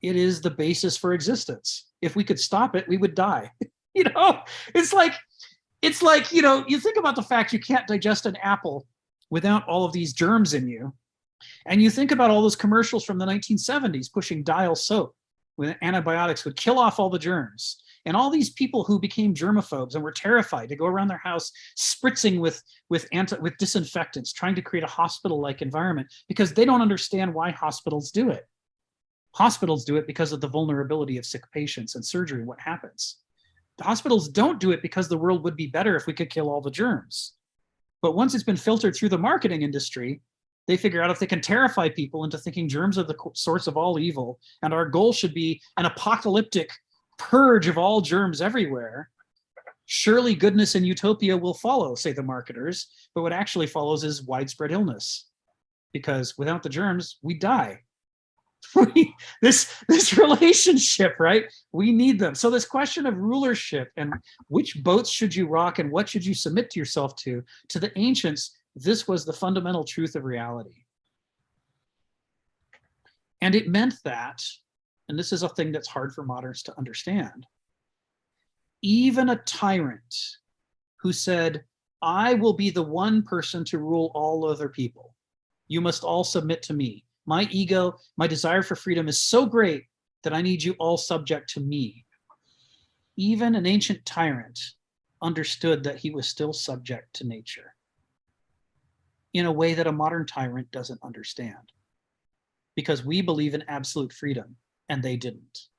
S2: It is the basis for existence. If we could stop it, we would die. You know, it's like, you know, you think about the fact you can't digest an apple without all of these germs in you. And you think about all those commercials from the 1970s pushing Dial soap with antibiotics would kill off all the germs. And all these people who became germaphobes and were terrified to go around their house spritzing with disinfectants, trying to create a hospital-like environment because they don't understand why hospitals do it. Hospitals do it because of the vulnerability of sick patients and surgery, what happens. The hospitals don't do it because the world would be better if we could kill all the germs. But once it's been filtered through the marketing industry, they figure out if they can terrify people into thinking germs are the source of all evil, and our goal should be an apocalyptic purge of all germs everywhere, surely goodness and utopia will follow, say the marketers, but what actually follows is widespread illness. Because without the germs, we die. This relationship, right? We need them. So this question of rulership and which boats should you rock and what should you submit to yourself to the ancients, this was the fundamental truth of reality. And it meant that, and this is a thing that's hard for moderns to understand, even a tyrant who said, I will be the one person to rule all other people. You must all submit to me. My ego, my desire for freedom is so great that I need you all subject to me. Even an ancient tyrant understood that he was still subject to nature in a way that a modern tyrant doesn't understand, because we believe in absolute freedom and they didn't.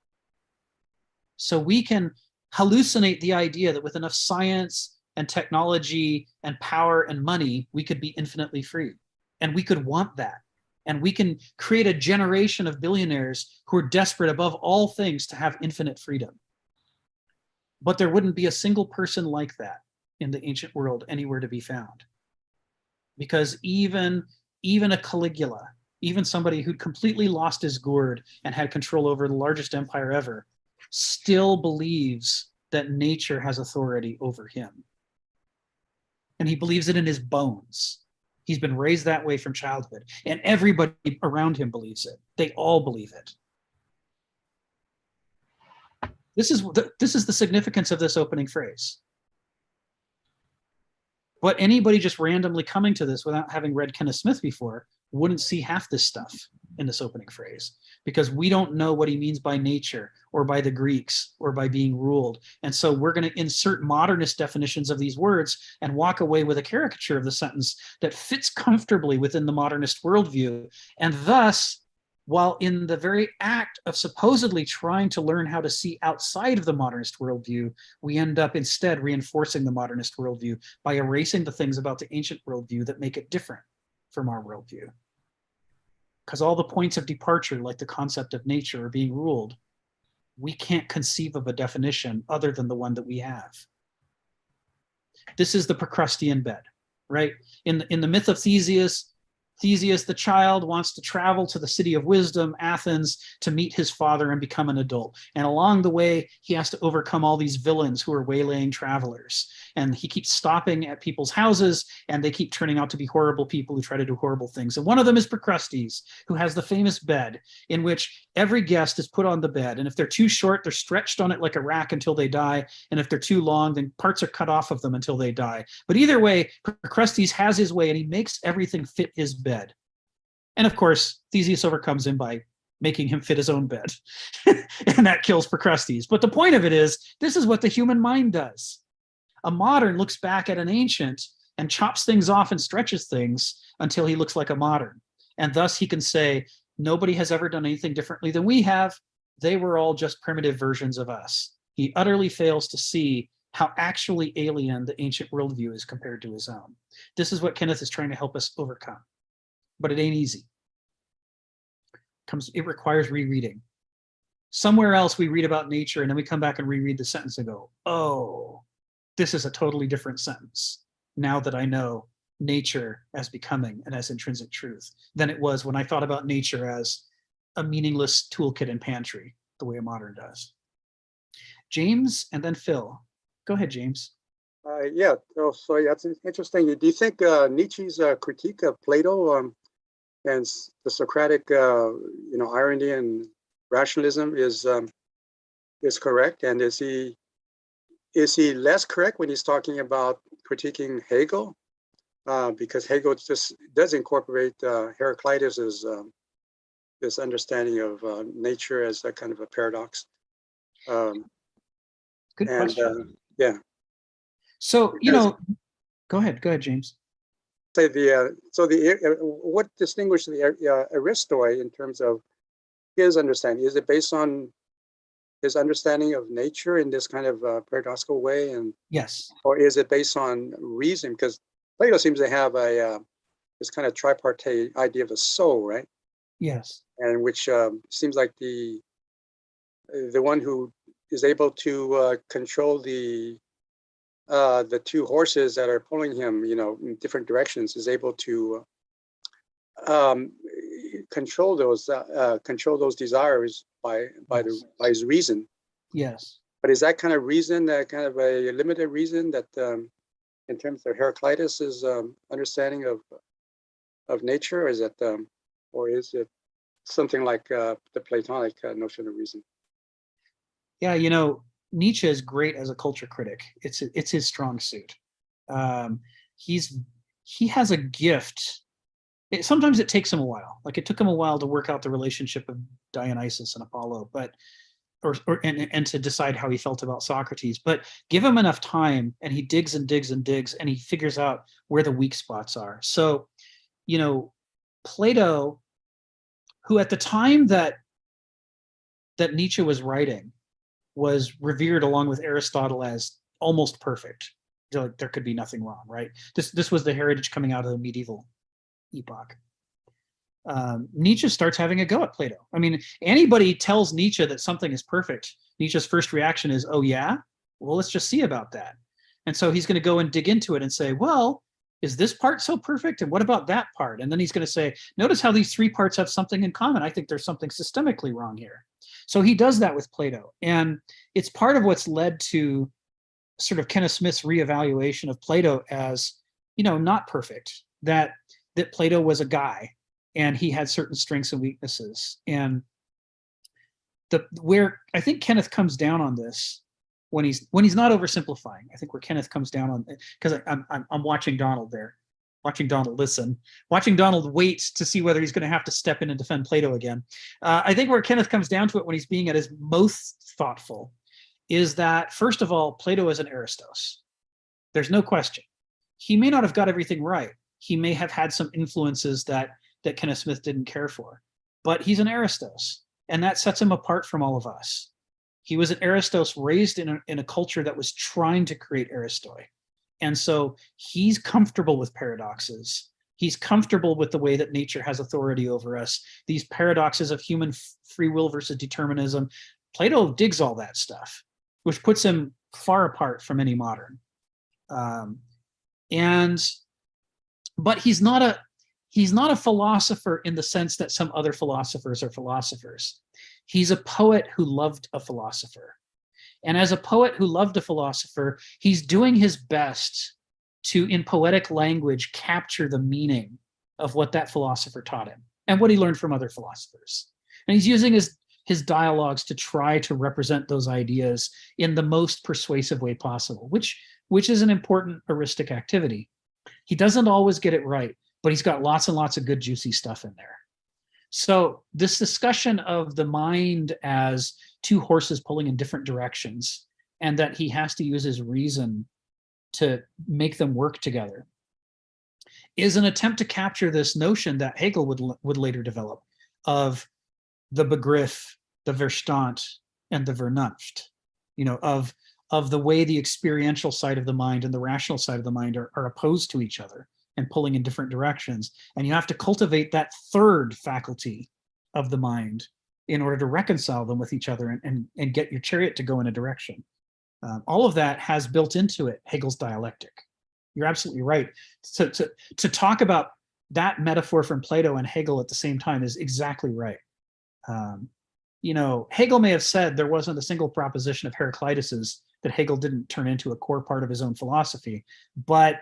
S2: So we can hallucinate the idea that with enough science and technology and power and money, we could be infinitely free. And we could want that. And we can create a generation of billionaires who are desperate above all things to have infinite freedom. But there wouldn't be a single person like that in the ancient world anywhere to be found. Because even a Caligula, even somebody who'd completely lost his gourd and had control over the largest empire ever, still believes that nature has authority over him. And he believes it in his bones. He's been raised that way from childhood, and everybody around him believes it. They all believe it. This is the significance of this opening phrase. But anybody just randomly coming to this without having read Kenneth Smith before wouldn't see half this stuff in this opening phrase, because we don't know what he means by nature or by the Greeks or by being ruled. And so we're going to insert modernist definitions of these words and walk away with a caricature of the sentence that fits comfortably within the modernist worldview. And thus, while in the very act of supposedly trying to learn how to see outside of the modernist worldview, we end up instead reinforcing the modernist worldview by erasing the things about the ancient worldview that make it different from our worldview. Because all the points of departure, like the concept of nature or being ruled, we can't conceive of a definition other than the one that we have. This is the Procrustean bed, right? In the myth of Theseus, the child wants to travel to the city of wisdom, Athens, to meet his father and become an adult. And along the way, he has to overcome all these villains who are waylaying travelers. And he keeps stopping at people's houses, and they keep turning out to be horrible people who try to do horrible things. And one of them is Procrustes, who has the famous bed in which every guest is put on the bed. And if they're too short, they're stretched on it like a rack until they die. And if they're too long, then parts are cut off of them until they die. But either way, Procrustes has his way, and he makes everything fit his bed. And of course, Theseus overcomes him by making him fit his own bed. And that kills Procrustes. But the point of it is, this is what the human mind does. A modern looks back at an ancient and chops things off and stretches things until he looks like a modern. And thus he can say, nobody has ever done anything differently than we have. They were all just primitive versions of us. He utterly fails to see how actually alien the ancient worldview is compared to his own. This is what Kenneth is trying to help us overcome. But it ain't easy. It requires rereading. Somewhere else we read about nature and then we come back and reread the sentence and go, oh, this is a totally different sentence now that I know nature as becoming and as intrinsic truth than it was when I thought about nature as a meaningless toolkit and pantry, the way a modern does. James and then Phil. Go ahead, James.
S7: Yeah, so that's interesting. Do you think Nietzsche's critique of Plato and the Socratic, irony and rationalism is correct? And is he less correct when he's talking about critiquing Hegel? Because Hegel just does incorporate Heraclitus's this understanding of nature as a kind of a paradox.
S2: Good question.
S7: Yeah.
S2: So, go ahead, James.
S7: Say what distinguishes the Aristoi in terms of his understanding? Is it based on his understanding of nature in this kind of paradoxical way, and
S2: yes,
S7: or is it based on reason? Because Plato seems to have this kind of tripartite idea of a soul, right?
S2: Yes,
S7: and which seems like the one who is able to control the two horses that are pulling him, in different directions, is able to control those desires by his reason.
S2: Yes.
S7: But is that kind of reason, kind of a limited reason, that in terms of Heraclitus's understanding of nature, or is it something like the Platonic notion of reason?
S2: Yeah, Nietzsche is great as a culture critic. It's his strong suit. He has a gift. Sometimes it takes him a while. Like it took him a while to work out the relationship of Dionysus and Apollo, and to decide how he felt about Socrates. But give him enough time, and he digs and digs and digs, and he figures out where the weak spots are. So, Plato, who at the time that Nietzsche was writing, was revered along with Aristotle as almost perfect. Like there could be nothing wrong, right? This was the heritage coming out of the medieval epoch. Nietzsche starts having a go at Plato. I mean, anybody tells Nietzsche that something is perfect, Nietzsche's first reaction is, oh yeah? Well, let's just see about that. And so he's going to go and dig into it and say, well, is this part so perfect? And what about that part? And then he's going to say, notice how these three parts have something in common. I think there's something systemically wrong here. So he does that with Plato. And it's part of what's led to sort of Kenneth Smith's reevaluation of Plato as, not perfect, that Plato was a guy and he had certain strengths and weaknesses. And where I think Kenneth comes down on this, when he's not oversimplifying, I think where Kenneth comes down on, because I'm watching Donald there, watching Donald listen, watching Donald wait to see whether he's going to have to step in and defend Plato again. I think where Kenneth comes down to it when he's being at his most thoughtful is that, first of all, Plato is an Aristos. There's no question. He may not have got everything right. He may have had some influences that Kenneth Smith didn't care for, but he's an Aristos, and that sets him apart from all of us. He was an Aristos raised in a culture that was trying to create Aristoi. And so he's comfortable with paradoxes. He's comfortable with the way that nature has authority over us, these paradoxes of human free will versus determinism. Plato digs all that stuff, which puts him far apart from any modern. But he's not a philosopher in the sense that some other philosophers are philosophers. He's a poet who loved a philosopher. And as a poet who loved a philosopher, he's doing his best to, in poetic language, capture the meaning of what that philosopher taught him and what he learned from other philosophers. And he's using his dialogues to try to represent those ideas in the most persuasive way possible, which is an important heuristic activity. He doesn't always get it right, but he's got lots and lots of good, juicy stuff in there. So this discussion of the mind as two horses pulling in different directions, and that he has to use his reason to make them work together, is an attempt to capture this notion that Hegel would later develop of the Begriff, the Verstand, and the Vernunft, of the way the experiential side of the mind and the rational side of the mind are opposed to each other and pulling in different directions. And you have to cultivate that third faculty of the mind in order to reconcile them with each other and get your chariot to go in a direction. All of that has built into it Hegel's dialectic. You're absolutely right. To talk about that metaphor from Plato and Hegel at the same time is exactly right. Hegel may have said there wasn't a single proposition of Heraclitus's that Hegel didn't turn into a core part of his own philosophy, but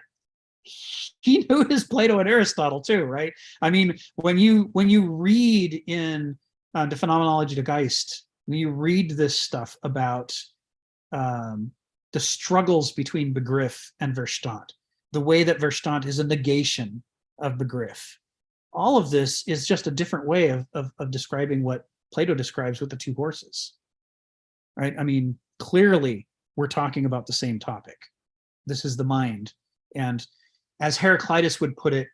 S2: he knew his Plato and Aristotle too, right? I mean, when you read in the Phenomenology der Geist, when you read this stuff about the struggles between Begriff and Verstand, the way that Verstand is a negation of Begriff, all of this is just a different way of describing what Plato describes with the two horses, right? I mean, clearly we're talking about the same topic. This is the mind. And as Heraclitus would put it,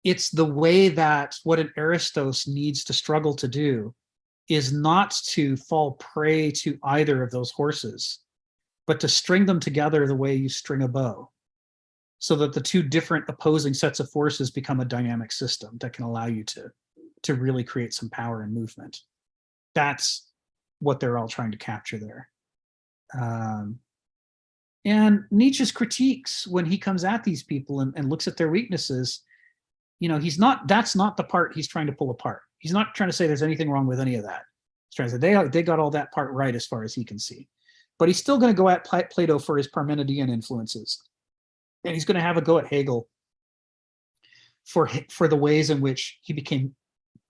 S2: it's the way that what an Aristos needs to struggle to do is not to fall prey to either of those horses, but to string them together the way you string a bow, so that the two different opposing sets of forces become a dynamic system that can allow you to really create some power and movement. That's what they're all trying to capture there. And Nietzsche's critiques, when he comes at these people and looks at their weaknesses, that's not the part he's trying to pull apart. He's not trying to say there's anything wrong with any of that. He's trying to say they got all that part right as far as he can see. But he's still going to go at Plato for his Parmenidean influences. And he's going to have a go at Hegel for the ways in which he became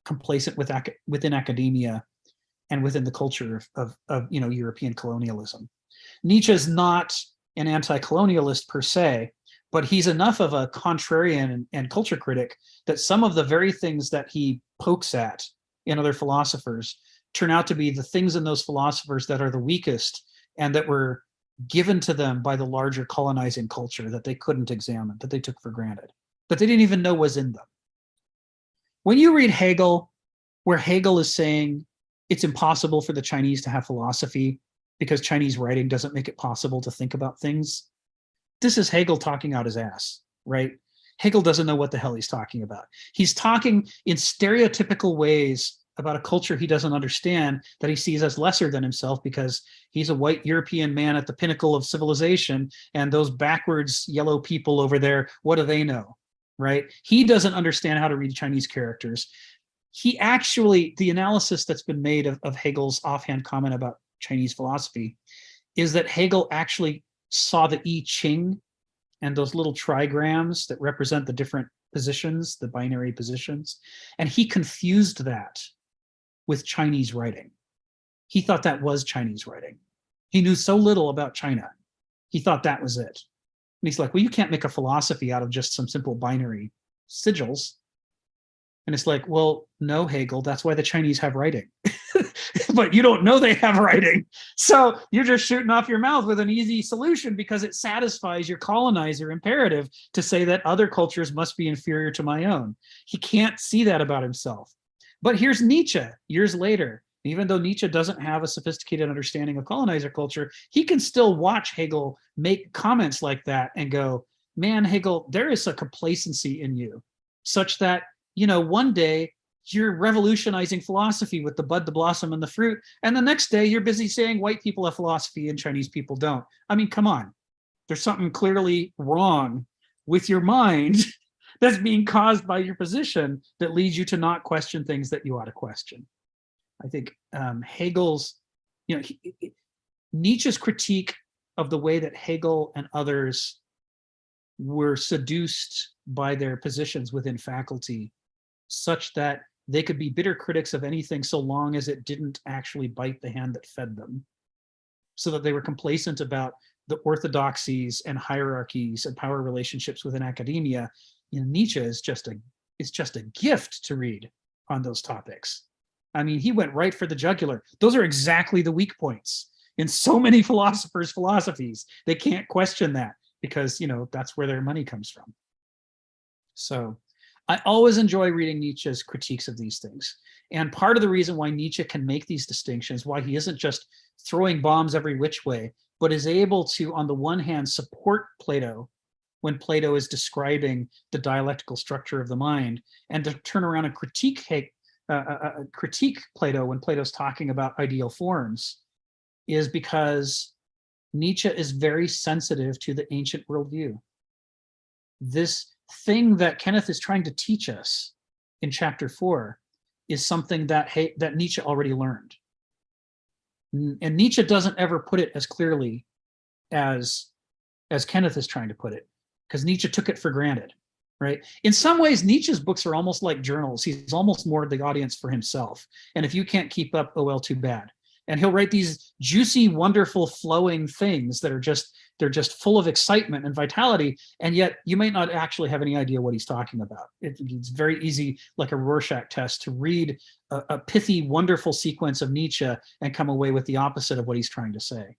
S2: complacent within academia and within the culture of European colonialism. Nietzsche's not an anti-colonialist per se, but he's enough of a contrarian and culture critic that some of the very things that he pokes at in other philosophers turn out to be the things in those philosophers that are the weakest and that were given to them by the larger colonizing culture that they couldn't examine, that they took for granted, that they didn't even know was in them. When you read Hegel, where Hegel is saying it's impossible for the Chinese to have philosophy because Chinese writing doesn't make it possible to think about things, this is Hegel talking out his ass, right? Hegel doesn't know what the hell he's talking about. He's talking in stereotypical ways about a culture he doesn't understand, that he sees as lesser than himself because he's a white European man at the pinnacle of civilization, and those backwards yellow people over there, what do they know, right? He doesn't understand how to read Chinese characters. The analysis that's been made of Hegel's offhand comment about Chinese philosophy is that Hegel actually saw the I Ching and those little trigrams that represent the different positions, the binary positions, and he confused that with Chinese writing. He thought that was Chinese writing. He knew so little about China. He thought that was it. And he's like, well, you can't make a philosophy out of just some simple binary sigils. And it's like, well, no, Hegel, that's why the Chinese have writing. But you don't know they have writing. So you're just shooting off your mouth with an easy solution because it satisfies your colonizer imperative to say that other cultures must be inferior to my own. He can't see that about himself. But here's Nietzsche years later. Even though Nietzsche doesn't have a sophisticated understanding of colonizer culture, he can still watch Hegel make comments like that and go, man, Hegel, there is a complacency in you such that, one day you're revolutionizing philosophy with the bud, the blossom, and the fruit. And the next day you're busy saying white people have philosophy and Chinese people don't. I mean, come on. There's something clearly wrong with your mind that's being caused by your position that leads you to not question things that you ought to question. I think Hegel's, Nietzsche's critique of the way that Hegel and others were seduced by their positions within faculty, such that they could be bitter critics of anything so long as it didn't actually bite the hand that fed them, so that they were complacent about the orthodoxies and hierarchies and power relationships within academia. Nietzsche is just a gift to read on those topics. I mean, he went right for the jugular. Those are exactly the weak points in so many philosophers' philosophies. They can't question that because, that's where their money comes from. So I always enjoy reading Nietzsche's critiques of these things. And part of the reason why Nietzsche can make these distinctions, why he isn't just throwing bombs every which way, but is able to, on the one hand, support Plato when Plato is describing the dialectical structure of the mind, and to turn around and critique Plato when Plato's talking about ideal forms, is because Nietzsche is very sensitive to the ancient worldview. This thing that Kenneth is trying to teach us in chapter 4 is something that Nietzsche already learned. And Nietzsche doesn't ever put it as clearly as Kenneth is trying to put it, because Nietzsche took it for granted, right? In some ways, Nietzsche's books are almost like journals. He's almost more the audience for himself. And if you can't keep up, oh well, too bad. And he'll write these juicy, wonderful, flowing things that are they're just full of excitement and vitality, and yet you might not actually have any idea what he's talking about. It's very easy, like a Rorschach test, to read a pithy, wonderful sequence of Nietzsche and come away with the opposite of what he's trying to say.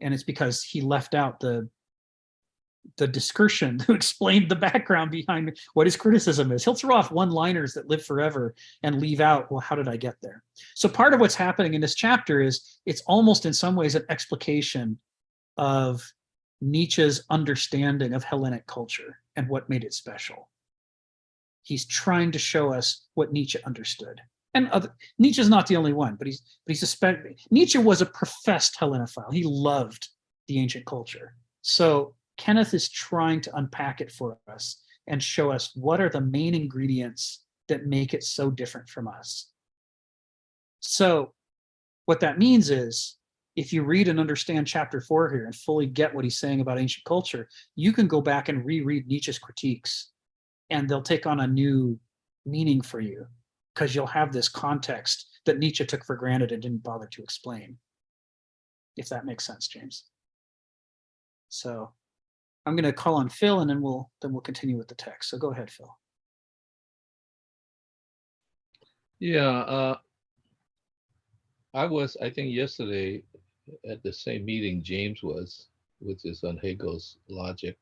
S2: And it's because he left out the discursion to explain the background behind what his criticism is. He'll throw off one-liners that live forever and leave out, well, how did I get there? So part of what's happening in this chapter is it's almost in some ways an explication of Nietzsche's understanding of Hellenic culture and what made it special. He's trying to show us what Nietzsche understood. And Nietzsche's not the only one, but Nietzsche was a professed Hellenophile. He loved the ancient culture. So Kenneth is trying to unpack it for us and show us what are the main ingredients that make it so different from us. So what that means is, if you read and understand chapter 4 here and fully get what he's saying about ancient culture, you can go back and reread Nietzsche's critiques, and they'll take on a new meaning for you, because you'll have this context that Nietzsche took for granted and didn't bother to explain. If that makes sense, James. So I'm going to call on Phil, and then we'll continue with the text. So go ahead, Phil.
S5: Yeah, I think yesterday at the same meeting James was, which is on Hegel's logic.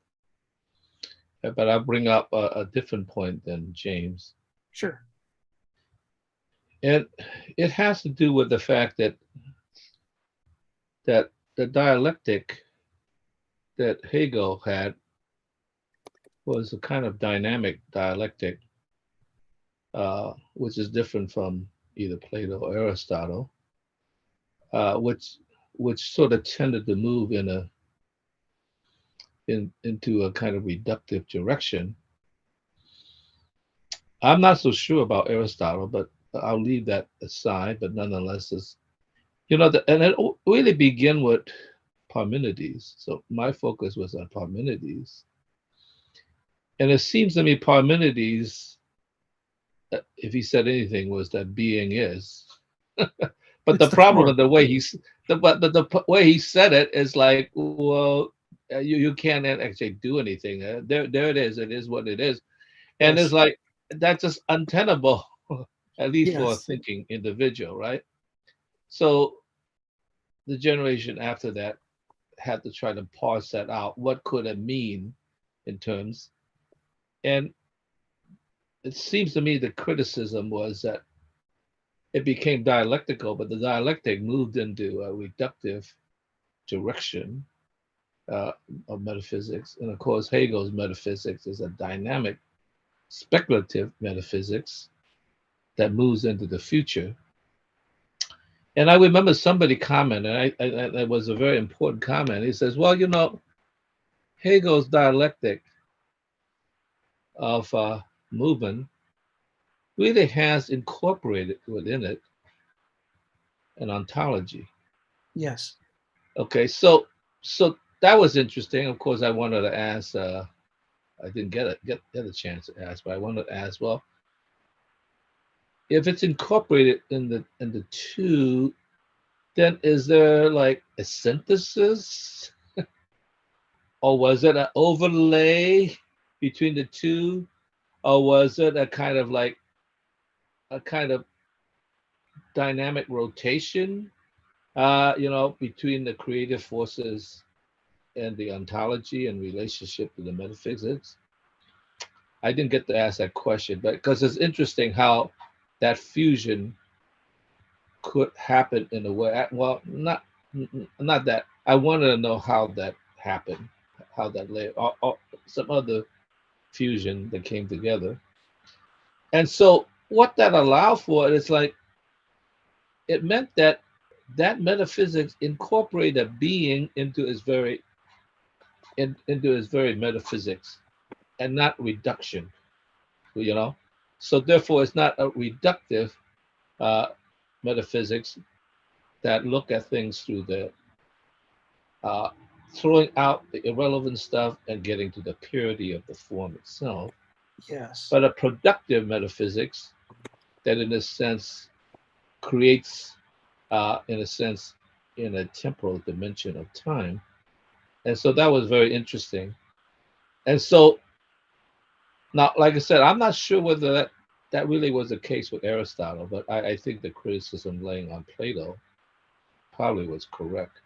S5: But I'll bring up a different point than James.
S2: Sure.
S5: And it has to do with the fact that the dialectic that Hegel had was a kind of dynamic dialectic, which is different from either Plato or Aristotle, which sort of tended to move into a kind of reductive direction. I'm not so sure about Aristotle, but I'll leave that aside. But nonetheless, and it really began with Parmenides. So my focus was on Parmenides. And it seems to me Parmenides, if he said anything, was that being is. But the problem with the way the way he said it is like, well, you can't actually do anything. There it is. It is what it is. And it's like, that's just untenable, at least for a thinking individual, right? So the generation after that had to try to parse that out. What could it mean in terms? And it seems to me the criticism was that it became dialectical, but the dialectic moved into a reductive direction of metaphysics. And of course, Hegel's metaphysics is a dynamic, speculative metaphysics that moves into the future. And I remember somebody commented, and it was a very important comment. He says, well, Hegel's dialectic of movement really has incorporated within it an ontology.
S2: Yes.
S5: Okay, so that was interesting. Of course, I wanted to ask, I didn't get a chance to ask, but I wanted to ask, well, if it's incorporated in the two, then is there like a synthesis? Or was it an overlay between the two? Or was it a kind of dynamic rotation, between the creative forces and the ontology and relationship to the metaphysics? I didn't get to ask that question, but because it's interesting how that fusion could happen in a way. Well, not that. I wanted to know how that happened, how that lay, or some other fusion that came together. And so what that allowed for is like, it meant that that metaphysics incorporate a being into its very metaphysics, and not reduction. You know, so therefore it's not a reductive metaphysics that look at things through the throwing out the irrelevant stuff and getting to the purity of the form itself,
S2: Yes.
S5: but a productive metaphysics that, in a sense, creates, in a sense, in a temporal dimension of time. And so that was very interesting. And so now, like I said, I'm not sure whether that really was the case with Aristotle, but I think the criticism laying on Plato probably was correct.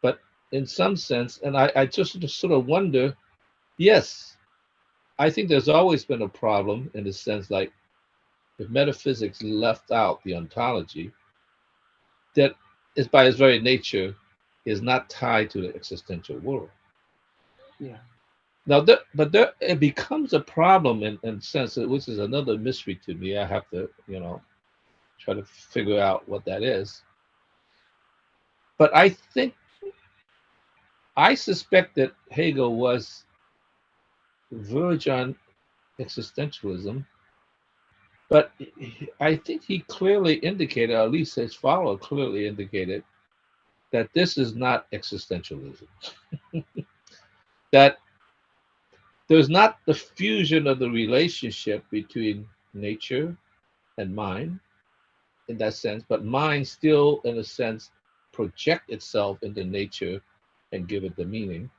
S5: But in some sense, and I just sort of wonder, yes, I think there's always been a problem in the sense like if metaphysics left out the ontology, that is by its very nature is not tied to the existential world.
S2: Yeah.
S5: Now, it becomes a problem in sense, which is another mystery to me. I have to, try to figure out what that is. But I suspect that Hegel was verge on existentialism, but I think he clearly indicated, or at least his follower clearly indicated, that this is not existentialism. That there's not the fusion of the relationship between nature and mind in that sense, but mind still, in a sense, project itself into nature and give it the meaning.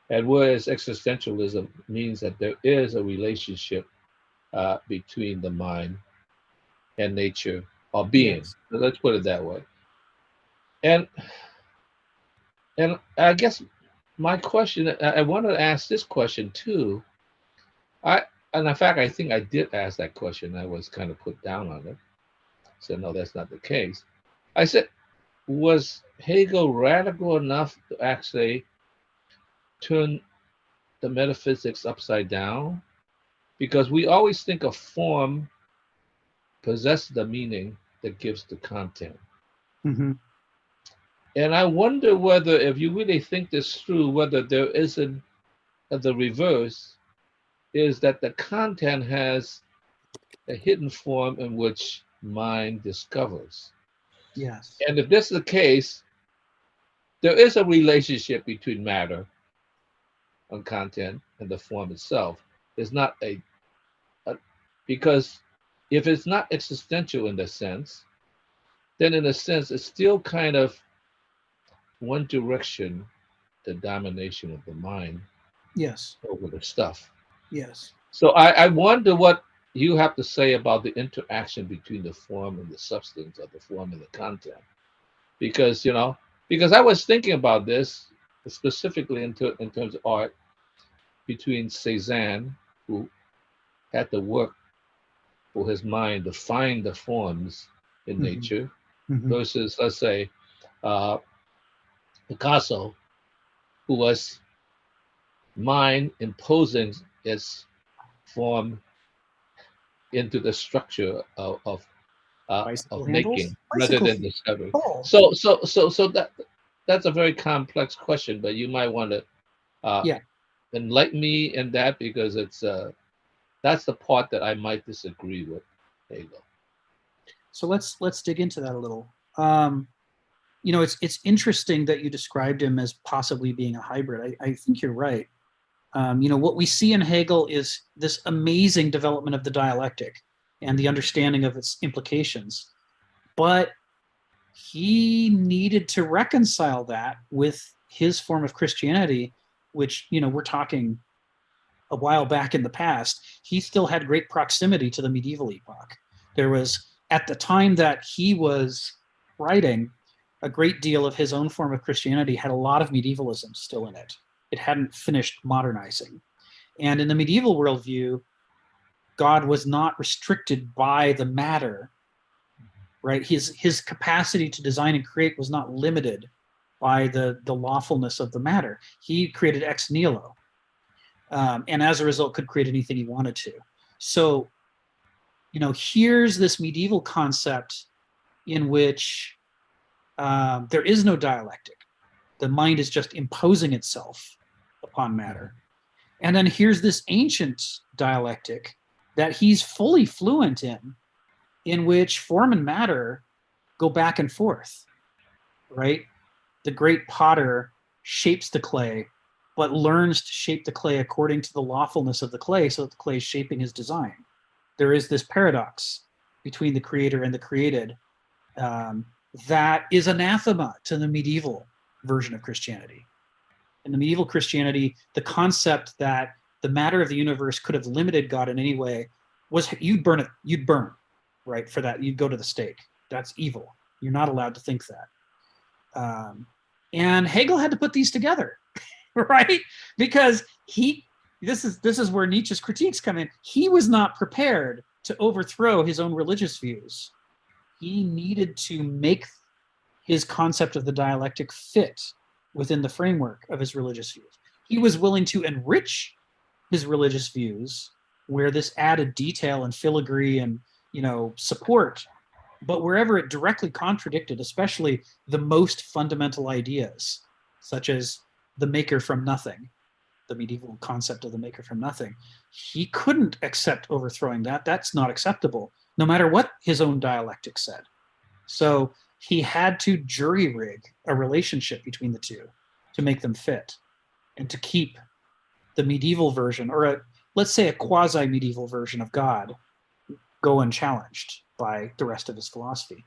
S5: And whereas existentialism means that there is a relationship between the mind and nature or being.
S2: Yes.
S5: So let's put it that way. And I guess my question, I wanted to ask this question too. And in fact, I think I did ask that question. I was kind of put down on it. Said, no, that's not the case. I said, was Hegel radical enough to actually turn the metaphysics upside down? Because we always think of form possesses the meaning that gives the content.
S2: Mm-hmm.
S5: And I wonder whether, if you really think this through, whether there isn't the reverse, is that the content has a hidden form in which mind discovers.
S2: Yes.
S5: And if this is the case, there is a relationship between matter and content and the form itself. It's not because if it's not existential in the sense, then in a sense, it's still kind of one direction, the domination of the mind
S2: Yes.
S5: over the stuff.
S2: Yes.
S5: So I wonder what you have to say about the interaction between the form and the substance, or the form and the content. Because, because I was thinking about this specifically in terms of art, between Cézanne, who had to work for his mind to find the forms in
S2: Mm-hmm.
S5: nature,
S2: Mm-hmm.
S5: versus, let's say, Picasso, who was mind imposing its form into the structure of making rather than discovery.
S2: Oh.
S5: So that's a very complex question, but you might want to enlighten me in that, because it's that's the part that I might disagree with Hegel.
S2: So let's dig into that a little. It's interesting that you described him as possibly being a hybrid. I think you're right. What we see in Hegel is this amazing development of the dialectic and the understanding of its implications. But he needed to reconcile that with his form of Christianity, which, we're talking a while back in the past. He still had great proximity to the medieval epoch. There was, at the time that he was writing, a great deal of his own form of Christianity had a lot of medievalism still in it. It hadn't finished modernizing. And in the medieval worldview, God was not restricted by the matter, right? His capacity to design and create was not limited by the lawfulness of the matter. He created ex nihilo, and as a result could create anything he wanted to. So, here's this medieval concept in which there is no dialectic. The mind is just imposing itself upon matter. And then here's this ancient dialectic that he's fully fluent in which form and matter go back and forth, right? The great potter shapes the clay, but learns to shape the clay according to the lawfulness of the clay so that the clay is shaping his design. There is this paradox between the creator and the created that is anathema to the medieval version of Christianity. In the medieval Christianity, the concept that the matter of the universe could have limited God in any way was you'd burn, right? For that, you'd go to the stake. That's evil. You're not allowed to think that. And Hegel had to put these together, right? Because this is where Nietzsche's critiques come in. He was not prepared to overthrow his own religious views. He needed to make his concept of the dialectic fit within the framework of his religious views. He was willing to enrich his religious views where this added detail and filigree and support, but wherever it directly contradicted, especially the most fundamental ideas, such as the maker from nothing, the medieval concept of the maker from nothing, he couldn't accept overthrowing that. That's not acceptable, no matter what his own dialectic said. So he had to jury rig a relationship between the two to make them fit and to keep the medieval version, or let's say a quasi-medieval version of God, go unchallenged by the rest of his philosophy.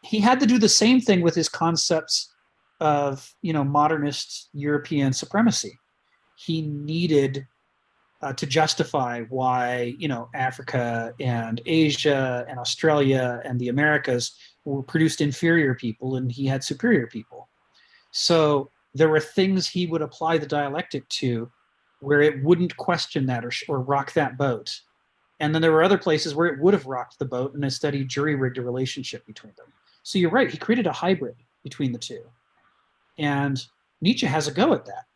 S2: He had to do the same thing with his concepts of modernist European supremacy. He needed to justify why Africa and Asia and Australia and the Americas were produced inferior people and he had superior people. So there were things he would apply the dialectic to where it wouldn't question that or rock that boat. And then there were other places where it would have rocked the boat, and instead he jury-rigged a relationship between them. So you're right, he created a hybrid between the two. And Nietzsche has a go at that,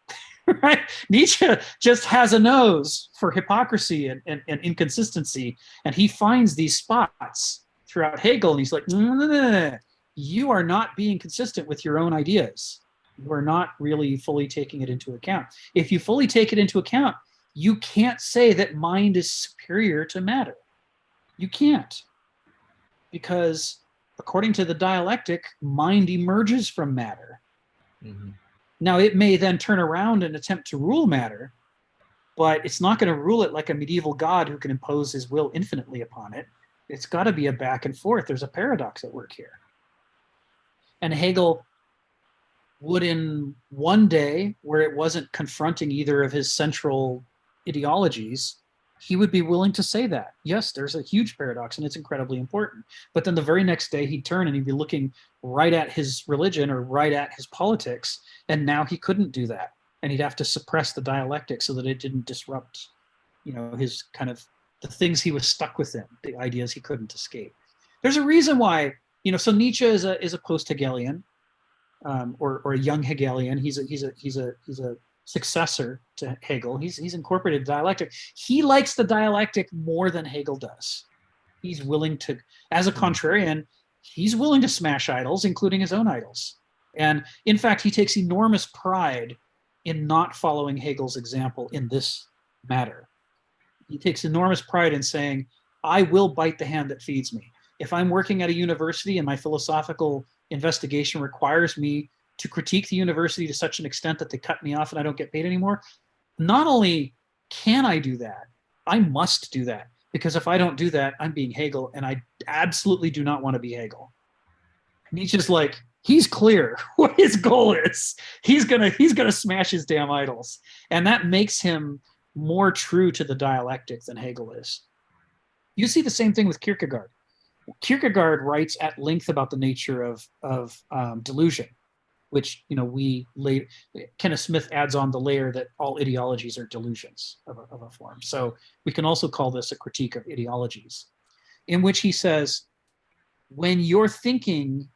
S2: right? Nietzsche just has a nose for hypocrisy and inconsistency, and he finds these spots throughout Hegel, and he's like, no, you are not being consistent with your own ideas. You are not really fully taking it into account. If you fully take it into account, you can't say that mind is superior to matter. You can't. Because according to the dialectic, mind emerges from matter. Mm-hmm. Now, it may then turn around and attempt to rule matter, but it's not going to rule it like a medieval god who can impose his will infinitely upon it. It's got to be a back and forth. There's a paradox at work here. And Hegel would, in one day where it wasn't confronting either of his central ideologies, he would be willing to say that, yes, there's a huge paradox and it's incredibly important. But then the very next day he'd turn and he'd be looking right at his religion or right at his politics, and now he couldn't do that. And he'd have to suppress the dialectic so that it didn't disrupt, his kind of the things he was stuck within, the ideas he couldn't escape. There's a reason why, so Nietzsche is a post-Hegelian, or a young Hegelian. He's a successor to Hegel. He's incorporated dialectic. He likes the dialectic more than Hegel does. He's willing to, as a contrarian, he's willing to smash idols, including his own idols. And in fact, he takes enormous pride in not following Hegel's example in this matter. He takes enormous pride in saying, I will bite the hand that feeds me. If I'm working at a university and my philosophical investigation requires me to critique the university to such an extent that they cut me off and I don't get paid anymore, not only can I do that, I must do that. Because if I don't do that, I'm being Hegel, and I absolutely do not want to be Hegel. Nietzsche's like, he's clear what his goal is. He's gonna smash his damn idols. And that makes him more true to the dialectic than Hegel is. You see the same thing with Kierkegaard. Kierkegaard writes at length about the nature of delusion, which Kenneth Smith adds on the layer that all ideologies are delusions of a form. So we can also call this a critique of ideologies, in which he says, when your thinking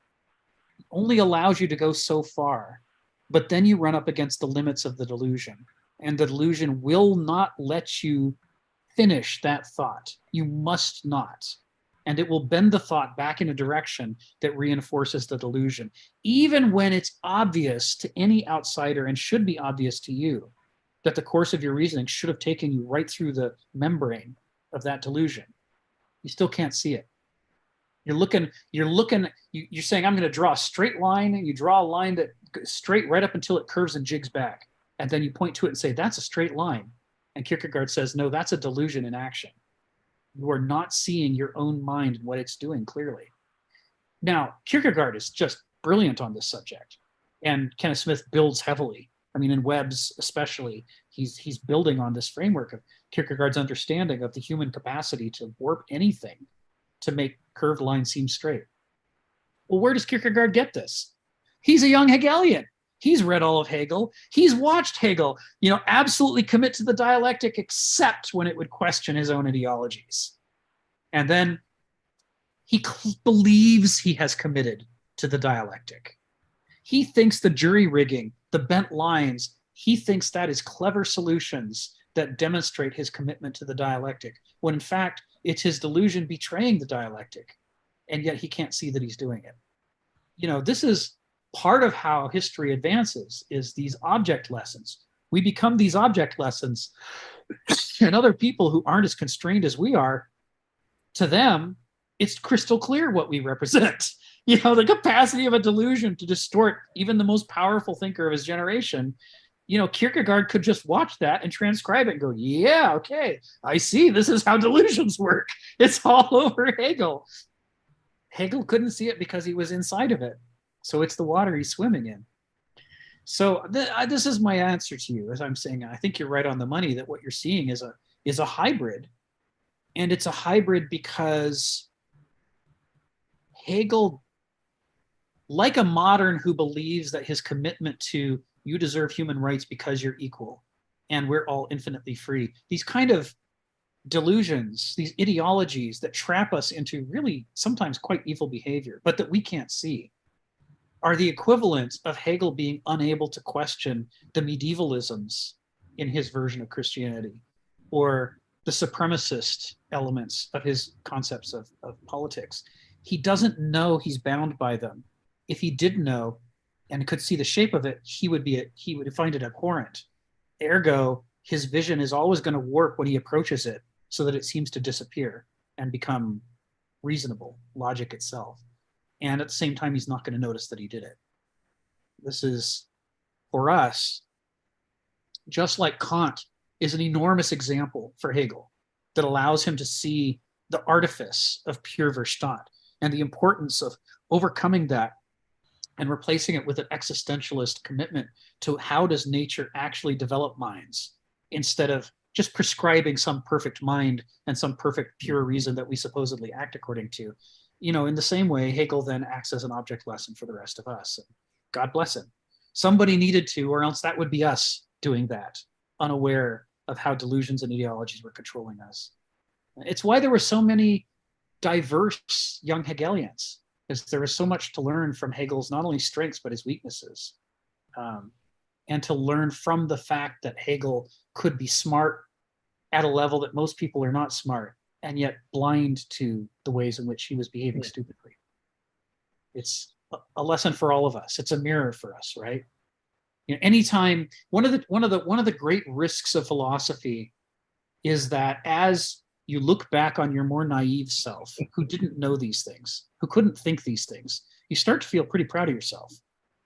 S2: only allows you to go so far, but then you run up against the limits of the delusion, and the delusion will not let you finish that thought. You must not. and it will bend the thought back in a direction that reinforces the delusion, even when it's obvious to any outsider and should be obvious to you that the course of your reasoning should have taken you right through the membrane of that delusion. You still can't see it. You're saying, I'm going to draw a straight line, and you draw a line that goes straight right up until it curves and jigs back. And then you point to it and say, that's a straight line. And Kierkegaard says, no, that's a delusion in action. You are not seeing your own mind and what it's doing clearly. Now, Kierkegaard is just brilliant on this subject. And Kenneth Smith builds heavily. I mean, in Webb's especially, he's building on this framework of Kierkegaard's understanding of the human capacity to warp anything to make curved lines seem straight. Well, where does Kierkegaard get this? He's a young Hegelian. He's read all of Hegel. He's watched Hegel, absolutely commit to the dialectic, except when it would question his own ideologies. And then he believes he has committed to the dialectic. He thinks the jury rigging, the bent lines, he thinks that is clever solutions that demonstrate his commitment to the dialectic, when in fact, it's his delusion betraying the dialectic, and yet he can't see that he's doing it. This is part of how history advances, is these object lessons. We become these object lessons, and other people who aren't as constrained as we are, to them, it's crystal clear what we represent. The capacity of a delusion to distort even the most powerful thinker of his generation. Kierkegaard could just watch that and transcribe it and go, yeah, okay, I see, this is how delusions work. It's all over Hegel. Hegel couldn't see it because he was inside of it. So it's the water he's swimming in. So this is my answer to you, as I'm saying. I think you're right on the money that what you're seeing is a hybrid. And it's a hybrid because Hegel, like a modern who believes that his commitment to you deserve human rights because you're equal and we're all infinitely free, these kind of delusions, these ideologies that trap us into really sometimes quite evil behavior, but that we can't see, are the equivalent of Hegel being unable to question the medievalisms in his version of Christianity, or the supremacist elements of his concepts of politics. He doesn't know he's bound by them. If he did know and could see the shape of it, he would find it abhorrent. Ergo, his vision is always going to warp when he approaches it, so that it seems to disappear and become reasonable, logic itself. And at the same time, he's not going to notice that he did it. This is, for us, just like Kant is an enormous example for Hegel that allows him to see the artifice of pure Verstand and the importance of overcoming that and replacing it with an existentialist commitment to how does nature actually develop minds, instead of just prescribing some perfect mind and some perfect pure reason that we supposedly act according to. In the same way, Hegel then acts as an object lesson for the rest of us. God bless him. Somebody needed to, or else that would be us doing that, unaware of how delusions and ideologies were controlling us. It's why there were so many diverse young Hegelians, because there was so much to learn from Hegel's not only strengths, but his weaknesses. And to learn from the fact that Hegel could be smart at a level that most people are not smart, and yet blind to the ways in which he was behaving stupidly. It's a lesson for all of us. It's a mirror for us, right? Anytime, one of the great risks of philosophy is that as you look back on your more naive self, who didn't know these things, who couldn't think these things, you start to feel pretty proud of yourself.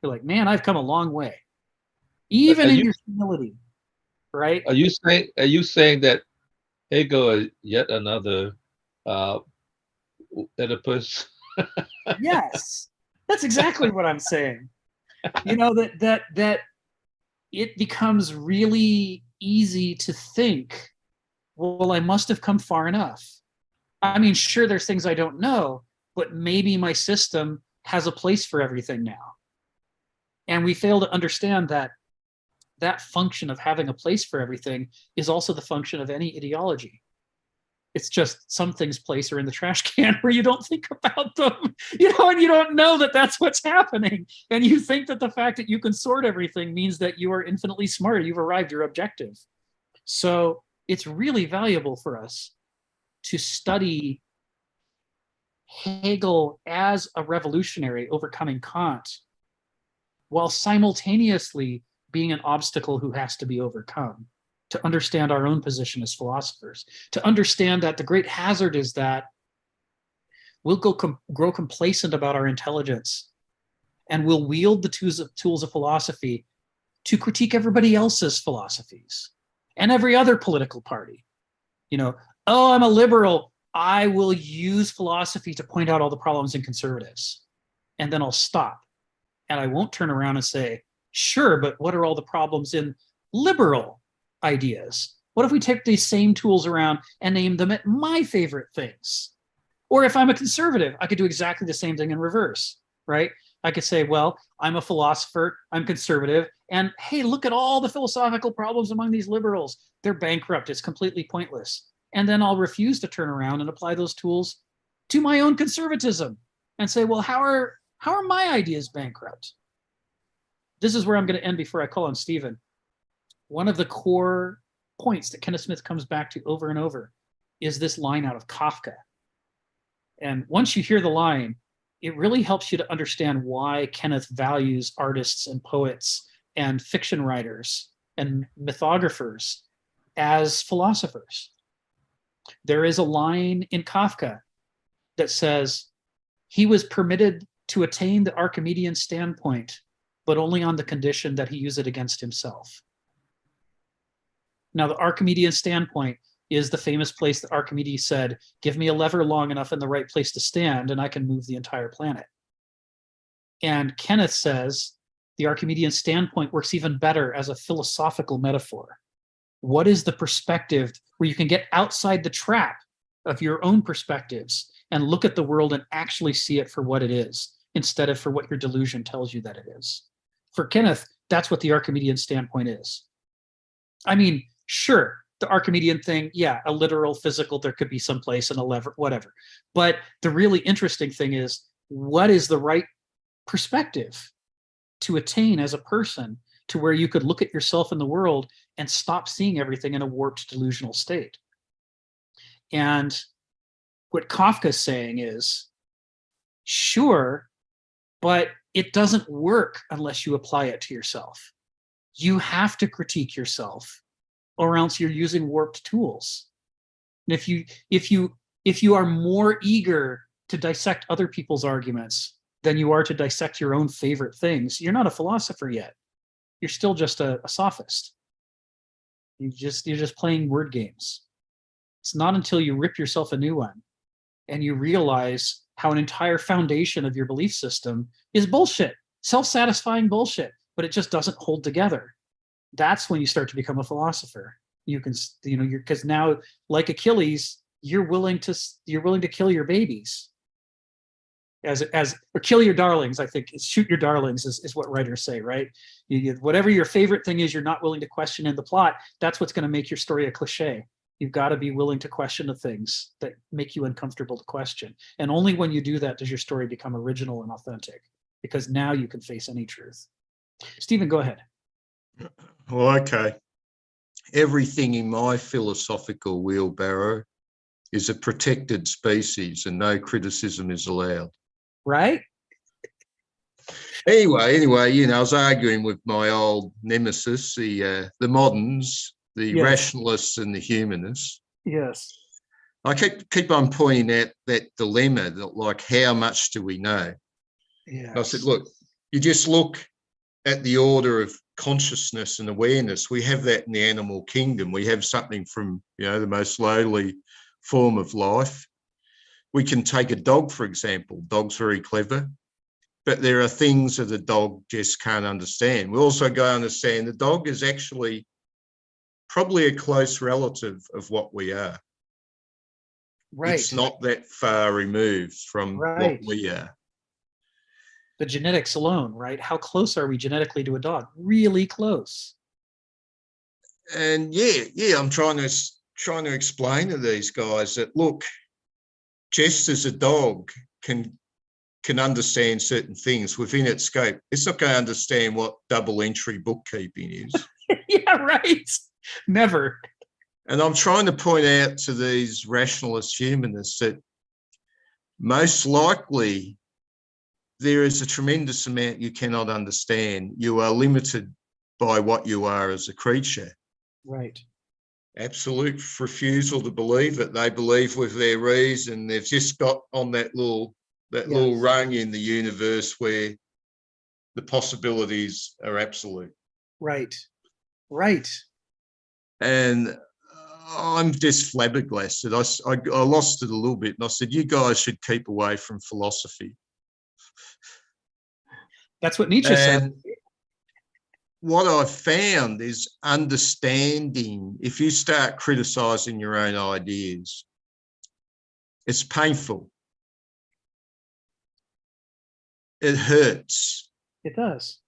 S2: You're like, man, I've come a long way. Even in your humility, right?
S5: Are you saying that Hegel is yet another Oedipus?
S2: Yes, that's exactly what I'm saying. That it becomes really easy to think, well, I must have come far enough. I mean, sure, there's things I don't know, but maybe my system has a place for everything now. And we fail to understand that that function of having a place for everything is also the function of any ideology. It's just some things place are in the trash can where you don't think about them, and you don't know that that's what's happening. And you think that the fact that you can sort everything means that you are infinitely smarter, you've arrived your objective. So it's really valuable for us to study Hegel as a revolutionary overcoming Kant, while simultaneously being an obstacle who has to be overcome, to understand our own position as philosophers, to understand that the great hazard is that we'll grow complacent about our intelligence, and we'll wield the tools of philosophy to critique everybody else's philosophies and every other political party. You know, oh, I'm a liberal, I will use philosophy to point out all the problems in conservatives. And then I'll stop. And I won't turn around and say, sure, but what are all the problems in liberal ideas? What if we take these same tools around and name them at my favorite things? Or if I'm a conservative, I could do exactly the same thing in reverse, right? I could say, well, I'm a philosopher, I'm conservative, and hey, look at all the philosophical problems among these liberals. They're bankrupt, it's completely pointless. And then I'll refuse to turn around and apply those tools to my own conservatism and say, well, how are my ideas bankrupt? This is where I'm going to end before I call on Stephen. One of the core points that Kenneth Smith comes back to over and over is this line out of Kafka. And once you hear the line, it really helps you to understand why Kenneth values artists and poets and fiction writers and mythographers as philosophers. There is a line in Kafka that says he was permitted to attain the Archimedean standpoint, but only on the condition that he use it against himself. Now, the Archimedean standpoint is the famous place that Archimedes said, give me a lever long enough in the right place to stand and I can move the entire planet. And Kenneth says the Archimedean standpoint works even better as a philosophical metaphor. What is the perspective where you can get outside the trap of your own perspectives and look at the world and actually see it for what it is, instead of for what your delusion tells you that it is? For Kenneth, that's what the Archimedean standpoint is. I mean, sure, the Archimedean thing, yeah, a literal physical, there could be some place and a lever, whatever. But the really interesting thing is, what is the right perspective to attain as a person to where you could look at yourself in the world and stop seeing everything in a warped delusional state? And what Kafka's saying is, sure, but it doesn't work unless you apply it to yourself. You have to critique yourself, or else you're using warped tools. And if you are more eager to dissect other people's arguments than you are to dissect your own favorite things, you're not a philosopher yet. You're still just a sophist. You're just playing word games. It's not until you rip yourself a new one and you realize how an entire foundation of your belief system is bullshit, self-satisfying bullshit, but it just doesn't hold together. That's when you start to become a philosopher. You can, because now, like Achilles, you're willing to kill your babies, or kill your darlings. I think shoot your darlings is what writers say, right? Whatever your favorite thing is, you're not willing to question in the plot. That's what's going to make your story a cliche. You've got to be willing to question the things that make you uncomfortable to question, and only when you do that does your story become original and authentic. Because now you can face any truth. Stephen, go ahead.
S1: Well, okay. Everything in my philosophical wheelbarrow is a protected species and no criticism is allowed.
S2: Right?
S1: Anyway, I was arguing with my old nemesis, the moderns, the
S2: Yes.
S1: rationalists and the humanists.
S2: Yes.
S1: I keep on pointing out that dilemma, that like, how much do we know?
S2: Yes.
S1: I said, look, you just look at the order of consciousness and awareness. We have that in the animal kingdom. We have something from, the most lowly form of life. We can take a dog, for example. Dog's very clever, but there are things that a dog just can't understand. We also go understand the dog is actually probably a close relative of what we are.
S2: Right.
S1: It's not that far removed from
S2: Right.
S1: what we are.
S2: The genetics alone, right? How close are we genetically to a dog? Really close.
S1: And I'm trying to explain to these guys that, look, just as a dog can understand certain things within its scope, it's not going to understand what double entry bookkeeping is.
S2: Yeah, right. Never.
S1: And I'm trying to point out to these rationalist humanists that most likely there is a tremendous amount you cannot understand. You are limited by what you are as a creature.
S2: Right.
S1: Absolute refusal to believe it. They believe with their reason. They've just got on that little rung in the universe where the possibilities are absolute.
S2: Right. Right.
S1: And I'm just flabbergasted. I lost it a little bit, and I said, "You guys should keep away from philosophy."
S2: That's what Nietzsche said.
S1: What I've found is understanding. If you start criticizing your own ideas, it's painful. It hurts.
S2: It does.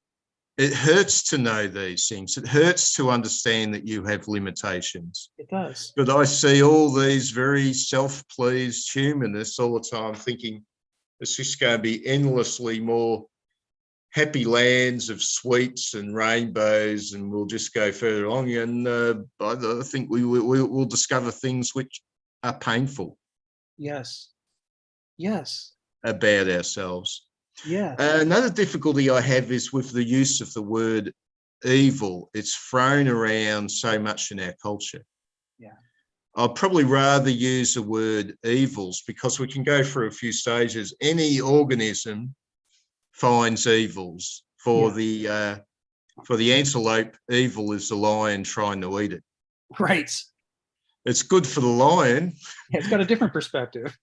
S1: It hurts to know these things. It hurts to understand that you have limitations.
S2: It does.
S1: But I see all these very self-pleased humanists all the time thinking it's just going to be endlessly more happy lands of sweets and rainbows, and we'll just go further along. And I think we'll discover things which are painful.
S2: Yes. Yes.
S1: About ourselves.
S2: Yeah.
S1: Another difficulty I have is with the use of the word evil. It's thrown around so much in our culture.
S2: Yeah.
S1: I'd probably rather use the word evils, because we can go through a few stages. Any organism finds evils. For the antelope, evil is the lion trying to eat it.
S2: Right.
S1: It's good for the lion.
S2: Yeah, it's got a different perspective.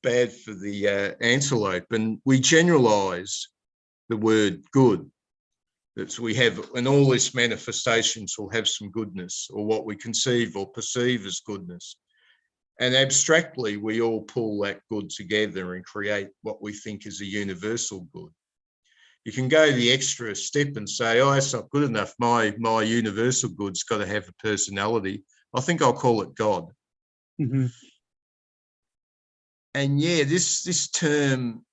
S1: Bad for the antelope. And we generalize the word good. That we have, and all these manifestations will have some goodness, or what we conceive or perceive as goodness. And abstractly, we all pull that good together and create what we think is a universal good. You can go the extra step and say, oh, that's not good enough. My universal good's got to have a personality. I think I'll call it God.
S2: Mm-hmm.
S1: And yeah, this term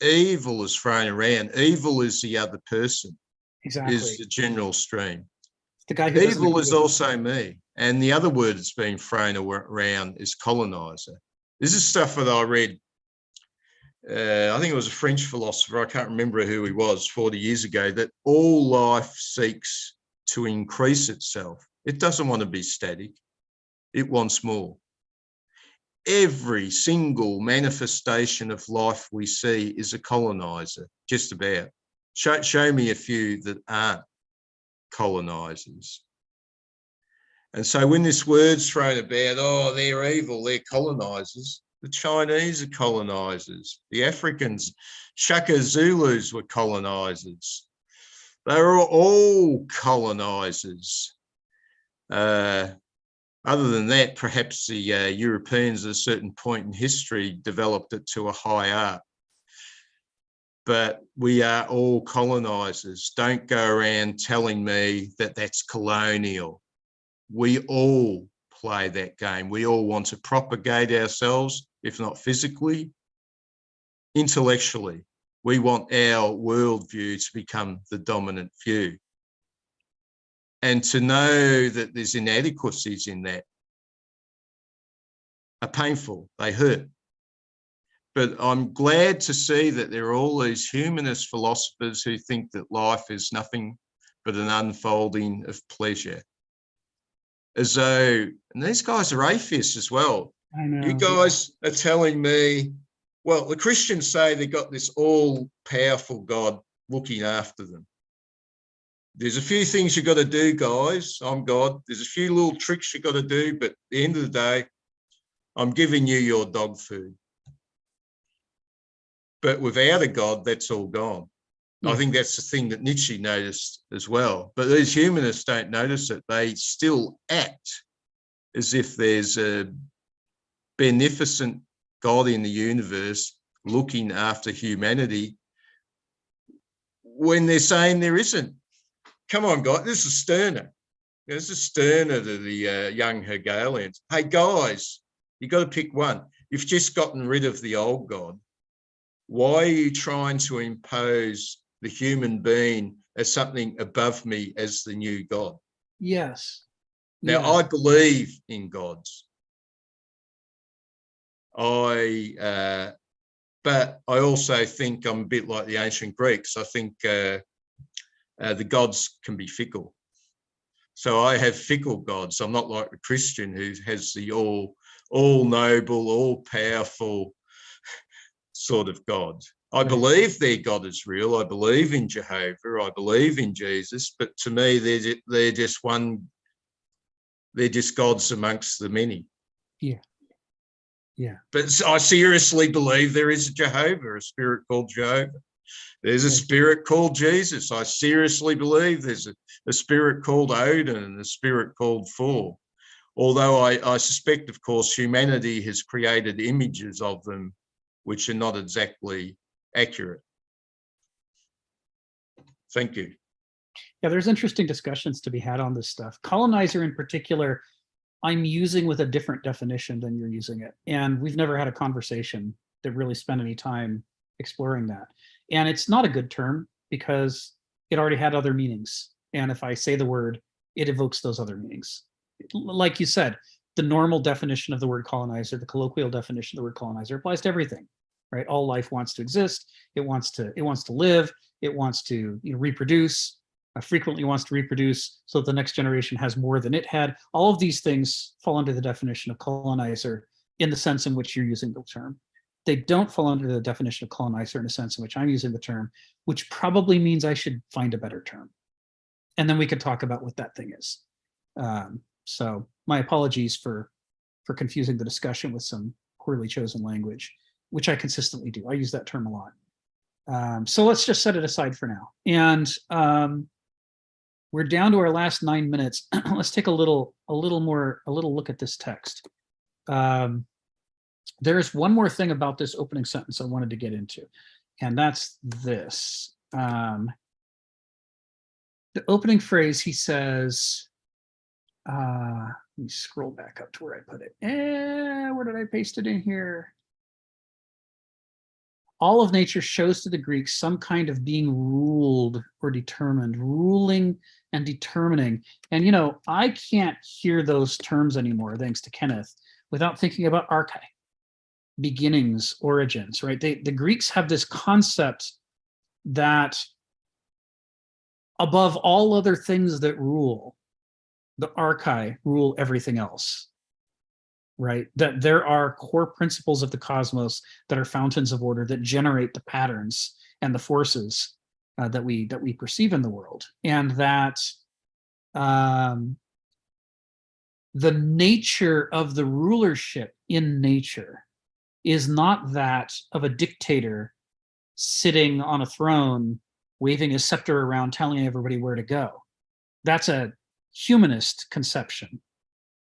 S1: evil is thrown around. Evil is the other person.
S2: Exactly.
S1: Is the general stream.
S2: It's the guy who
S1: evil is also me. And the other word that's been thrown around is colonizer. This is stuff that I read. I think it was a French philosopher, I can't remember who he was, 40 years ago, that all life seeks to increase itself. It doesn't want to be static. It wants more. Every single manifestation of life we see is a colonizer, just about. Show me a few that aren't colonizers. And so when this word's thrown about, oh, they're evil, they're colonizers, the Chinese are colonizers, the Africans, Shaka Zulus were colonizers. They were all colonizers. Other than that, perhaps the Europeans at a certain point in history developed it to a high art. But we are all colonizers. Don't go around telling me that that's colonial. We all play that game. We all want to propagate ourselves, if not physically, intellectually. We want our worldview to become the dominant view. And to know that there's inadequacies in that are painful, they hurt. But I'm glad to see that there are all these humanist philosophers who think that life is nothing but an unfolding of pleasure. As though, and these guys are atheists as well.
S2: I know.
S1: You guys are telling me, well, the Christians say they've got this all-powerful God looking after them. There's a few things you got to do, guys. I'm God. There's a few little tricks you got to do, but at the end of the day, I'm giving you your dog food. But without a God, that's all gone. Yeah. I think that's the thing that Nietzsche noticed as well. But these humanists don't notice it. They still act as if there's a beneficent God in the universe looking after humanity when they're saying there isn't. Come on, guys, this is Stirner. This is Stirner to the young Hegelians. Hey, guys, you got to pick one. You've just gotten rid of the old God. Why are you trying to impose the human being as something above me as the new God?
S2: Yes.
S1: Now,
S2: Yeah.
S1: I believe in gods. But I also think I'm a bit like the ancient Greeks. I think the gods can be fickle. So I have fickle gods. I'm not like the Christian who has the all noble, all powerful sort of God. I believe their God is real. I believe in Jehovah. I believe in Jesus. But to me, they're just one. They're just gods amongst the many.
S2: Yeah. Yeah.
S1: But I seriously believe there is a Jehovah, a spirit called Jehovah. There's a spirit called Jesus. I seriously believe there's a spirit called Odin and a spirit called Thor. Although I suspect, of course, humanity has created images of them which are not exactly accurate. Thank you.
S2: Yeah, there's interesting discussions to be had on this stuff. Colonizer in particular, I'm using with a different definition than you're using it. And we've never had a conversation that really spent any time exploring that. And it's not a good term because it already had other meanings. And if I say the word, it evokes those other meanings. Like you said, the normal definition of the word colonizer, the colloquial definition of the word colonizer applies to everything, right? All life wants to exist. It wants to live. It wants to reproduce. Frequently wants to reproduce so that the next generation has more than it had. All of these things fall under the definition of colonizer in the sense in which you're using the term. They don't fall under the definition of colonizer in the sense in which I'm using the term, which probably means I should find a better term. And then we could talk about what that thing is. So my apologies for confusing the discussion with some poorly chosen language, which I consistently do. I use that term a lot. So let's just set it aside for now. And we're down to our last 9 minutes. Let's take a little look at this text. There's one more thing about this opening sentence I wanted to get into, and that's this. The opening phrase, he says, let me scroll back up to where I put it. Where did I paste it in here? All of nature shows to the Greeks some kind of being ruled or determined, ruling and determining. And, I can't hear those terms anymore, thanks to Kenneth, without thinking about archai, beginnings, origins, right? The Greeks have this concept that above all other things that rule, the archai rule everything else. Right, that there are core principles of the cosmos that are fountains of order that generate the patterns and the forces that we perceive in the world, and that the nature of the rulership in nature is not that of a dictator sitting on a throne, waving his scepter around, telling everybody where to go. That's a humanist conception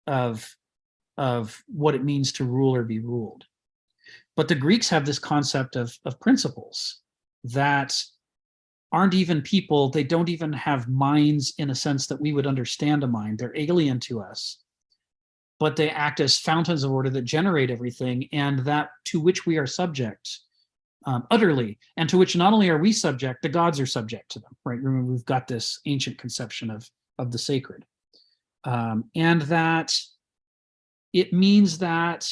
S2: of what it means to rule or be ruled. But the Greeks have this concept of principles that aren't even people. They don't even have minds in a sense that we would understand a mind. They're alien to us, but they act as fountains of order that generate everything, and that to which we are subject utterly, and to which not only are we subject, the gods are subject to them, right? Remember, we've got this ancient conception of the sacred. And that it means that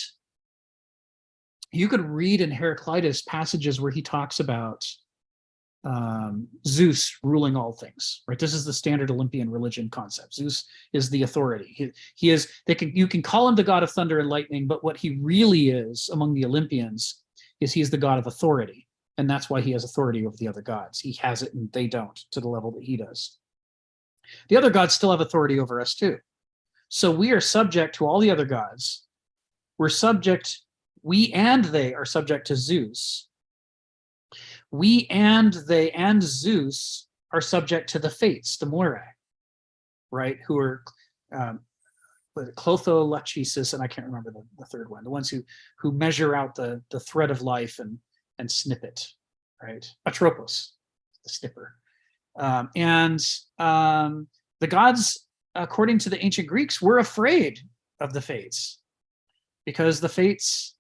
S2: you could read in Heraclitus passages where he talks about Zeus ruling all things, right? This is the standard Olympian religion concept. Zeus is the authority. He is. You can call him the god of thunder and lightning, but what he really is among the Olympians is he's the god of authority, and that's why he has authority over the other gods. He has it, and they don't, to the level that he does. The other gods still have authority over us too. So we are subject to all the other gods. We and they are subject to Zeus. We and they and Zeus are subject to the Fates, the Moirai, right? Who are Clotholachesis, and I can't remember the third one, the ones who measure out the thread of life and snip it, right? Atropos, the snipper. The gods, according to the ancient Greeks, were afraid of the Fates because the Fates,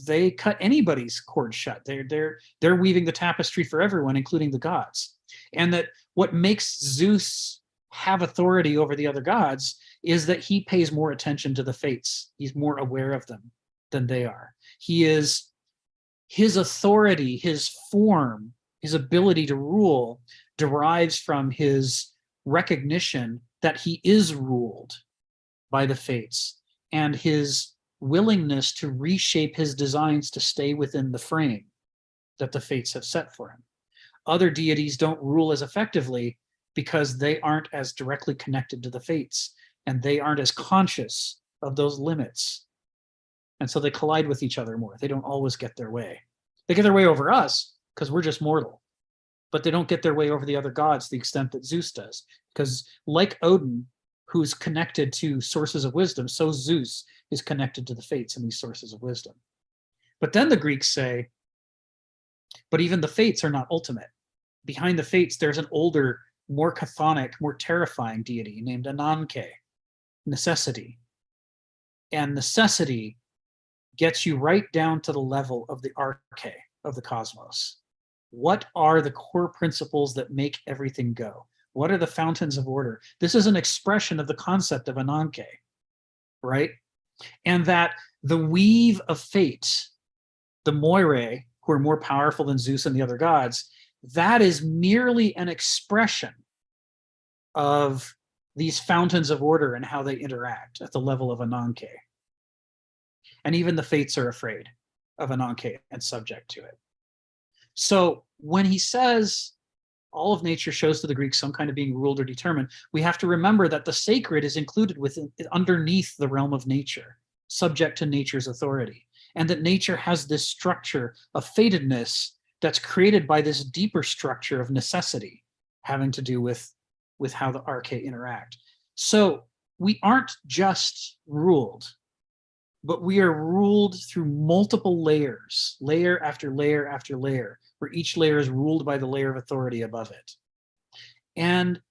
S2: they cut anybody's cord shut. They're weaving the tapestry for everyone, including the gods. And that what makes Zeus have authority over the other gods is that he pays more attention to the Fates. He's more aware of them. than they are. His authority, his form, his ability to rule derives from his recognition that he is ruled by the fates, and his willingness to reshape his designs to stay within the frame that the fates have set for him. Other deities don't rule as effectively because they aren't as directly connected to the fates, and they aren't as conscious of those limits. And so they collide with each other more. They don't always get their way. They get their way over us because we're just mortal, but they don't get their way over the other gods to the extent that Zeus does. Because like Odin, who's connected to sources of wisdom, so Zeus is connected to the fates and these sources of wisdom. But then the Greeks say, but even the fates are not ultimate. Behind the fates, there's an older, more chthonic, more terrifying deity named Ananke, necessity. And necessity gets you right down to the level of the arche of the cosmos. What are the core principles that make everything go? What are the fountains of order? This is an expression of the concept of Ananke, right? And that the weave of fate, the Moirae, who are more powerful than Zeus and the other gods, that is merely an expression of these fountains of order and how they interact at the level of Ananke. And even the fates are afraid of Ananke and subject to it. So when he says all of nature shows to the Greeks some kind of being ruled or determined, we have to remember that the sacred is included within, underneath the realm of nature, subject to nature's authority, and that nature has this structure of fatedness that's created by this deeper structure of necessity having to do with how the arche interact. So we aren't just ruled, but we are ruled through multiple layers, layer after layer after layer, where each layer is ruled by the layer of authority above it. And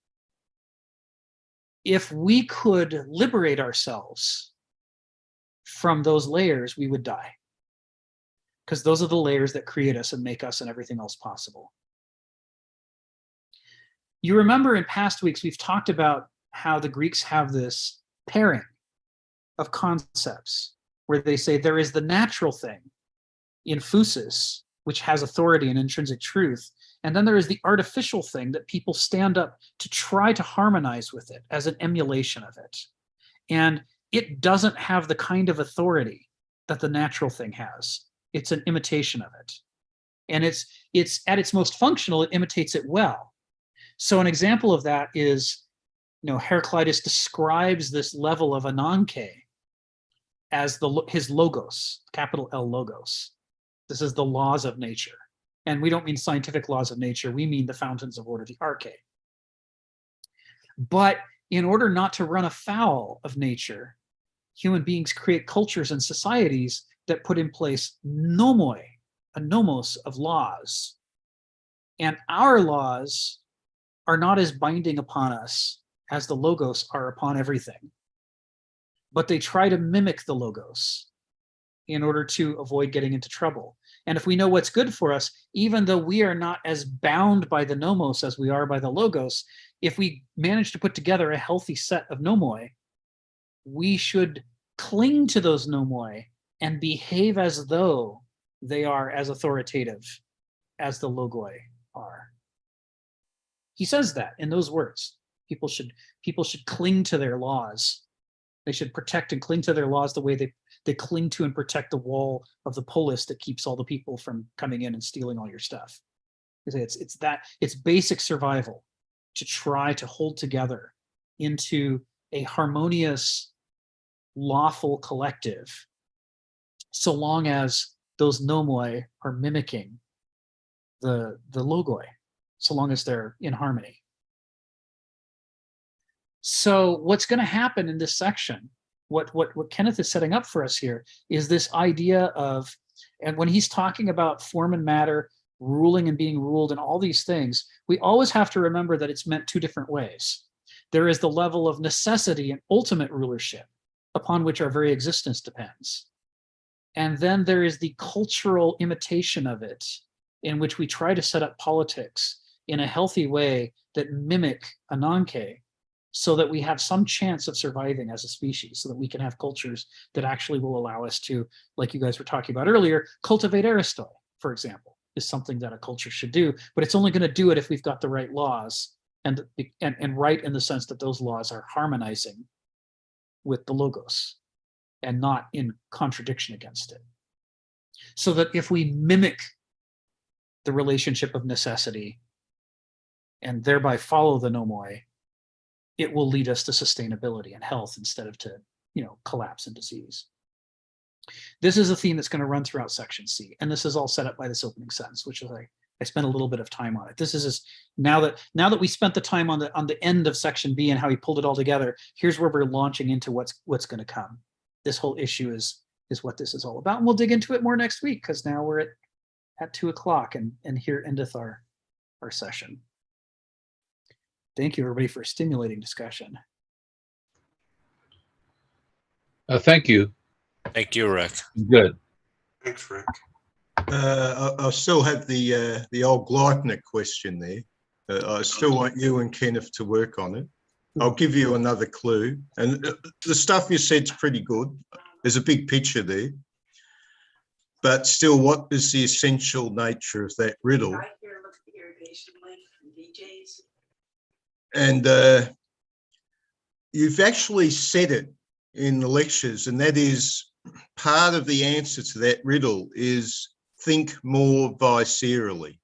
S2: if we could liberate ourselves from those layers, we would die. Because those are the layers that create us and make us and everything else possible. You remember in past weeks, we've talked about how the Greeks have this pairing of concepts where they say there is the natural thing in physis, which has authority and intrinsic truth, and then there is the artificial thing that people stand up to try to harmonize with it as an emulation of it. And it doesn't have the kind of authority that the natural thing has. It's an imitation of it. And it's at its most functional, it imitates it well. So an example of that is, Heraclitus describes this level of Ananke as his logos, capital L logos. This is the laws of nature. And we don't mean scientific laws of nature, we mean the fountains of order, the arche. But in order not to run afoul of nature, human beings create cultures and societies that put in place nomoi, a nomos of laws. And our laws are not as binding upon us as the logos are upon everything. But they try to mimic the logos in order to avoid getting into trouble. And if we know what's good for us, even though we are not as bound by the nomos as we are by the logos, if we manage to put together a healthy set of nomoi, we should cling to those nomoi and behave as though they are as authoritative as the logoi are. He says that in those words. People should cling to their laws. They should protect and cling to their laws the way they cling to and protect the wall of the polis that keeps all the people from coming in and stealing all your stuff. It's basic survival to try to hold together into a harmonious, lawful collective, so long as those nomoi are mimicking the logoi, so long as they're in harmony. So what's going to happen in this section, what Kenneth is setting up for us here, is this idea of, and when he's talking about form and matter, ruling and being ruled and all these things, we always have to remember that it's meant two different ways. There is the level of necessity and ultimate rulership, upon which our very existence depends. And then there is the cultural imitation of it, in which we try to set up politics in a healthy way that mimic Ananke, so that we have some chance of surviving as a species, so that we can have cultures that actually will allow us to, like you guys were talking about earlier, cultivate Aristotle, for example, is something that a culture should do, but it's only going to do it if we've got the right laws and right in the sense that those laws are harmonizing with the logos and not in contradiction against it. So that if we mimic the relationship of necessity and thereby follow the nomoi, it will lead us to sustainability and health instead of to, collapse and disease. This is a theme that's going to run throughout section C, and this is all set up by this opening sentence, which is I spent a little bit of time on it. This is now that we spent the time on the end of section B and how he pulled it all together. Here's where we're launching into what's going to come. This whole issue is what this is all about, and we'll dig into it more next week because now we're at 2:00 and here endeth our session. Thank you, everybody, for a stimulating discussion.
S5: Thank you.
S6: Thank you, Rick.
S5: Good.
S3: Thanks, Rick.
S1: I still have the old Gleitner question there. I still want you and Kenneth to work on it. I'll give you another clue. And the stuff you said's pretty good. There's a big picture there. But still, what is the essential nature of that riddle?
S8: Right here, look at the irrigation link from DJs.
S1: And you've actually said it in the lectures, and that is part of the answer to that riddle is think more viscerally.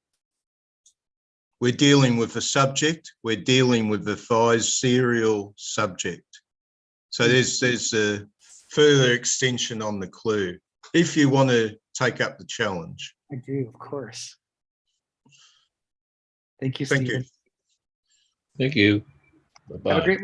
S1: We're dealing with a subject, we're dealing with a visceral subject. So there's a further extension on the clue, if you want to take up the challenge.
S2: I do, of course. Thank you,
S1: Thank
S2: Stephen.
S1: you.
S5: Thank you. Bye-bye.
S2: Have a great